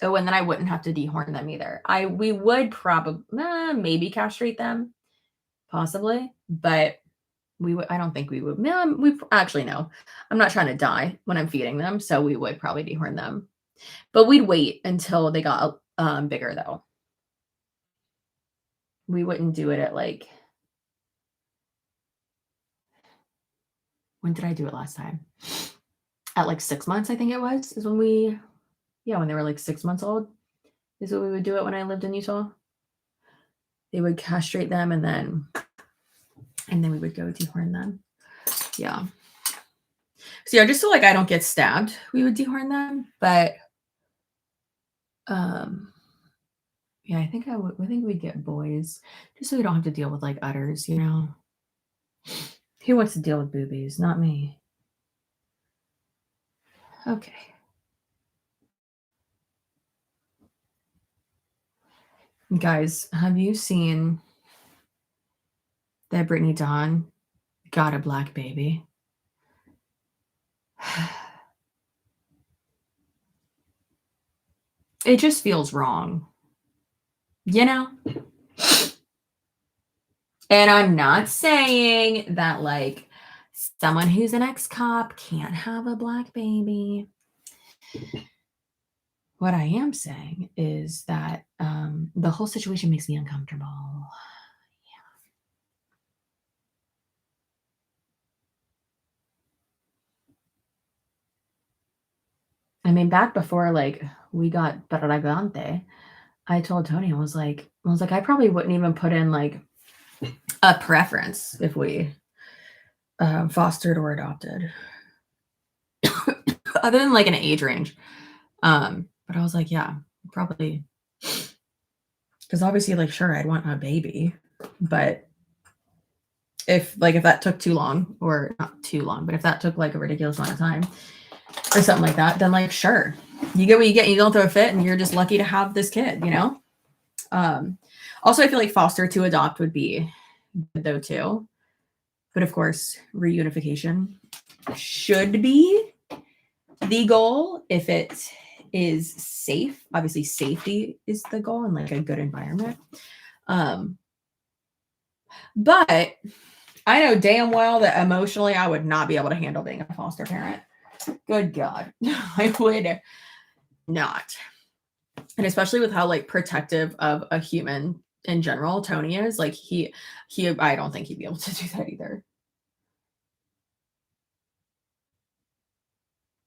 Oh, and then I wouldn't have to dehorn them either. We would probably maybe castrate them, possibly, but I don't think we would. We actually no. I'm not trying to die when I'm feeding them, so we would probably dehorn them. But we'd wait until they got bigger though. We wouldn't do it at like, when did I do it last time? At like 6 months, I think it was, is when when they were like 6 months old, is what we would do it when I lived in Utah. They would castrate them and then we would go dehorn them. Yeah. So yeah, just so like I don't get stabbed, we would dehorn them. But yeah, I think we'd get boys just so we don't have to deal with like udders, you know. Who wants to deal with boobies? Not me. Okay. Guys, have you seen that Brittany Dawn got a black baby? It just feels wrong, you know? And I'm not saying that like someone who's an ex-cop can't have a black baby. What I am saying is that the whole situation makes me uncomfortable. I mean, back before like we got Bravante, I told Tony, I was like, I probably wouldn't even put in like a preference if we fostered or adopted, other than like an age range. But I was like, yeah, probably, because obviously, like, sure, I'd want a baby, but if that took too long, or not too long, but if that took like a ridiculous amount of time or something like that, then like, sure, you get what you get. You don't throw a fit, and you're just lucky to have this kid, you know. Also, I feel like foster to adopt would be good though too, but of course, reunification should be the goal if it is safe. Obviously, safety is the goal and like a good environment. But I know damn well that emotionally I would not be able to handle being a foster parent. Good God. I would not. And especially with how like protective of a human in general Tony is, like he I don't think he'd be able to do that either.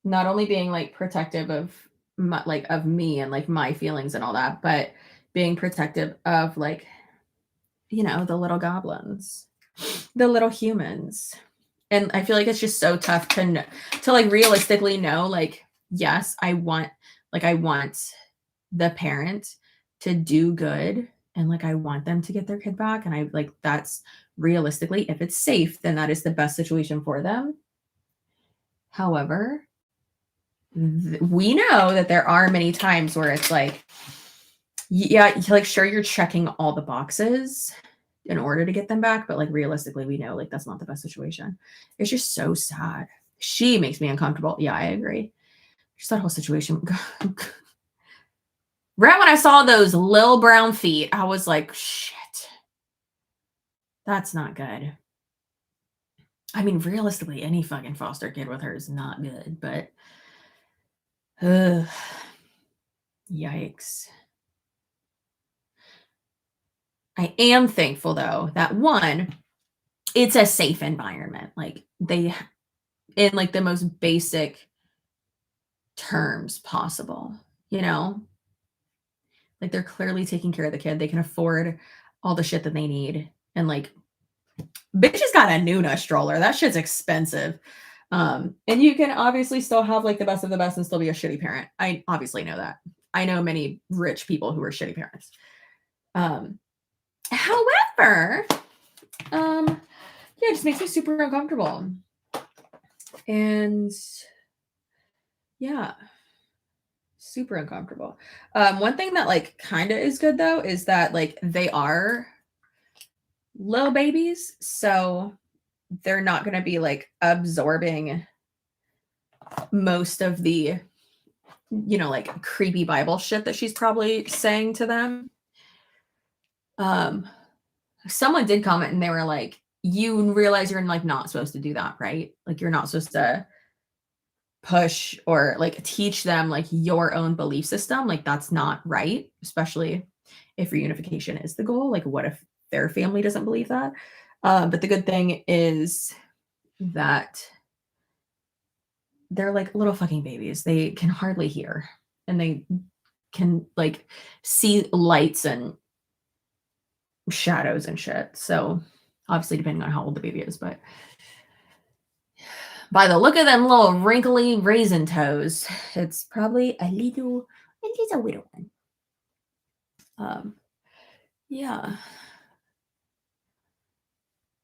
Not only being like protective of of me and like my feelings and all that, but being protective of like, you know, the little goblins, the little humans. And I feel like it's just so tough to like realistically know, like, yes, I want the parent to do good, and like I want them to get their kid back, and I like that's realistically, if it's safe, then that is the best situation for them. However, we know that there are many times where it's like, yeah, like sure, you're checking all the boxes in order to get them back, but like realistically, we know like that's not the best situation. It's just so sad. She makes me uncomfortable. Yeah, I agree. Just that whole situation. Right when I saw those little brown feet, I was like, shit, that's not good. I mean, realistically, any fucking foster kid with her is not good, but yikes. I am thankful though that one, it's a safe environment. Like in like the most basic terms possible, you know? Like they're clearly taking care of the kid. They can afford all the shit that they need. And like, bitch has got a Nuna stroller. That shit's expensive. And you can obviously still have like the best of the best and still be a shitty parent. I obviously know that. I know many rich people who are shitty parents. However, yeah, it just makes me super uncomfortable. And yeah, super uncomfortable. One thing that like kind of is good though is that like they are little babies, so they're not going to be like absorbing most of the, you know, like creepy Bible shit that she's probably saying to them. Someone did comment and they were like, you realize you're like not supposed to do that, right? Like you're not supposed to push or like teach them like your own belief system. Like that's not right, especially if reunification is the goal. Like what if their family doesn't believe that? But the good thing is that they're like little fucking babies. They can hardly hear and they can like see lights and shadows and shit. So obviously depending on how old the baby is, but by the look of them little wrinkly raisin toes, it's probably a little one. Yeah.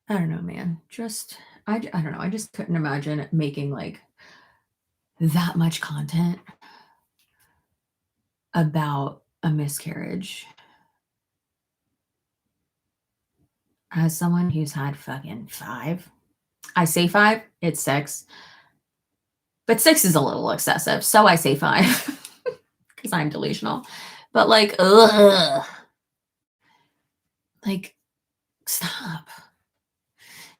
I don't know, man. I don't know. I just couldn't imagine making like that much content about a miscarriage as someone who's had fucking 5. I say 5, it's 6. But 6 is a little excessive, so I say 5 because I'm delusional. But like, ugh. Like, stop.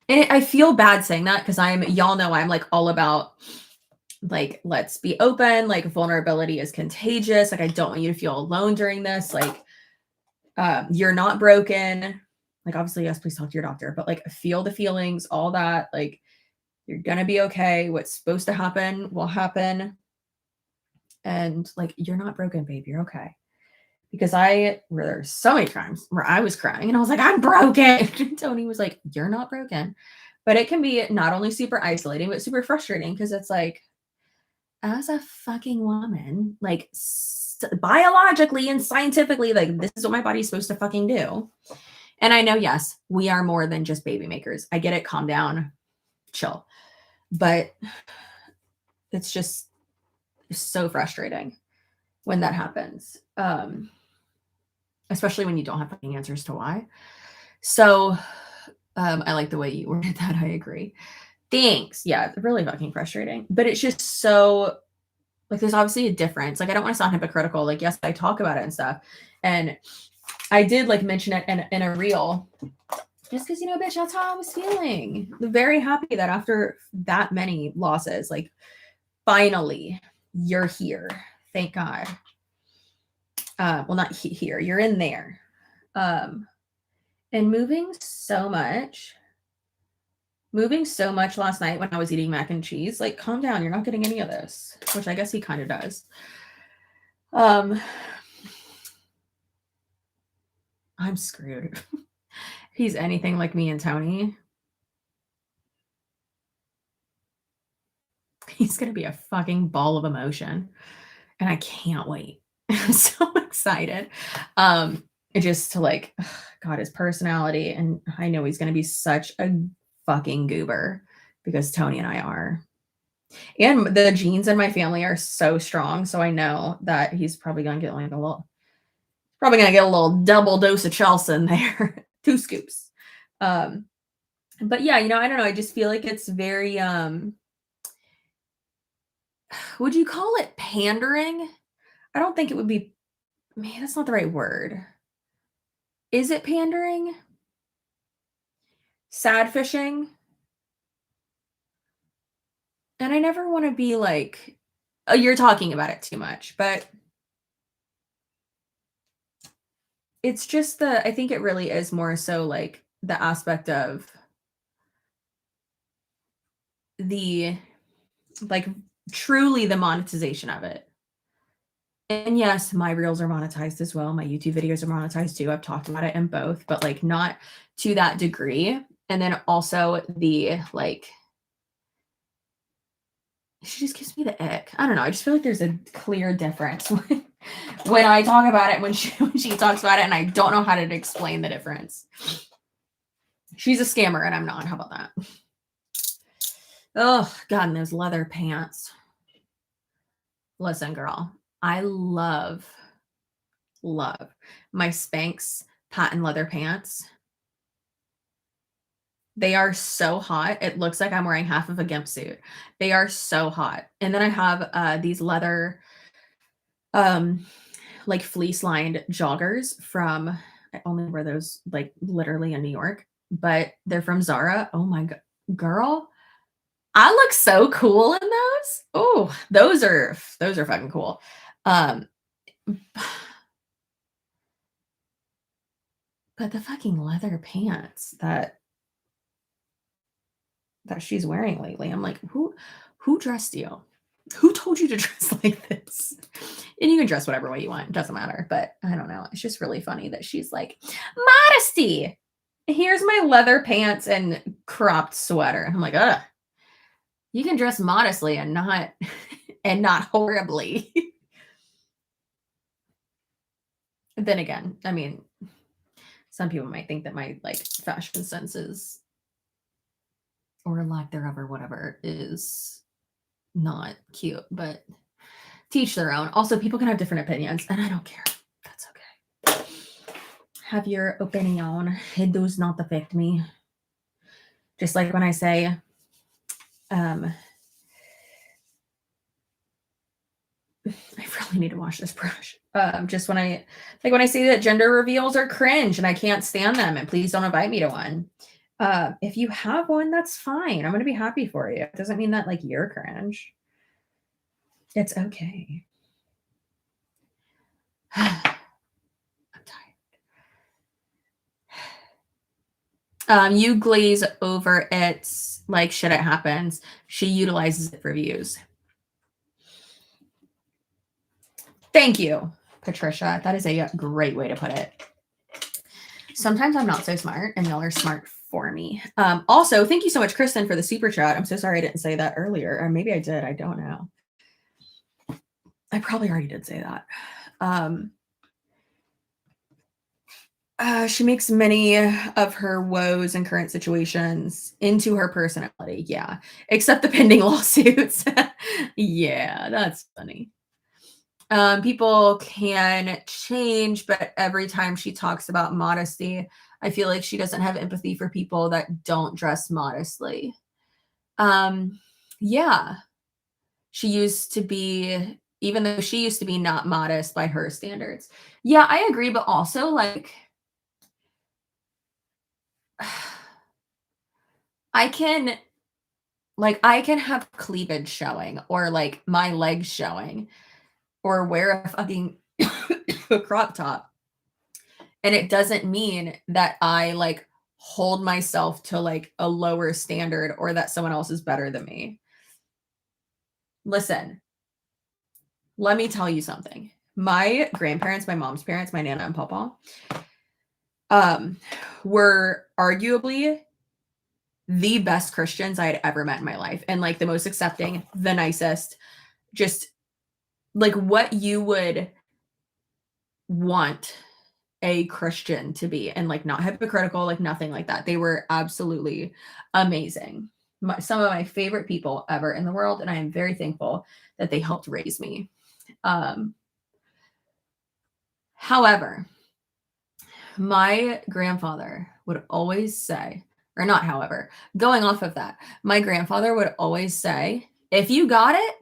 And I feel bad saying that because y'all know I'm like all about like, let's be open. Like, vulnerability is contagious. Like, I don't want you to feel alone during this. Like, you're not broken. Like, obviously, yes, please talk to your doctor, but like, feel the feelings, all that. Like, you're gonna be okay. What's supposed to happen will happen. And like, you're not broken, babe. You're okay. Because there's so many times where I was crying and I was like, I'm broken. And Tony was like, you're not broken. But it can be not only super isolating, but super frustrating because it's like, as a fucking woman, like biologically and scientifically, like this is what my body's supposed to fucking do. And I know, yes, we are more than just baby makers. I get it. Calm down, chill. But it's just so frustrating when that happens. Especially when you don't have fucking answers to why. So I like the way you worded that. I agree. Thanks. Yeah, it's really fucking frustrating. But it's just so like there's obviously a difference. Like I don't want to sound hypocritical. Like, yes, I talk about it and stuff. And I did like mention it in a reel. Just because, you know, bitch, that's how I was feeling. I'm very happy that after that many losses, like finally you're here. Thank God. Well, not here. You're in there. And moving so much last night when I was eating mac and cheese. Like, calm down. You're not getting any of this, which I guess he kind of does. I'm screwed. If he's anything like me and Tony, he's going to be a fucking ball of emotion. And I can't wait. I'm so excited. Just to like, God, his personality. And I know he's going to be such a fucking goober because Tony and I are. And the genes in my family are so strong. So I know that he's probably going to get like a little double dose of Chelsea in there. 2 scoops. But yeah, you know, I don't know. I just feel like it's very, would you call it pandering? I don't think it would be, man, that's not the right word. Is it pandering? Sad fishing? And I never want to be like, oh, you're talking about it too much, but it's just I think it really is more so like the aspect of the like truly the monetization of it. And yes, my reels are monetized as well. My YouTube videos are monetized too. I've talked about it in both, but like not to that degree. And then also the like, she just gives me the ick. I don't know. I just feel like there's a clear difference when I talk about it, when she talks about it, and I don't know how to explain the difference. She's a scammer and I'm not. How about that? Oh, God, and those leather pants. Listen, girl, I love my Spanx patent leather pants. They are so hot. It looks like I'm wearing half of a gimp suit. They are so hot. And then I have these leather, like fleece lined joggers from, I only wear those like literally in New York, but they're from Zara. Oh my God, girl, I look so cool in those. Oh, those are fucking cool. But the fucking leather pants that she's wearing lately, I'm like, who dressed you? Who told you to dress like this? And you can dress whatever way you want. It doesn't matter. But I don't know. It's just really funny that she's like, modesty. Here's my leather pants and cropped sweater. I'm like, ugh. You can dress modestly and not horribly. Then again, I mean, some people might think that my like fashion senses or lack thereof or whatever is not cute, but teach their own. Also, people can have different opinions, and I don't care. That's okay. Have your opinion. It does not affect me. Just like when I say, I really need to wash this brush. Just when I say that gender reveals are cringe and I can't stand them, and please don't invite me to one. If you have one, that's fine. I'm gonna be happy for you. It doesn't mean that like you're cringe. It's okay. I'm tired. You glaze over it like shit it happens. She utilizes it for views. Thank you, Patricia. That is a great way to put it. Sometimes I'm not so smart and y'all are smart for me. Also, thank you so much, Kristen, for the super chat. I'm so sorry I didn't say that earlier. Or maybe I did. I don't know. I probably already did say that. She makes many of her woes and current situations into her personality. Yeah. Except the pending lawsuits. Yeah, that's funny. People can change, but every time she talks about modesty, I feel like she doesn't have empathy for people that don't dress modestly. Yeah. She used to be, even though she used to be not modest by her standards. Yeah, I agree, but also like I can have cleavage showing or like my legs showing or wear a fucking a crop top. And it doesn't mean that I like hold myself to like a lower standard or that someone else is better than me. Listen, let me tell you something. My grandparents, my mom's parents, my Nana and Papa, were arguably the best Christians I had ever met in my life. And like the most accepting, the nicest, just like what you would want a Christian to be, and like not hypocritical, like nothing like that. They were absolutely amazing. Some of my favorite people ever in the world. And I am very thankful that they helped raise me. However, my grandfather would always say, or not, however, going off of that, my grandfather would always say, if you got it,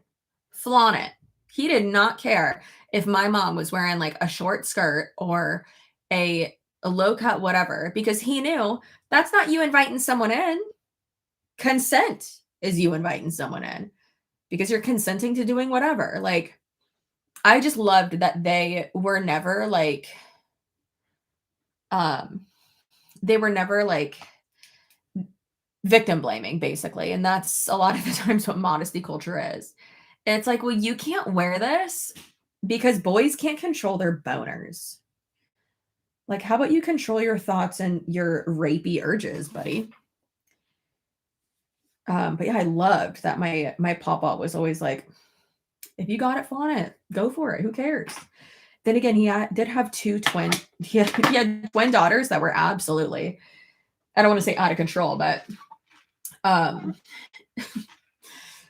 flaunt it. He did not care if my mom was wearing like a short skirt or a low cut, whatever, because he knew that's not you inviting someone in. Consent is you inviting someone in because you're consenting to doing whatever. Like, I just loved that they were never like, they were never like victim blaming, basically. And that's a lot of the times what modesty culture is. It's like, well, you can't wear this because boys can't control their boners. Like, how about you control your thoughts and your rapey urges, buddy? But yeah, I loved that my papa was always like, if you got it, flaunt it. Go for it. Who cares? Then again, did have he had twin daughters that were absolutely, I don't want to say out of control, but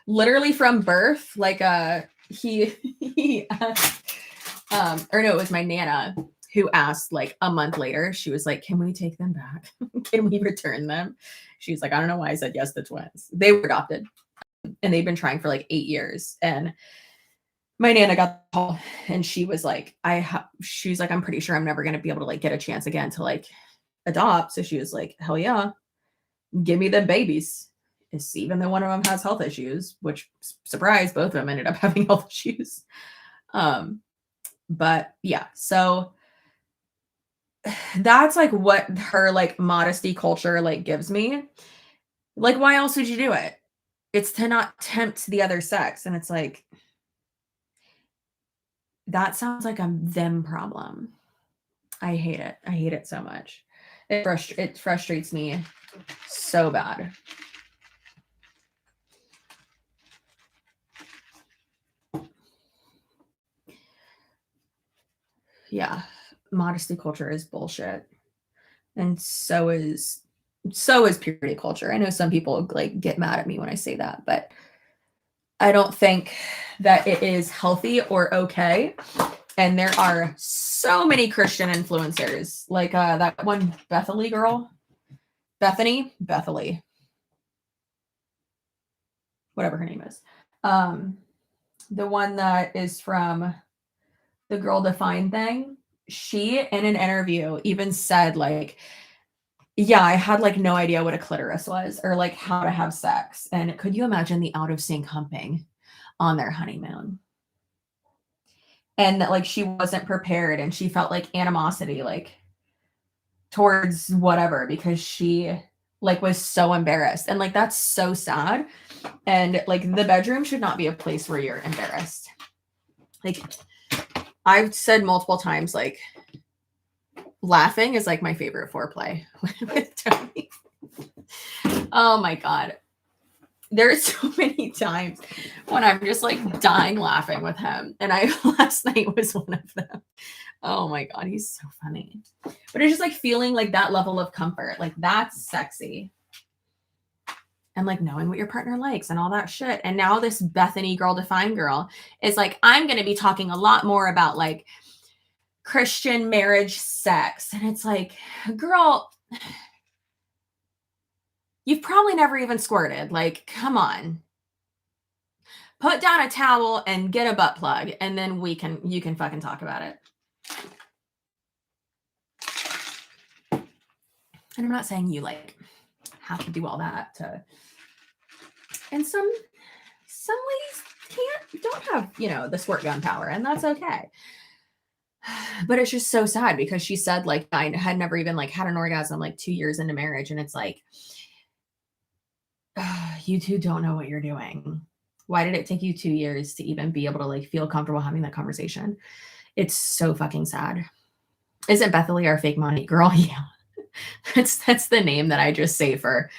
literally from birth, like he or no, it was my Nana who asked like a month later. She was like, can we take them back? Can we return them? She's like, I don't know why I said yes to twins. They were adopted and they've been trying for like 8 years. And my Nana got the call and she was like, she's like, I'm pretty sure I'm never going to be able to like get a chance again to like adopt. So she was like, hell yeah, give me them babies. It's even though one of them has health issues, which surprise, both of them ended up having health issues. But yeah, so that's like what her like modesty culture like gives me. Like, why else would you do it? It's to not tempt the other sex. And it's like, that sounds like a them problem. I hate it. I hate it so much. It frustrates me so bad. Yeah, modesty culture is bullshit. And so is purity culture. I know some people like get mad at me when I say that, but I don't think that it is healthy or okay. And there are so many Christian influencers, like that one Bethany girl, Bethany, whatever her name is. The one that is from the Girl Defined thing. She, in an interview, even said like, yeah, I had like no idea what a clitoris was or like how to have sex. And could you imagine the out of sync humping on their honeymoon? And that like she wasn't prepared and she felt like animosity like towards whatever because she like was so embarrassed. And like that's so sad. And like the bedroom should not be a place where you're embarrassed. Like I've said multiple times, like laughing is like my favorite foreplay with Tony. Oh my God. There's so many times when I'm just like dying laughing with him. And last night was one of them. Oh my God, he's so funny. But it's just like feeling like that level of comfort. Like that's sexy. And like knowing what your partner likes and all that shit. And now this Bethany Girl Defined girl is like, I'm going to be talking a lot more about like Christian marriage sex. And it's like, girl, you've probably never even squirted. Like, come on. Put down a towel and get a butt plug. And then you can fucking talk about it. And I'm not saying you like have to do all that to, and some ladies don't have, you know, the squirt gun power, and that's okay. But it's just so sad because she said like I had never even like had an orgasm like 2 years into marriage, and it's like you two don't know what you're doing. Why did it take you 2 years to even be able to like feel comfortable having that conversation? It's so fucking sad. Isn't Bethany our fake money girl? Yeah. That's the name that I just say for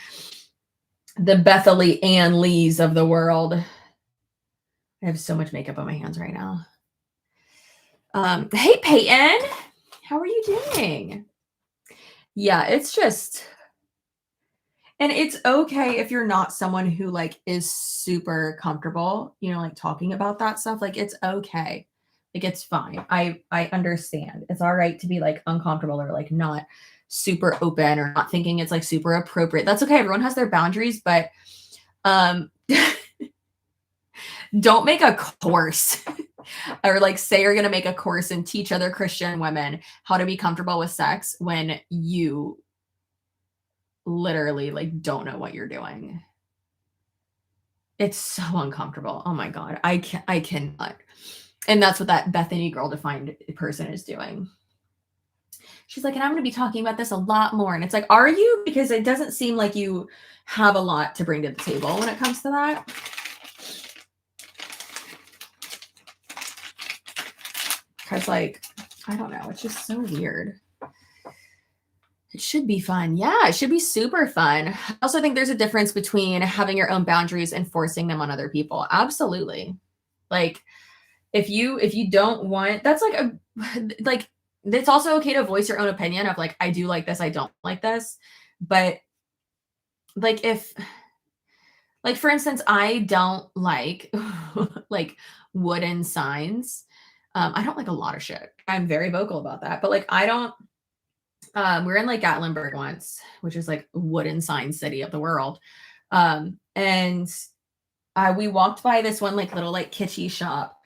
the Bethany Ann Lees of the world. I have so much makeup on my hands right now. Hey Peyton, how are you doing? Yeah, it's just, and it's okay if you're not someone who like is super comfortable, you know, like talking about that stuff. Like it's okay. Like it's fine. I understand. It's all right to be like uncomfortable or like not super open or not thinking it's like super appropriate. That's okay. Everyone has their boundaries, but don't make a course or like say you're going to make a course and teach other Christian women how to be comfortable with sex when you literally like don't know what you're doing. It's so uncomfortable. Oh my God. I cannot. And that's what that Bethany Girl Defined person is doing. She's like, and I'm going to be talking about this a lot more. And it's like, are you? Because it doesn't seem like you have a lot to bring to the table when it comes to that. Because, like, I don't know. It's just so weird. It should be fun. Yeah, it should be super fun. I also think there's a difference between having your own boundaries and forcing them on other people. Absolutely. Like, if you don't want, that's like a, like, it's also okay to voice your own opinion of like, I do like this, I don't like this. But like, if, like, for instance, I don't like like wooden signs. I don't like a lot of shit. I'm very vocal about that. But like, I don't, we were in like Gatlinburg once, which is like wooden sign city of the world. And we walked by this one like little like kitschy shop,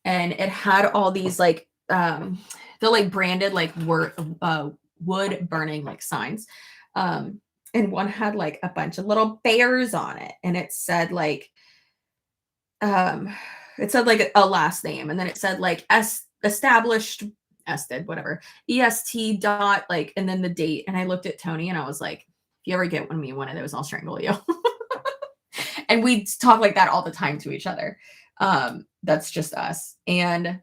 and it had all these like the like branded like wood burning like signs. And one had like a bunch of little bears on it, and um it said like a last name, and then it said like established ested whatever est dot like, and then the date. And I looked at Tony and I was like, if you ever get me one of those, I'll strangle you. And we talk like that all the time to each other. That's just us. And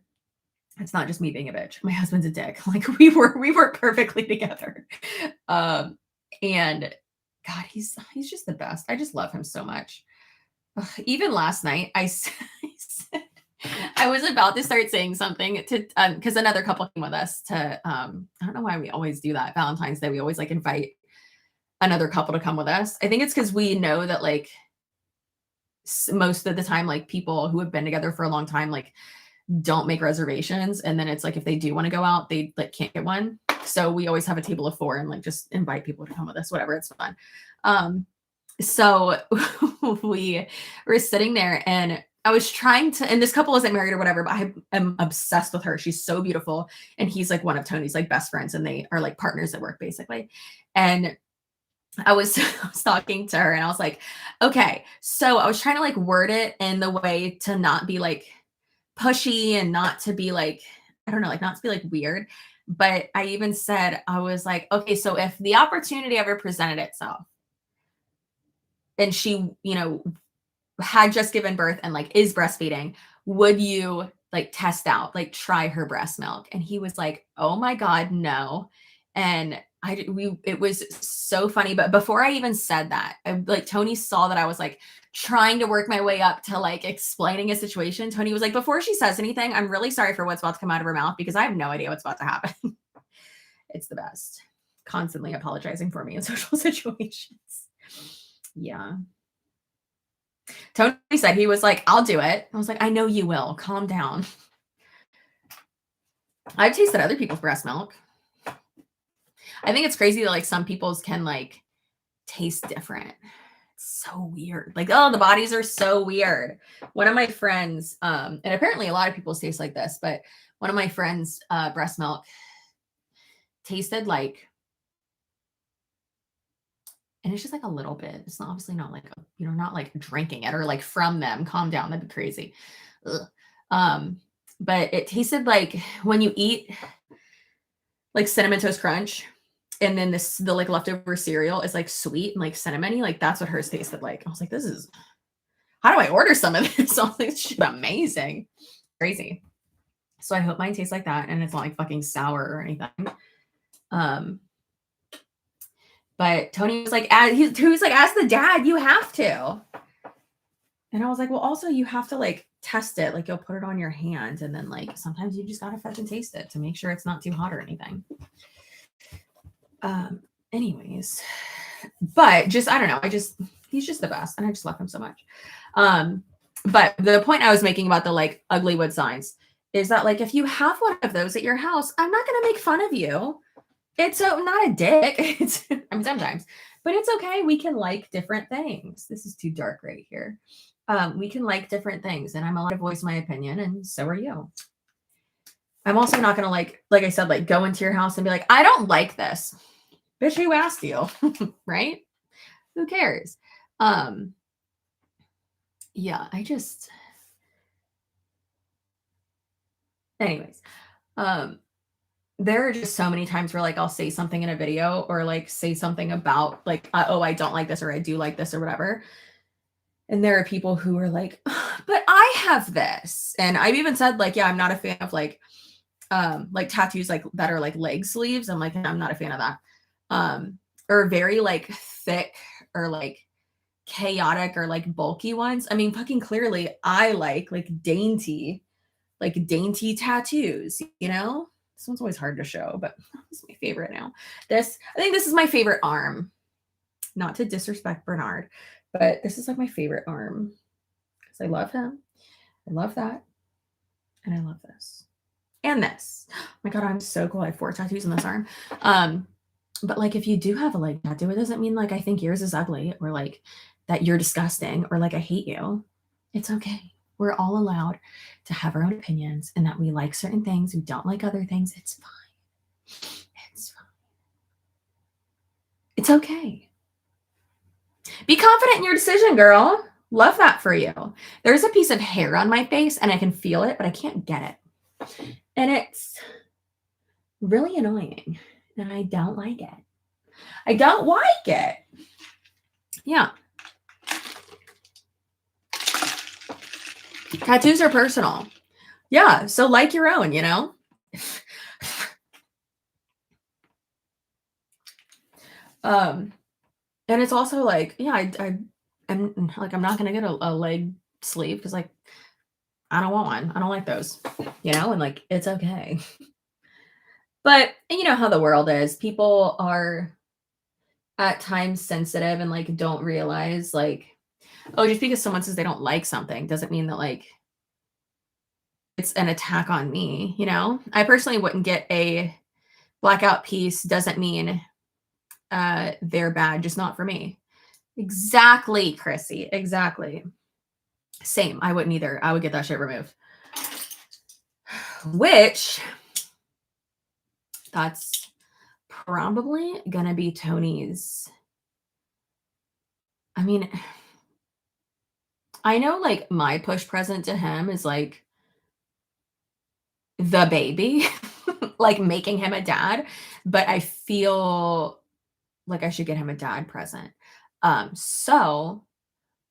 it's not just me being a bitch. My husband's a dick. Like we work perfectly together. And God, he's just the best. I just love him so much. Ugh, even last night, I said, I was about to start saying something to, because another couple came with us to, I don't know why we always do that. Valentine's Day, we always like invite another couple to come with us. I think it's because we know that like most of the time, like people who have been together for a long time, like don't make reservations. And then it's like, if they do want to go out, they like can't get one. So we always have a table of 4 and like just invite people to come with us, whatever. It's fun. So we were sitting there, and I was trying to, and this couple isn't married or whatever, but I am obsessed with her. She's so beautiful. And he's like one of Tony's like best friends, and they are like partners at work basically. And I was talking to her, and I was like, okay, so I was trying to like word it in the way to not be like pushy and not to be like, I don't know, like not to be like weird. But I even said, I was like, okay, so if the opportunity ever presented itself and she, you know, had just given birth and like is breastfeeding, would you like test out, like try her breast milk? And he was like, oh my God, no. And it was so funny. But before I even said that, like Tony saw that I was like trying to work my way up to like explaining a situation. Tony was like, before she says anything, I'm really sorry for what's about to come out of her mouth, because I have no idea what's about to happen. It's the best. Constantly apologizing for me in social situations. Yeah. Tony said, he was like, I'll do it. I was like, I know you will. Calm down. I've tasted other people's breast milk. I think it's crazy that like some people's can like taste different. It's so weird. Like, oh, the bodies are so weird. One of my friends, and apparently a lot of people's taste like this, but one of my friends' breast milk tasted like, and it's just like a little bit. It's not, obviously not like, not like drinking it or like from them. Calm down. That'd be crazy. Ugh. But it tasted like when you eat like Cinnamon Toast Crunch, and then the like leftover cereal is like sweet and like cinnamony. Like that's what hers tasted like. I was like, how do I order some of this? I was like, this shit amazing. Crazy. So I hope mine tastes like that, and it's not like fucking sour or anything. But Tony was like, he was like, ask the dad, you have to. And I was like, well, also you have to like test it. Like you'll put it on your hand, and then like sometimes you just gotta fucking taste it to make sure it's not too hot or anything. Anyways, but just, I don't know. He's just the best, and I just love him so much. But the point I was making about the like ugly wood signs is that like, if you have one of those at your house, I'm not going to make fun of you. It's not a dick. I mean, sometimes, but it's okay. We can like different things. This is too dark right here. We can like different things, and I'm allowed to voice my opinion, and so are you. I'm also not going to like I said, like go into your house and be like, I don't like this. Bitch, who asked you? Right? Who cares? Yeah, anyways. there are just so many times where like I'll say something in a video or like say something about like, oh, I don't like this or I do like this or whatever. And there are people who are like, but I have this. And I've even said like, yeah, I'm not a fan of like tattoos like that are like leg sleeves. I'm like, I'm not a fan of that. Or very like thick or like chaotic or like bulky ones. I mean, fucking clearly I like dainty tattoos, you know? This one's always hard to show, but this is my favorite now. I think this is my favorite arm. Not to disrespect Bernard, but this is like my favorite arm because I love him. I love that. And I love this. And this. Oh my God, I'm so cool. I have 4 tattoos on this arm. But like if you do have a leg tattoo, it doesn't mean like I think yours is ugly or like that you're disgusting or like I hate you. It's okay. We're all allowed to have our own opinions and that we like certain things, we don't like other things. It's fine. It's fine. It's okay. Be confident in your decision, girl. Love that for you. There's a piece of hair on my face and I can feel it, but I can't get it. And it's really annoying. And I don't like it. I don't like it. Yeah. Tattoos are personal. Yeah. So like your own, you know? And it's also like, yeah, I'm like, I'm not going to get a leg sleeve because like, I don't want one. I don't like those, you know? And like, it's okay. But you know how the world is. People are at times sensitive and like don't realize like, oh, just because someone says they don't like something doesn't mean that like it's an attack on me, you know? I personally wouldn't get a blackout piece, doesn't mean they're bad, just not for me. Exactly, Chrissy. Exactly. Same. I wouldn't either. I would get that shit removed. Which that's probably gonna be Tony's. I mean, I know like my push present to him is like the baby, like making him a dad, but I feel like I should get him a dad present. So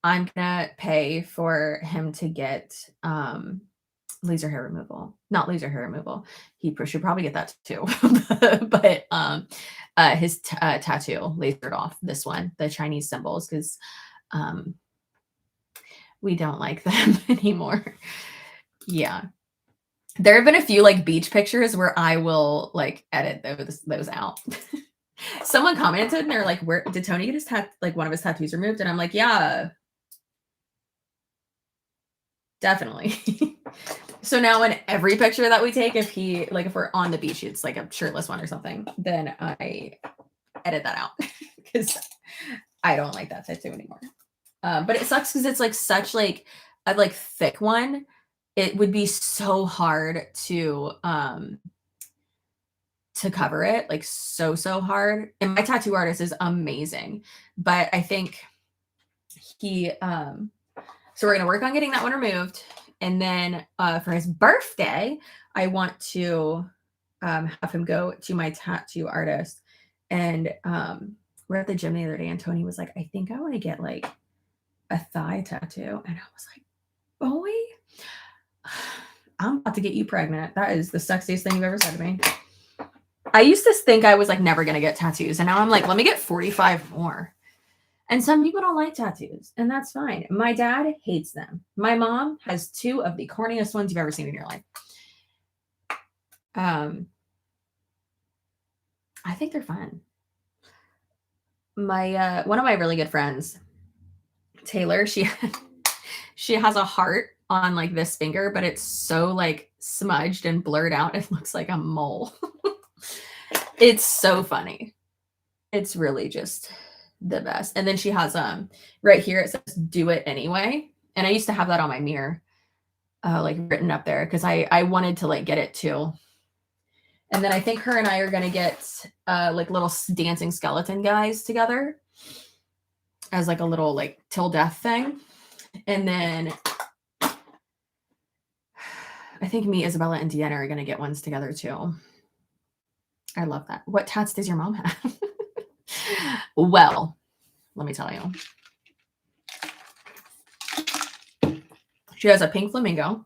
I'm gonna pay for him to get laser hair removal. Not laser hair removal. He should probably get that too. But his tattoo lasered off, this one, the Chinese symbols, because we don't like them anymore. Yeah. There have been a few like beach pictures where I will like edit those out. Someone commented and they're like, where did Tony get his like one of his tattoos removed? And I'm like, yeah, definitely. So now in every picture that we take, if we're on the beach, it's like a shirtless one or something, then I edit that out because I don't like that tattoo anymore. But it sucks because it's like such like a like thick one. It would be so hard to cover it, like so hard. And my tattoo artist is amazing, but I think he so we're gonna work on getting that one removed. And then for his birthday, I want to have him go to my tattoo artist. And we're at the gym the other day, and Tony was like, I think I want to get like a thigh tattoo. And I was like, boy, I'm about to get you pregnant. That is the sexiest thing you've ever said to me. I used to think I was like never gonna get tattoos, and now I'm like, let me get 45 more. And some people don't like tattoos, and that's fine. My dad hates them. My mom has 2 of the corniest ones you've ever seen in your life. I think they're fun. My one of my really good friends, Taylor, she has a heart on like this finger, but it's so like smudged and blurred out. It looks like a mole. It's so funny. It's really just the best. And then she has right here it says do it anyway. And I used to have that on my mirror, like written up there because I wanted to like get it too. And then I think her and I are gonna get like little dancing skeleton guys together as like a little like till death thing. And then I think me, Isabella, and Deanna are gonna get ones together too. I love that. What tats does your mom have? Well, let me tell you. She has a pink flamingo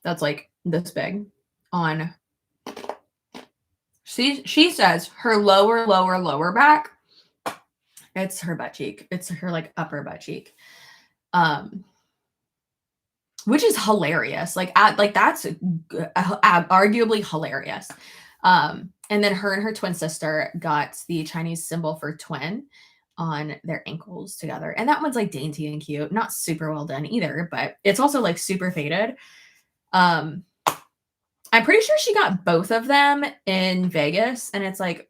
that's like this big on. She says her lower back. It's her butt cheek. It's her like upper butt cheek. Which is hilarious. Like that's arguably hilarious. And then her and her twin sister got the Chinese symbol for twin on their ankles together. And that one's like dainty and cute. Not super well done either, but it's also like super faded. I'm pretty sure she got both of them in Vegas. And it's like,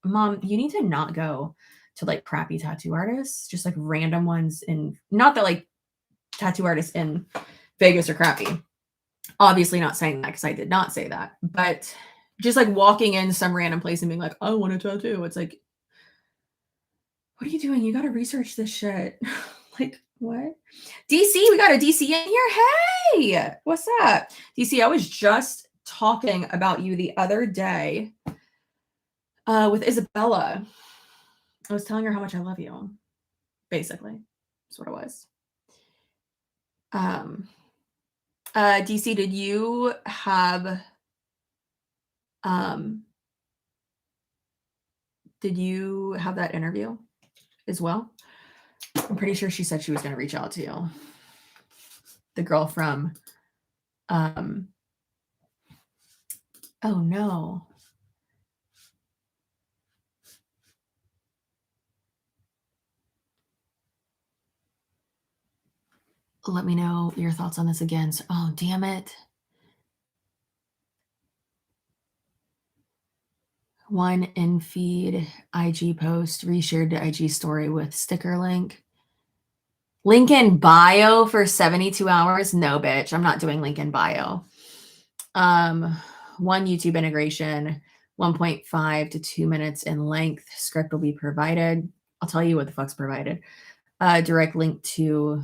Mom, you need to not go to like crappy tattoo artists, just like random ones. And not that like tattoo artists in Vegas are crappy. Obviously not saying that because I did not say that. But just like walking in some random place and being like, I want a tattoo. It's like, what are you doing? You got to research this shit. Like, what? DC, we got a DC in here. Hey, what's up? DC, I was just talking about you the other day with Isabella. I was telling her how much I love you. Basically, that's what it was. DC, did you have that interview as well? I'm pretty sure she said she was going to reach out to you. The girl from oh no. Let me know your thoughts on this again. So, oh, damn it. One in feed IG post, reshared to IG story with sticker link. Link in bio for 72 hours? No, bitch. I'm not doing link in bio. One YouTube integration, 1.5 to 2 minutes in length. Script will be provided. I'll tell you what the fuck's provided. Direct link to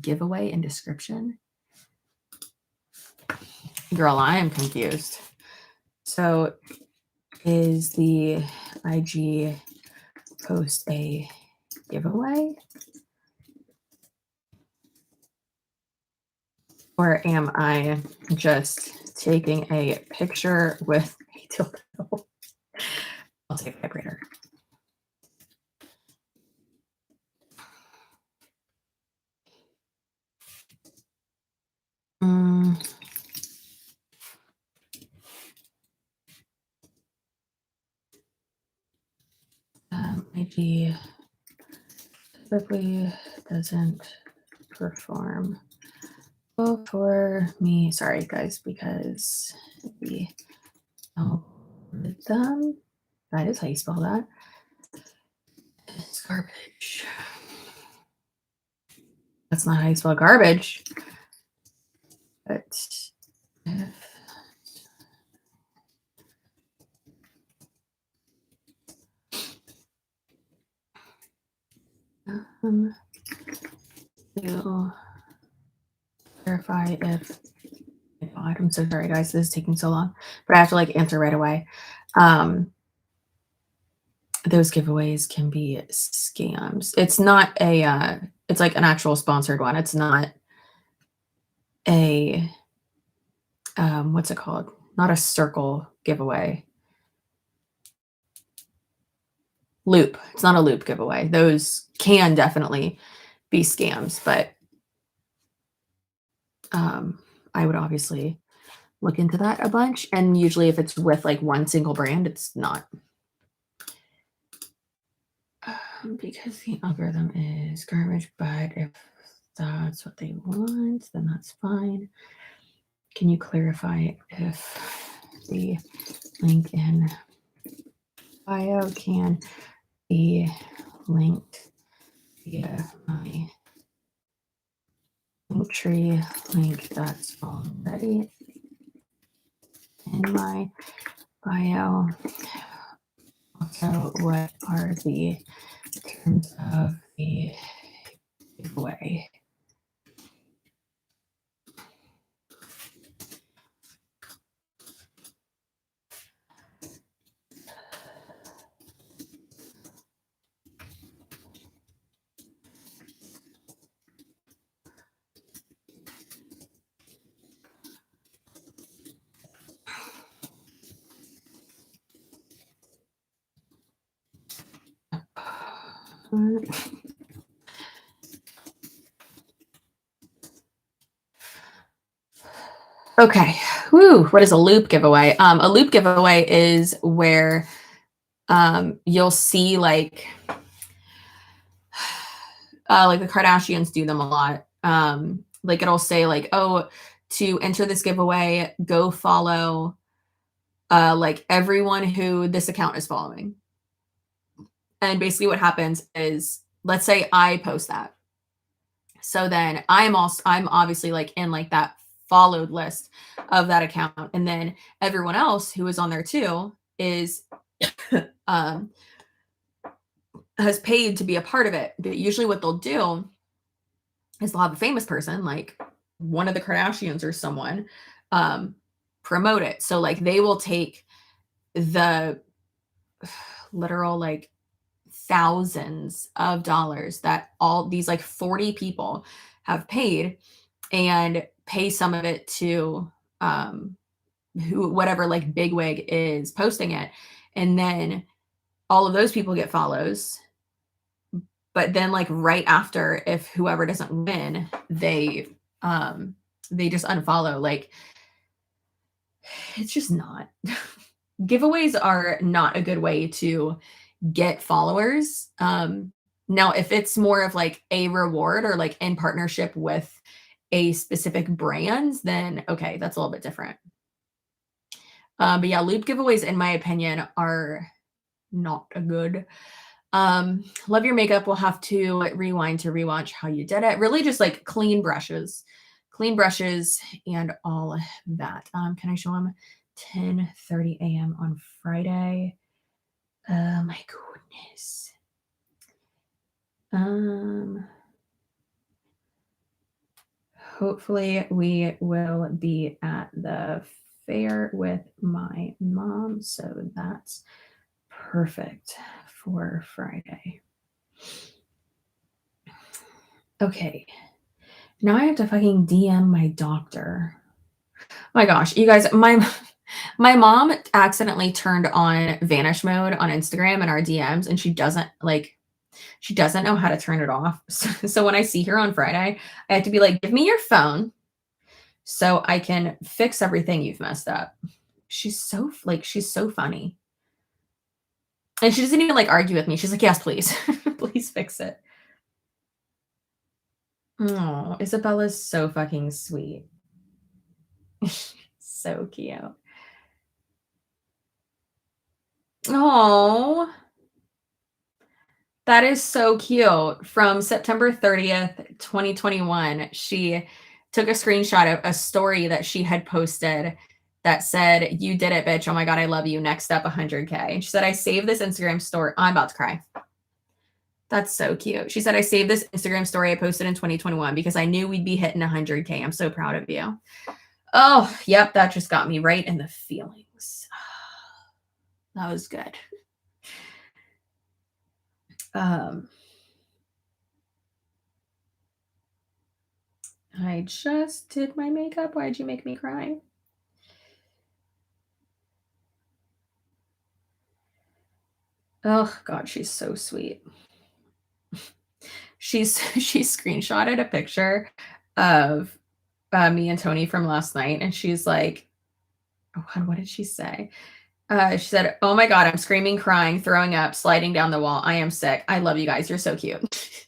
giveaway and description. Girl, I am confused. So is the IG post a giveaway? Or am I just taking a picture with a dildo? I'll take a vibrator. IG typically doesn't perform for me. Sorry, guys, because the algorithm, that is how you spell that. It's garbage. That's not how you spell garbage. But if to verify if I'm so sorry, guys. This is taking so long, but I have to like answer right away. Those giveaways can be scams. It's not a. It's like an actual sponsored one. It's not a. What's it called? Not a circle giveaway. Loop. It's not a loop giveaway. Those can definitely be scams, but I would obviously look into that a bunch. And usually if it's with like one single brand, it's not. Because the algorithm is garbage, but if that's what they want, then that's fine. Can you clarify if the link in bio can be linked via my link tree link that's already in my bio? Also, what are the terms of the giveaway? Okay. Woo. What is a loop giveaway? A loop giveaway is where you'll see like the Kardashians do them a lot. Like it'll say like, oh, to enter this giveaway, go follow like everyone who this account is following. And basically what happens is, let's say I post that. So then I'm obviously like in like that followed list of that account. And then everyone else who is on there too is um has paid to be a part of it. But usually what they'll do is they'll have a famous person like one of the Kardashians or someone promote it. So like they will take the literal like thousands of dollars that all these like 40 people have paid and pay some of it to who whatever like bigwig is posting it, and then all of those people get follows. But then like right after, if whoever doesn't win, they just unfollow. Like it's just not. Giveaways are not a good way to get followers. Now, if it's more of like a reward or like in partnership with a specific brand, then okay, that's a little bit different. But yeah, loop giveaways, in my opinion, are not a good. Love your makeup. We'll have to rewind to rewatch how you did it. Really just like clean brushes and all that. Can I show them 10:30 a.m. on Friday? Oh my goodness. Hopefully we will be at the fair with my mom, so that's perfect for Friday. Okay. Now I have to fucking DM my doctor. Oh my gosh, you guys, my mom accidentally turned on vanish mode on Instagram in our DMs, and she doesn't know how to turn it off. So when I see her on Friday, I have to be like, give me your phone so I can fix everything you've messed up. She's so funny. And she doesn't even like argue with me. She's like, yes, please. Please fix it. Oh, Isabella's so fucking sweet. So cute. Oh, that is so cute. From September 30th, 2021, she took a screenshot of a story that she had posted that said, you did it, bitch. Oh my God, I love you. Next up, 100K. And she said, I saved this Instagram story. I'm about to cry. That's so cute. She said, I saved this Instagram story I posted in 2021 because I knew we'd be hitting 100K. I'm so proud of you. Oh, yep. That just got me right in the feelings. That was good. I just did my makeup. Why'd you make me cry? Oh God, she's so sweet. She screenshotted a picture of me and Tony from last night, and she's like, oh God, what did she say? She said, oh my God, I'm screaming, crying, throwing up, sliding down the wall. I am sick. I love you guys. You're so cute.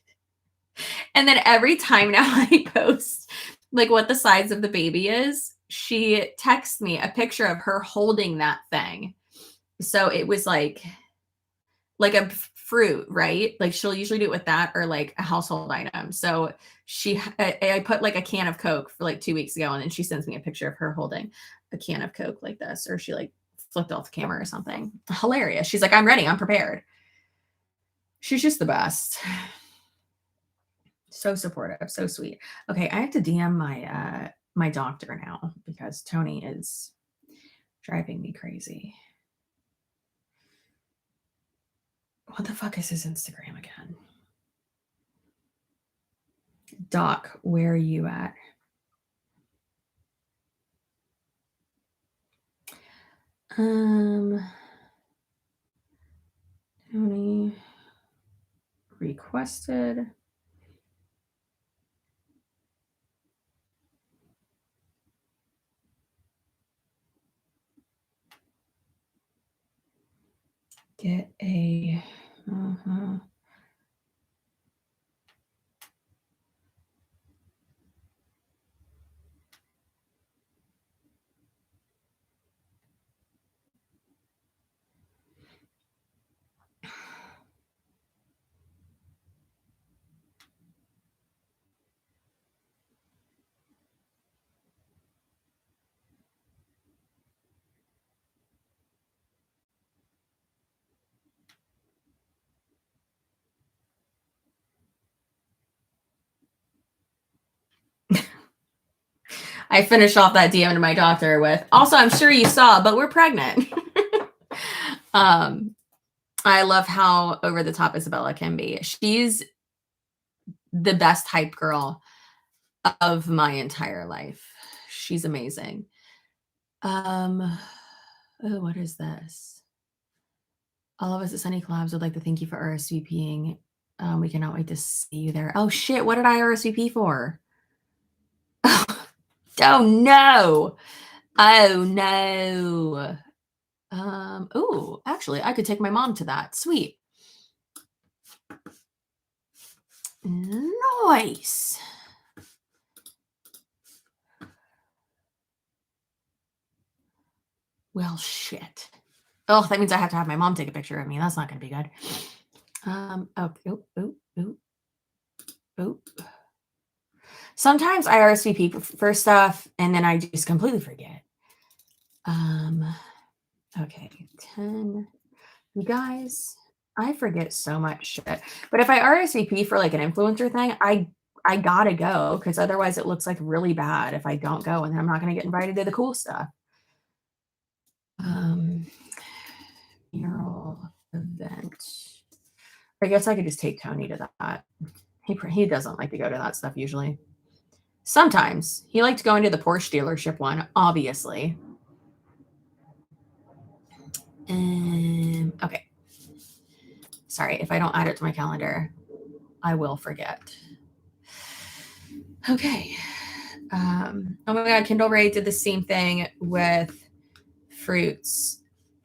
And then every time now I post like what the size of the baby is, she texts me a picture of her holding that thing. So it was like a fruit, right? Like she'll usually do it with that or like a household item. So I put like a can of Coke for like 2 weeks ago, and then she sends me a picture of her holding a can of Coke like this, or she like flipped off the camera or something. Hilarious. She's like, I'm ready. I'm prepared. She's just the best. So supportive, so sweet. Okay, I have to DM my doctor now because Tony is driving me crazy. What the fuck is his Instagram again? Doc, where are you at? Tony requested. Get a, I finished off that DM to my doctor with, also, I'm sure you saw, but we're pregnant. I love how over the top Isabella can be. She's the best hype girl of my entire life. She's amazing. Oh, what is this? All of us at Sunny Collabs would like to thank you for RSVPing. We cannot wait to see you there. Oh shit, what did I RSVP for? Oh no. Oh no. Oh, actually, I could take my mom to that. Sweet. Nice. Well, shit. Oh, that means I have to have my mom take a picture of me. That's not going to be good. Sometimes I RSVP for stuff and then I just completely forget. Okay, 10. You guys, I forget so much shit. But if I RSVP for like an influencer thing, I gotta go because otherwise it looks like really bad if I don't go and then I'm not going to get invited to the cool stuff. Mural event. I guess I could just take Tony to that. He doesn't like to go to that stuff usually. Sometimes. He liked going to the Porsche dealership one, obviously. Okay. Sorry, if I don't add it to my calendar, I will forget. Okay. Oh my God, Kindle Ray did the same thing with Fruits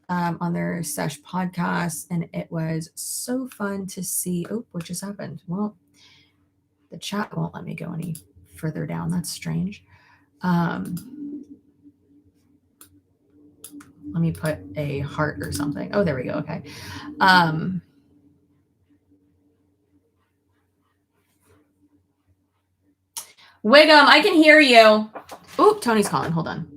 on their Sesh podcast, and it was so fun to see. Oh, what just happened? Well, the chat won't let me go any further down. That's strange. Let me put a heart or something. Oh, there we go. Okay. Wiggum, I can hear you. Oop, Tony's calling. Hold on.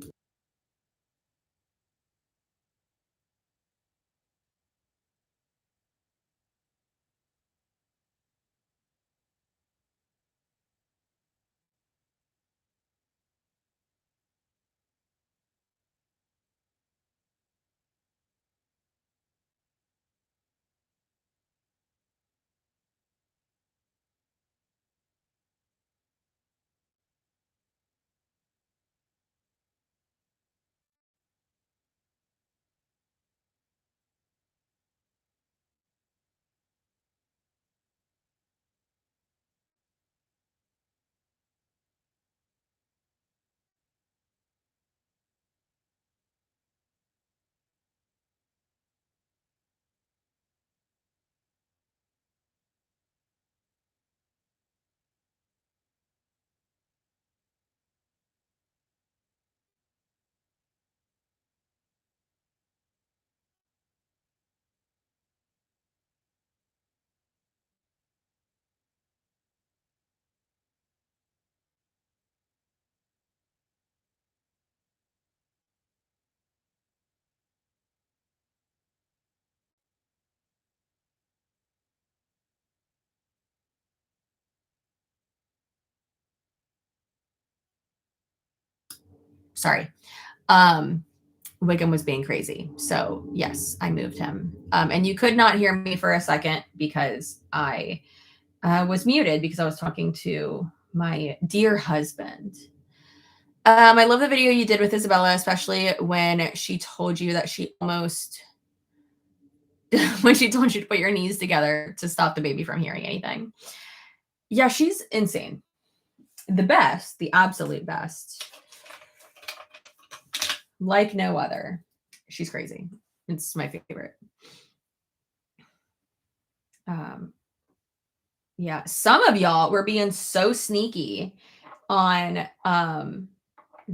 Sorry. Wiggum was being crazy. So yes, I moved him. And you could not hear me for a second because I was muted because I was talking to my dear husband. I love the video you did with Isabella, especially when she told you that she almost when she told you to put your knees together to stop the baby from hearing anything. Yeah, she's insane. The best, the absolute best. Like no other. She's crazy. It's my favorite. Yeah, some of y'all were being so sneaky on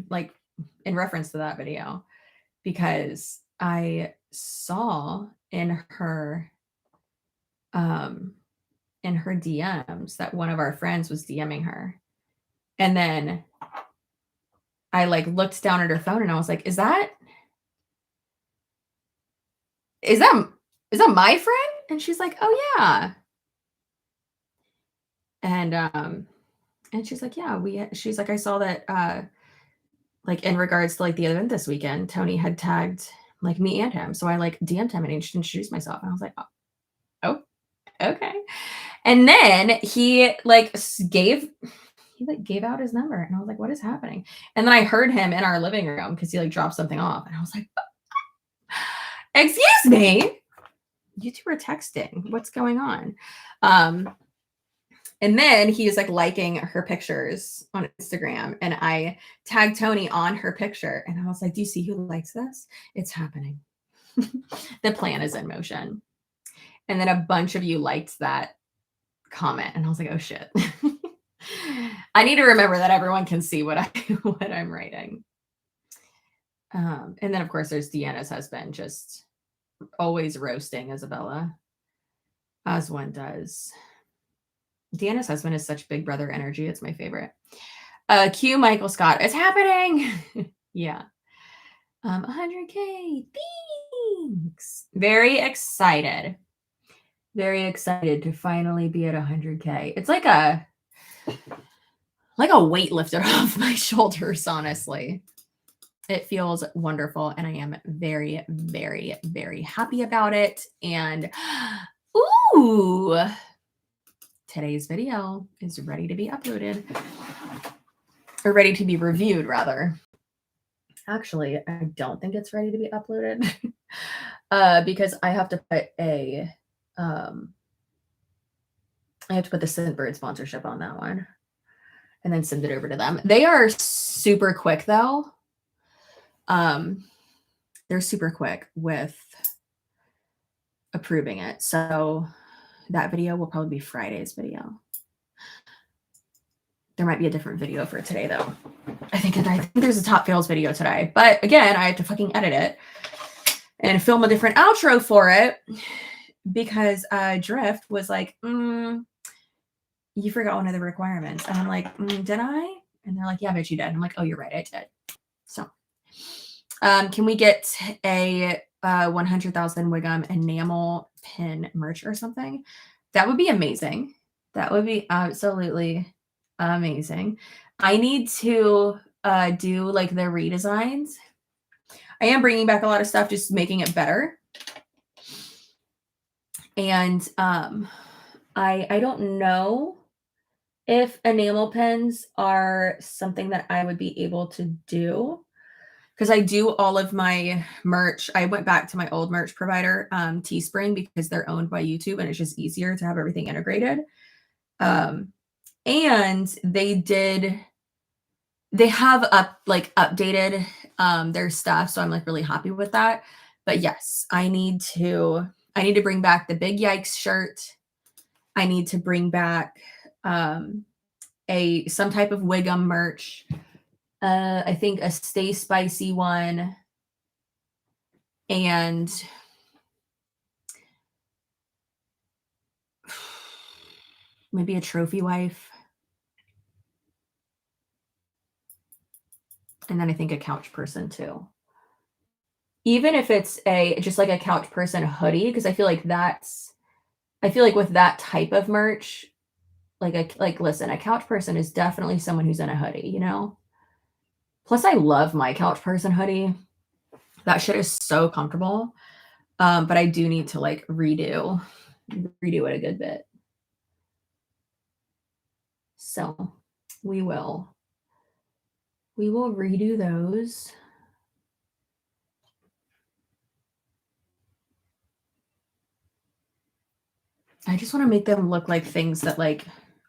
like in reference to that video, because I saw in her DMs that one of our friends was DMing her. And then I like looked down at her phone and I was like, is that my friend? And she's like, oh yeah. And she's like, yeah, she's like, I saw that like in regards to like the event this weekend, Tony had tagged like me and him. So I like DM'd him and introduced myself. And I was like, oh, okay. And then he gave out his number. And I was like, what is happening? And then I heard him in our living room because he like dropped something off. And I was like, excuse me, you two are texting. What's going on? And then he was like liking her pictures on Instagram. And I tagged Tony on her picture. And I was like, do you see who likes this? It's happening. The plan is in motion. And then a bunch of you liked that comment. And I was like, oh shit. I need to remember that everyone can see what I'm writing. And then of course there's Deanna's husband, just always roasting Isabella, as one does. Deanna's husband is such big brother energy. It's my favorite. Q Michael Scott, it's happening. Yeah. 100K. Thanks. Very excited. Very excited to finally be at 100K. It's like a weight lifted off my shoulders, honestly. It feels wonderful, and I am very, very, very happy about it. And ooh, today's video is ready to be uploaded, or ready to be reviewed, rather. Actually, I don't think it's ready to be uploaded because I have to put the Scentbird sponsorship on that one and then send it over to them. They are super quick though. They're super quick with approving it. So that video will probably be Friday's video. There might be a different video for today though. I think there's a top fails video today, but again, I have to fucking edit it and film a different outro for it because Drift was like, you forgot one of the requirements. And I'm like, did I? And they're like, yeah, bitch, you did. I'm like, oh, you're right, I did. So can we get a 100,000 Wiggum enamel pin merch or something? That would be amazing. That would be absolutely amazing. I need to do like the redesigns. I am bringing back a lot of stuff, just making it better. And I don't know if enamel pens are something that I would be able to do, because I do all of my merch. I went back to my old merch provider, Teespring, because they're owned by YouTube and it's just easier to have everything integrated. And they have updated their stuff, so I'm like really happy with that. But yes, I need to bring back the Big Yikes shirt. I need to bring back some type of Wiggum merch. I think a Stay Spicy one, and maybe a trophy wife. And then I think a couch person too. Even if it's just like a couch person hoodie, because I feel like with that type of merch, listen, a couch person is definitely someone who's in a hoodie, you know? Plus I love my couch person hoodie. That shit is so comfortable. But I do need to like redo it a good bit. So we will redo those. I just want to make them look like things that like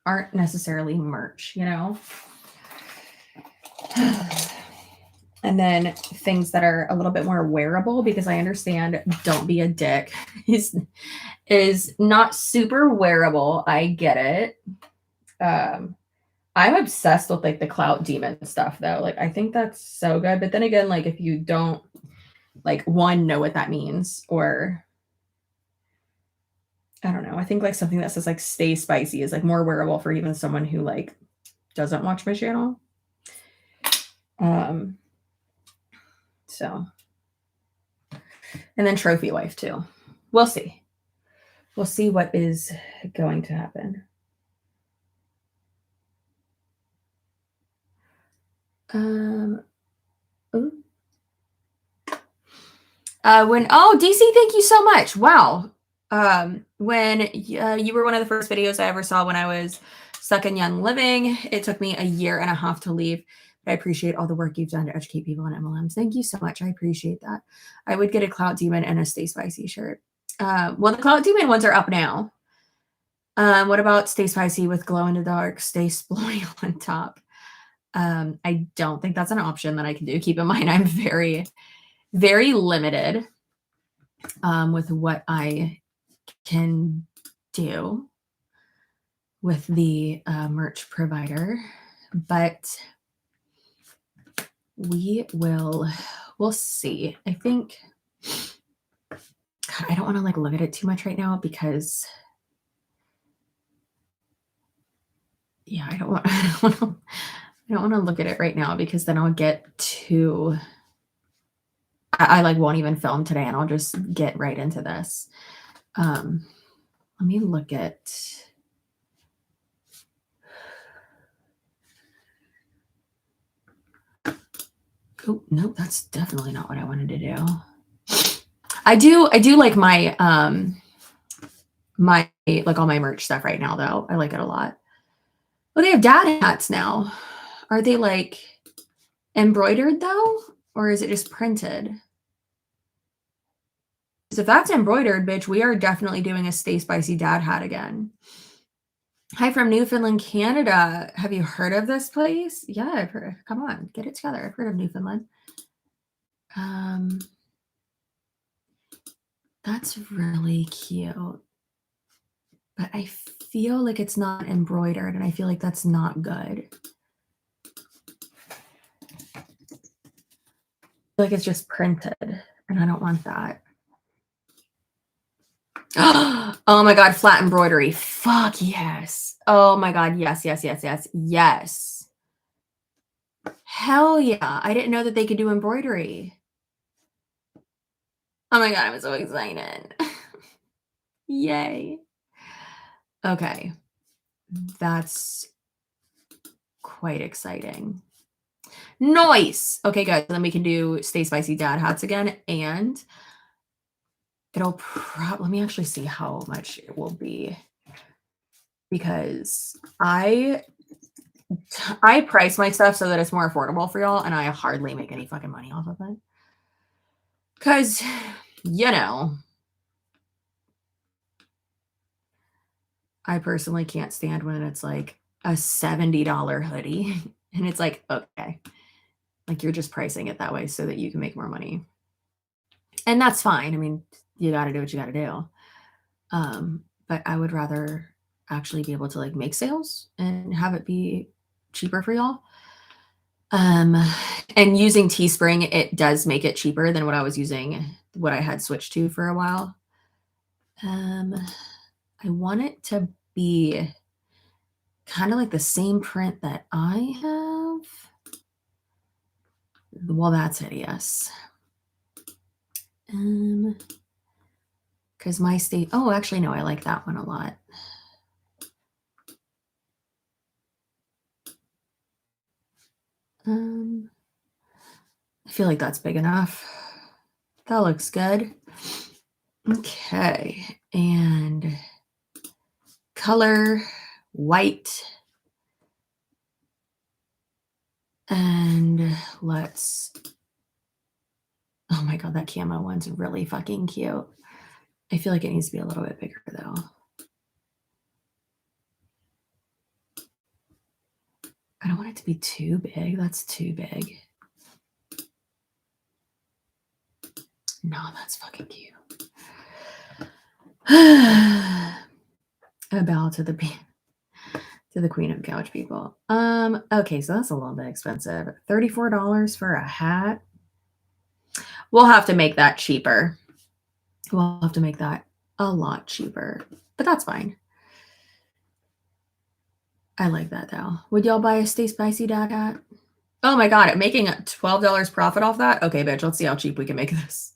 aren't necessarily merch, you know? And then things that are a little bit more wearable, because I understand Don't Be a Dick is not super wearable. I get it. I'm obsessed with like the Clout Demon stuff though. Like I think that's so good. But then again, like if you don't like one know what that means, or I don't know, I think like something that says like Stay Spicy is like more wearable for even someone who like doesn't watch my channel. So, and then Trophy Wife too. We'll see. We'll see what is going to happen. DC, thank you so much. Wow. When you were one of the first videos I ever saw when I was stuck in Young Living, it took me a year and a half to leave. I appreciate all the work you've done to educate people on MLMs. Thank you so much. I appreciate that. I would get a Clout Demon and a Stay Spicy shirt. Well, the Clout Demon ones are up now. What about Stay Spicy with glow in the dark, stay sploy on top? I don't think that's an option that I can do. Keep in mind, I'm very, very limited with what I can do with the merch provider, but we'll see. I think, God, I don't want to like look at it too much right now because yeah, I don't want to look at it right now because then I'll get to, I like won't even film today and I'll just get right into this. Let me look at, oh, no, that's definitely not what I wanted to do. I do like my, like all my merch stuff right now though. I like it a lot. Oh, they have dad hats now. Are they like embroidered though? Or is it just printed? Because if that's embroidered, bitch, we are definitely doing a Stay Spicy dad hat again. Hi from Newfoundland, Canada. Have you heard of this place? Yeah, I've heard. Come on, get it together. I've heard of Newfoundland. That's really cute. But I feel like it's not embroidered, and I feel like that's not good. I feel like it's just printed, and I don't want that. Oh my God, flat embroidery. Fuck yes. Oh my God, yes, yes, yes, yes, yes. Hell yeah. I didn't know that they could do embroidery. Oh my God, I'm so excited. Yay. Okay. That's quite exciting. Nice. Okay, guys. Then we can do Stay Spicy dad hats again. And it'll let me actually see how much it will be. Because I price my stuff so that it's more affordable for y'all. And I hardly make any fucking money off of it. Because, you know, I personally can't stand when it's like a $70 hoodie and it's like, okay, like you're just pricing it that way so that you can make more money. And that's fine. I mean, you got to do what you got to do. But I would rather actually be able to like make sales and have it be cheaper for y'all. And using Teespring, it does make it cheaper than what I was using, what I had switched to for a while. I want it to be kind of like the same print that I have. Well, that's hideous. Because my state, oh, actually, no, I like that one a lot. I feel like that's big enough. That looks good. Okay, and color, white. And let's, oh my God, that camo one's really fucking cute. I feel like it needs to be a little bit bigger though. I don't want it to be too big. That's too big. No, that's fucking cute. A bow to the queen of couch people. Okay, so that's a little bit expensive. $34 for a hat. We'll have to make that cheaper. We'll have to make that a lot cheaper, but that's fine. I like that though. Would y'all buy a Stay Spicy Dad hat? Oh my God, making a $12 profit off that? Okay, bitch, let's see how cheap we can make this.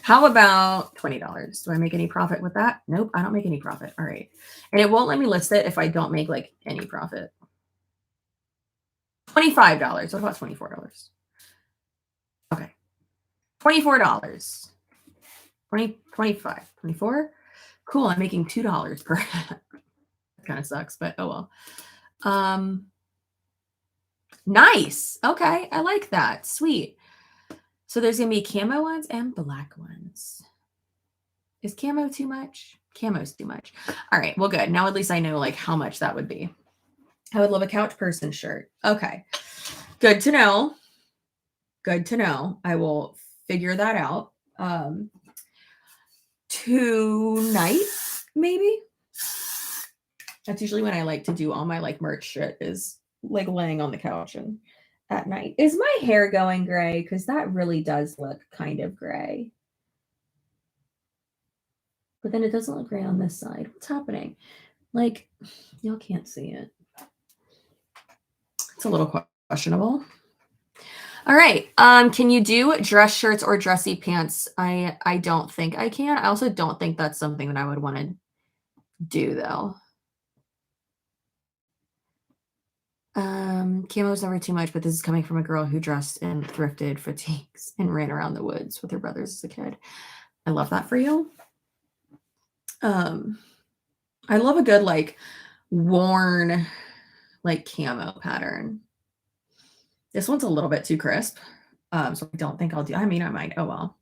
How about $20? Do I make any profit with that? Nope, I don't make any profit. All right. And it won't let me list it if I don't make like any profit. $25. What about $24? Okay. $24. 25, 24. Cool. I'm making $2 per hat. Kind of sucks, but oh well. Nice. Okay. I like that. Sweet. So there's going to be camo ones and black ones. Is camo too much? Camo's too much. All right. Well, good. Now at least I know like how much that would be. I would love a couch person shirt. Okay. Good to know. Good to know. I will figure that out. Tonight, maybe. That's usually when I like to do all my like merch shit, is like laying on the couch and at night. Is my hair going gray? Because that really does look kind of gray. But then it doesn't look gray on this side. What's happening? Like, y'all can't see it. It's a little questionable. All right. Can you do dress shirts or dressy pants? I don't think I can. I also don't think that's something that I would want to do though. Camo's never too much, but this is coming from a girl who dressed in thrifted fatigues and ran around the woods with her brothers as a kid. I love that for you. I love a good like worn like camo pattern. This one's a little bit too crisp. So I don't think I'll do. I mean, I might. Oh well.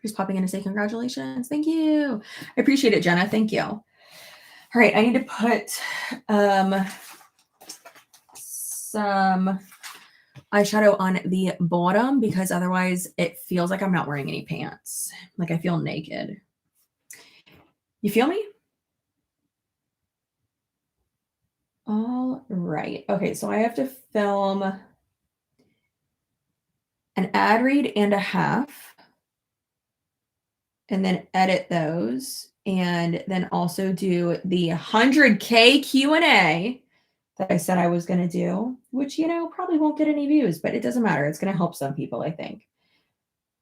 Who's popping in to say congratulations? Thank you. I appreciate it, Jenna. Thank you. All right, I need to put some eyeshadow on the bottom because otherwise it feels like I'm not wearing any pants. Like I feel naked. You feel me? All right. Okay, so I have to film an ad read and a half and then edit those and then also do the 100K Q&A that I said I was going to do, which, you know, probably won't get any views, but it doesn't matter. It's going to help some people, I think.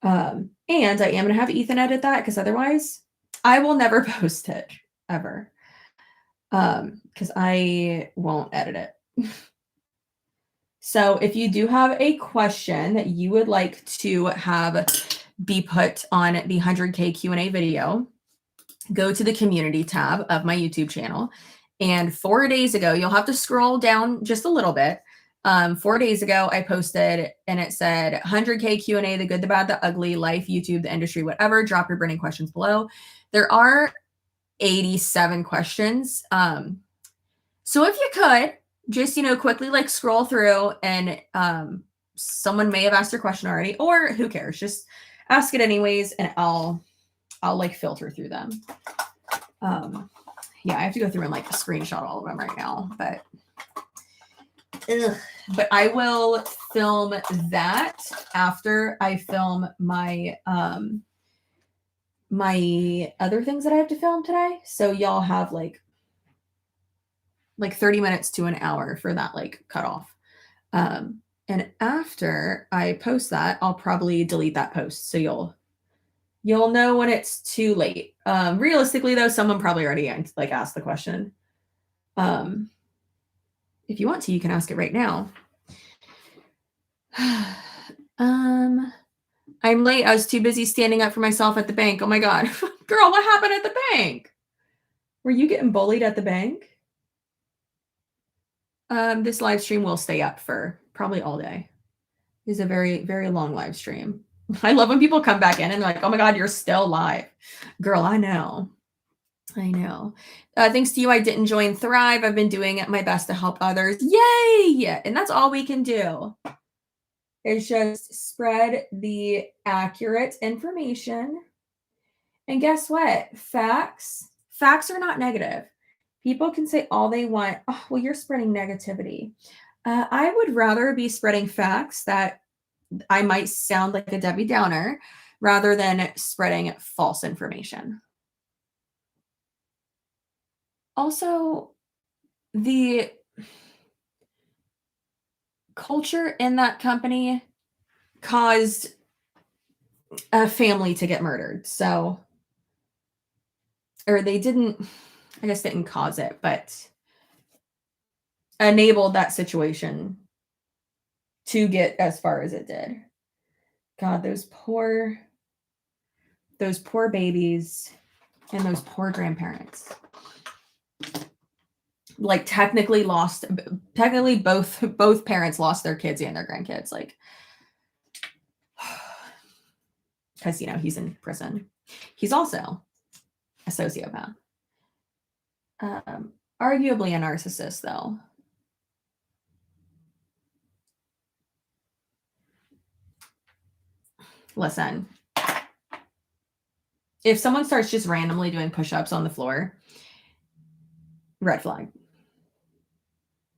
And I am going to have Ethan edit that because otherwise I will never post it ever. Because I won't edit it. So if you do have a question that you would like to have be put on the 100K Q&A video, go to the community tab of my YouTube channel. And 4 days ago, you'll have to scroll down just a little bit. 4 days ago, I posted and it said 100K Q&A, the good, the bad, the ugly, life, YouTube, the industry, whatever. Drop your burning questions below. There are 87 questions. So if you could just, you know, quickly like scroll through and someone may have asked your question already, or who cares? Just ask it anyways, and I'll like filter through them. Yeah, I have to go through and like screenshot all of them right now, but I will film that after I film my my other things that I have to film today. So y'all have like 30 minutes to an hour for that like cutoff. And after I post that, I'll probably delete that post. So you'll know when it's too late. Realistically though, someone probably already like asked the question. If you want to, you can ask it right now. I'm late. I was too busy standing up for myself at the bank. Oh my God. Girl, what happened at the bank? Were you getting bullied at the bank? This live stream will stay up for probably all day. It's a very, very long live stream. I love when people come back in and they're like, oh my God, you're still live. Girl, I know. I know. Thanks to you, I didn't join Thrive. I've been doing my best to help others. Yay! And that's all we can do is just spread the accurate information. And guess what? Facts are not negative. People can say all they want. Oh, well, you're spreading negativity. I would rather be spreading facts that I might sound like a Debbie Downer rather than spreading false information. Also, the culture in that company caused a family to get murdered. So, or they didn't, I guess they didn't cause it, but enabled that situation to get as far as it did. God, those poor babies and those poor grandparents. Like technically both parents lost their kids and their grandkids. Like, because, he's in prison. He's also a sociopath. Arguably a narcissist, though. Listen, if someone starts just randomly doing push-ups on the floor, red flag.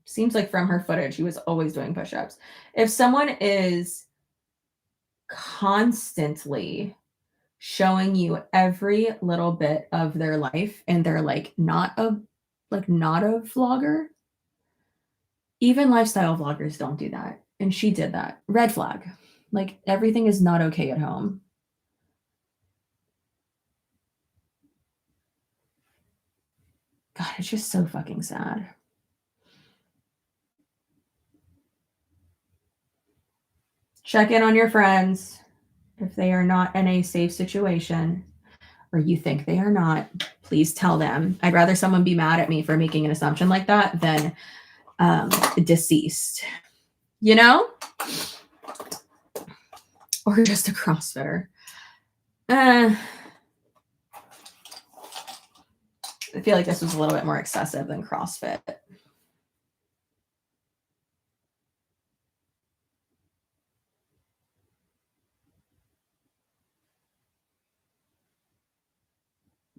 Seems like from her footage, he was always doing push-ups. If someone is constantly showing you every little bit of their life and they're not a vlogger, even lifestyle vloggers don't do that. And she did that. Red flag. Like, everything is not okay at home. God, it's just so fucking sad. Check in on your friends if they are not in a safe situation or you think they are not. Please tell them. I'd rather someone be mad at me for making an assumption like that than deceased, or just a CrossFitter. I feel like this was a little bit more excessive than CrossFit.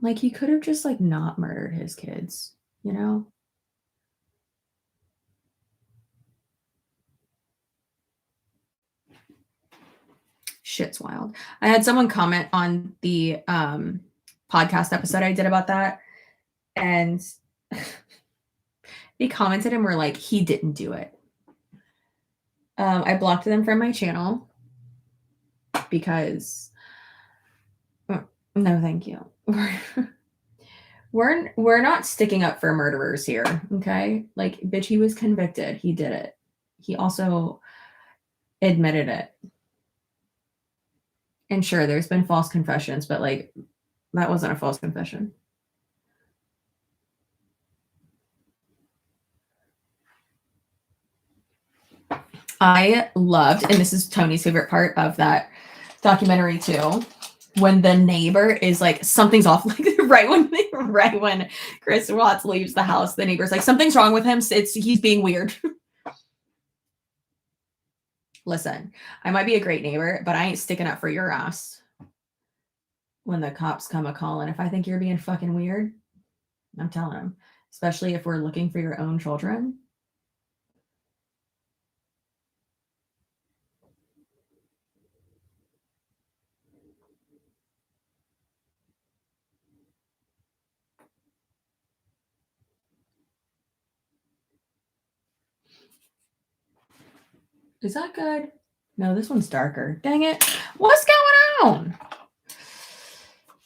Like, he could have just not murdered his kids, Shit's wild. I had someone comment on the podcast episode I did about that, and they commented and were like, he didn't do it. I blocked them from my channel because no, thank you. We're not sticking up for murderers here, okay? Like, bitch, he was convicted. He did it. He also admitted it. And sure, there's been false confessions, but that wasn't a false confession. I loved, and this is Tony's favorite part of that documentary too, when the neighbor is like, something's off, right when Chris Watts leaves the house, the neighbor's like, something's wrong with him. He's being weird. Listen, I might be a great neighbor, but I ain't sticking up for your ass when the cops come a calling. If I think you're being fucking weird, I'm telling them, especially if we're looking for your own children. Is that good? No, this one's darker. Dang it. What's going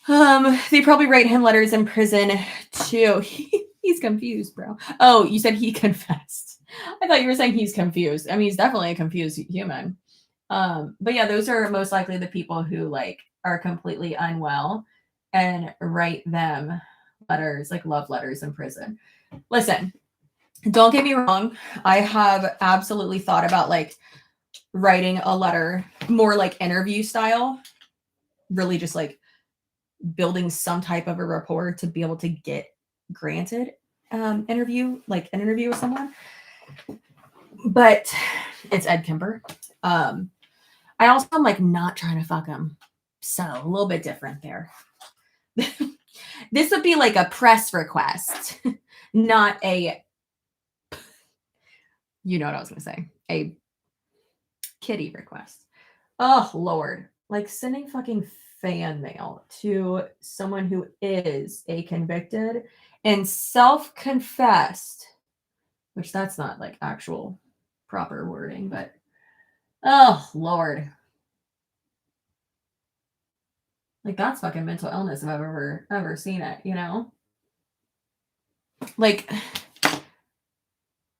on? They probably write him letters in prison too. He's confused, bro. Oh, you said he confessed. I thought you were saying he's confused. I mean, he's definitely a confused human. But yeah, those are most likely the people who are completely unwell and write them letters, love letters in prison. Listen, don't get me wrong. I have absolutely thought about writing a letter more interview style, really just building some type of a rapport to be able to get granted interview, like an interview with someone. But it's Ed Kimber. I also am like not trying to fuck him. So a little bit different there. This would be like a press request, not a, you know what I was going to say, a kitty request. Oh, Lord. Like sending fucking fan mail to someone who is a convicted and self-confessed, which that's not like actual proper wording, but oh, Lord. Like that's fucking mental illness if I've ever seen it, you know? Like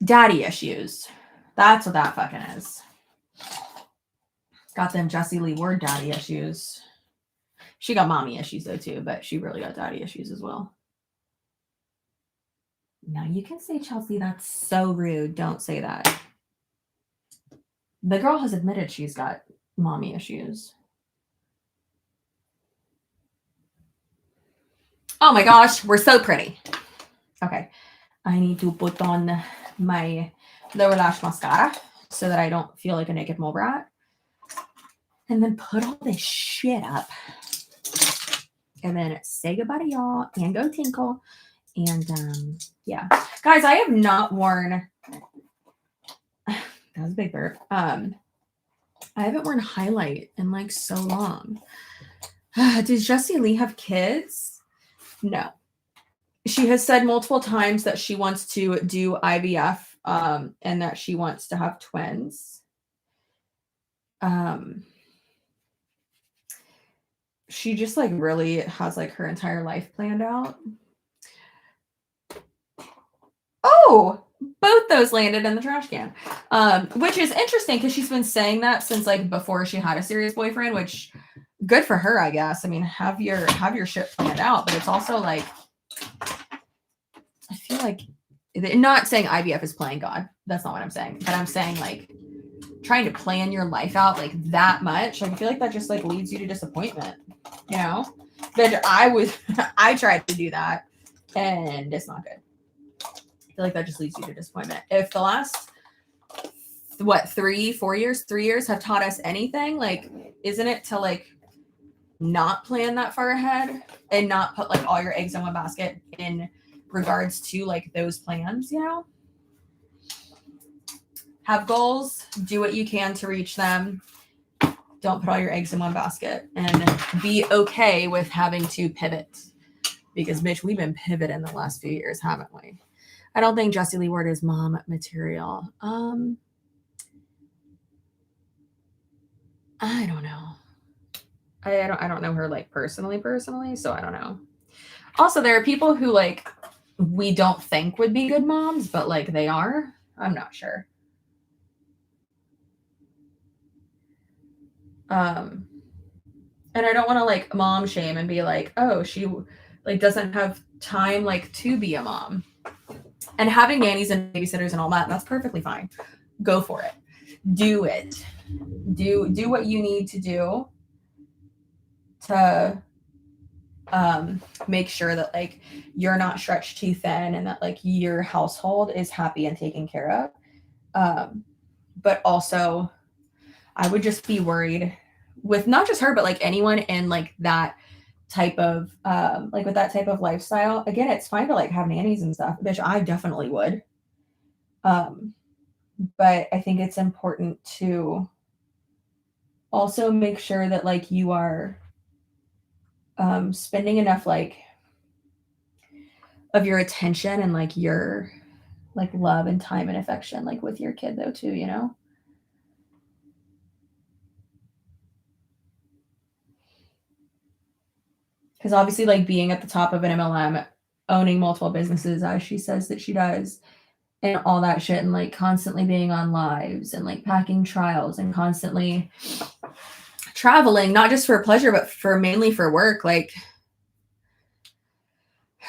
daddy issues. That's what that fucking is. Got them Jessie Lee Ward daddy issues. She got mommy issues though too, but she really got daddy issues as well. Now you can say, Chelsea, that's so rude. Don't say that. The girl has admitted she's got mommy issues. Oh my gosh, we're so pretty. Okay, I need to put on my lower lash mascara so that I don't feel like a naked mole rat. And then put all this shit up. And then say goodbye to y'all and go tinkle. And yeah. Guys, I have not worn, that was a big burp. I haven't worn highlight in like so long. Does Jessie Lee have kids? No. She has said multiple times that she wants to do IVF and that she wants to have twins. She just like really has like her entire life planned out. Oh, both those landed in the trash can, which is interesting because she's been saying that since like before she had a serious boyfriend, which good for her, I guess. I mean, have your shit planned out, but it's also like, I feel like, not saying IVF is playing God. That's not what I'm saying, but I'm saying like trying to plan your life out like that much. Like, I feel like that just like leads you to disappointment, you know? But I tried to do that and it's not good. I feel like that just leads you to disappointment. If the last, 3 years have taught us anything, like, isn't it to like not plan that far ahead and not put like all your eggs in one basket in regards to like those plans, you know? Have goals, do what you can to reach them. Don't put all your eggs in one basket and be okay with having to pivot because bitch, we've been pivoting the last few years, haven't we? I don't think Jessie Lee Ward is mom material. I don't know. I don't know her like personally, so I don't know. Also, there are people who like we don't think would be good moms, but like they are. I'm not sure. And I don't want to like mom shame and be like, oh, she like doesn't have time like to be a mom. And having nannies and babysitters and all that, that's perfectly fine. Go for it. Do it. Do what you need to do to make sure that like you're not stretched too thin and that like your household is happy and taken care of. But also I would just be worried with not just her, but like anyone in like that type of like with that type of lifestyle. Again, it's fine to like have nannies and stuff, bitch. I definitely would. But I think it's important to also make sure that like you are spending enough like of your attention and like your like love and time and affection like with your kid though too, you know? Because obviously like being at the top of an MLM, owning multiple businesses as she says that she does, and all that shit, and like constantly being on lives and like packing trials and constantly traveling, not just for pleasure, but for mainly for work, like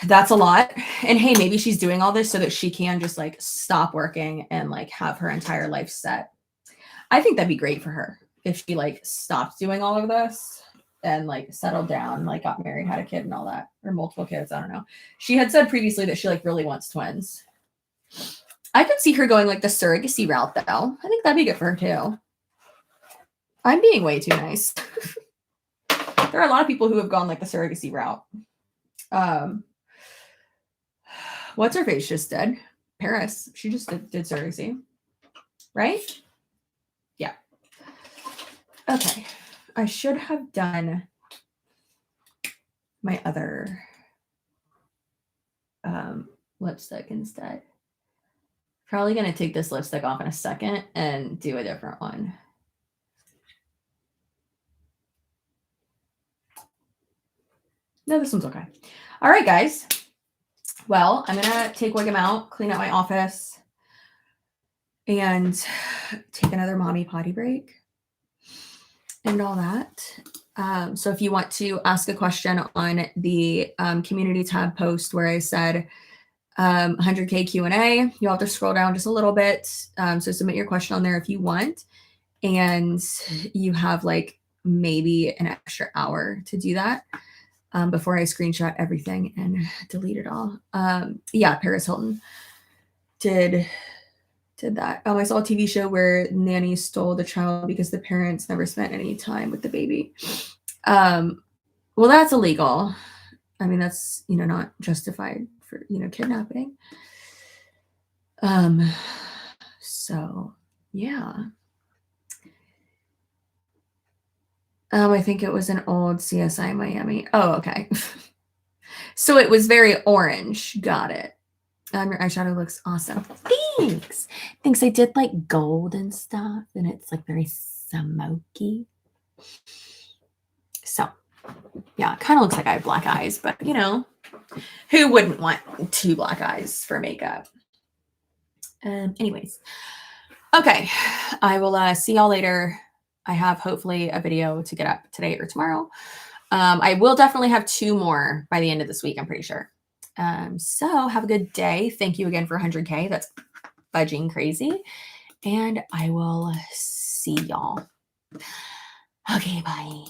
that's a lot. And hey, maybe she's doing all this so that she can just like stop working and like have her entire life set. I think that'd be great for her if she like stopped doing all of this and like settled down, like got married, had a kid and all that, or multiple kids. I don't know. She had said previously that she like really wants twins. I could see her going like the surrogacy route though. I think that'd be good for her too. I'm being way too nice. There are a lot of people who have gone like the surrogacy route. What's her face just did? Paris. She just did surrogacy. Right? Yeah. Okay. I should have done my other lipstick instead. Probably going to take this lipstick off in a second and do a different one. No, this one's okay. All right, guys. Well, I'm going to take Wiggum out, clean up my office, and take another mommy potty break and all that. So if you want to ask a question on the community tab post where I said 100K Q&A, you'll have to scroll down just a little bit. So submit your question on there if you want. And you have like maybe an extra hour to do that before I screenshot everything and delete it all. Yeah, Paris Hilton did that. I saw a TV show where nannies stole the child because the parents never spent any time with the baby. Well, that's illegal. I mean, that's, not justified for, kidnapping. So yeah. I think it was an old CSI Miami. Oh, okay. So it was very orange. Got it. Your eyeshadow looks awesome. Thanks. Thanks. I did like gold and stuff, and it's like very smoky. So yeah, it kind of looks like I have black eyes, but who wouldn't want 2 black eyes for makeup? Anyways, okay. I will see y'all later. I have hopefully a video to get up today or tomorrow. I will definitely have 2 more by the end of this week, I'm pretty sure. So have a good day. Thank you again for 100K. That's fudging crazy. And I will see y'all. Okay, bye.